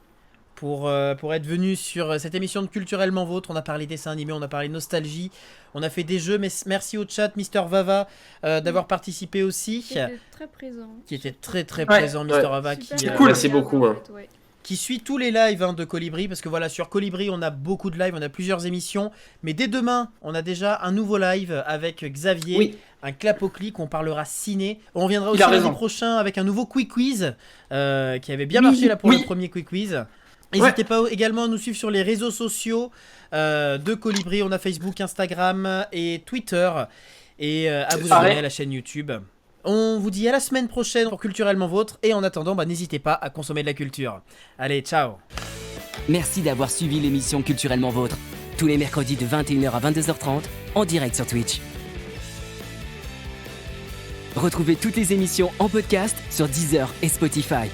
pour être venu sur cette émission de Culturellement Vôtre. On a parlé dessin animé, on a parlé nostalgie, on a fait des jeux, mais merci au chat, Mister Vava, d'avoir participé aussi. Qui était très présent. Qui était très Ouais. présent, Mister Ouais. Vava, Super qui, cool. Merci beaucoup, hein. en fait, ouais. qui suit tous les lives de Colibri, parce que voilà, sur Colibri, on a beaucoup de lives, on a plusieurs émissions, mais dès demain, on a déjà un nouveau live avec Xavier, Oui. un clap au clic, on parlera ciné. On reviendra Il aussi a lundi raison. prochain avec un nouveau Quick Quiz, qui avait bien Oui, marché là pour oui. le premier Quick Quiz. N'hésitez pas également à nous suivre sur les réseaux sociaux de Colibri, on a Facebook, Instagram et Twitter, et à vous abonner à la chaîne YouTube. On vous dit à la semaine prochaine pour Culturellement Vôtre, et en attendant, n'hésitez pas à consommer de la culture. Allez, ciao. Merci d'avoir suivi l'émission Culturellement Vôtre. Tous les mercredis de 21h à 22h30 en direct sur Twitch. Retrouvez toutes les émissions en podcast sur Deezer et Spotify.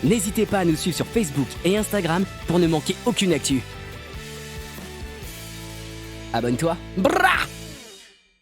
N'hésitez pas à nous suivre sur Facebook et Instagram pour ne manquer aucune actu. Abonne-toi. Brrrah !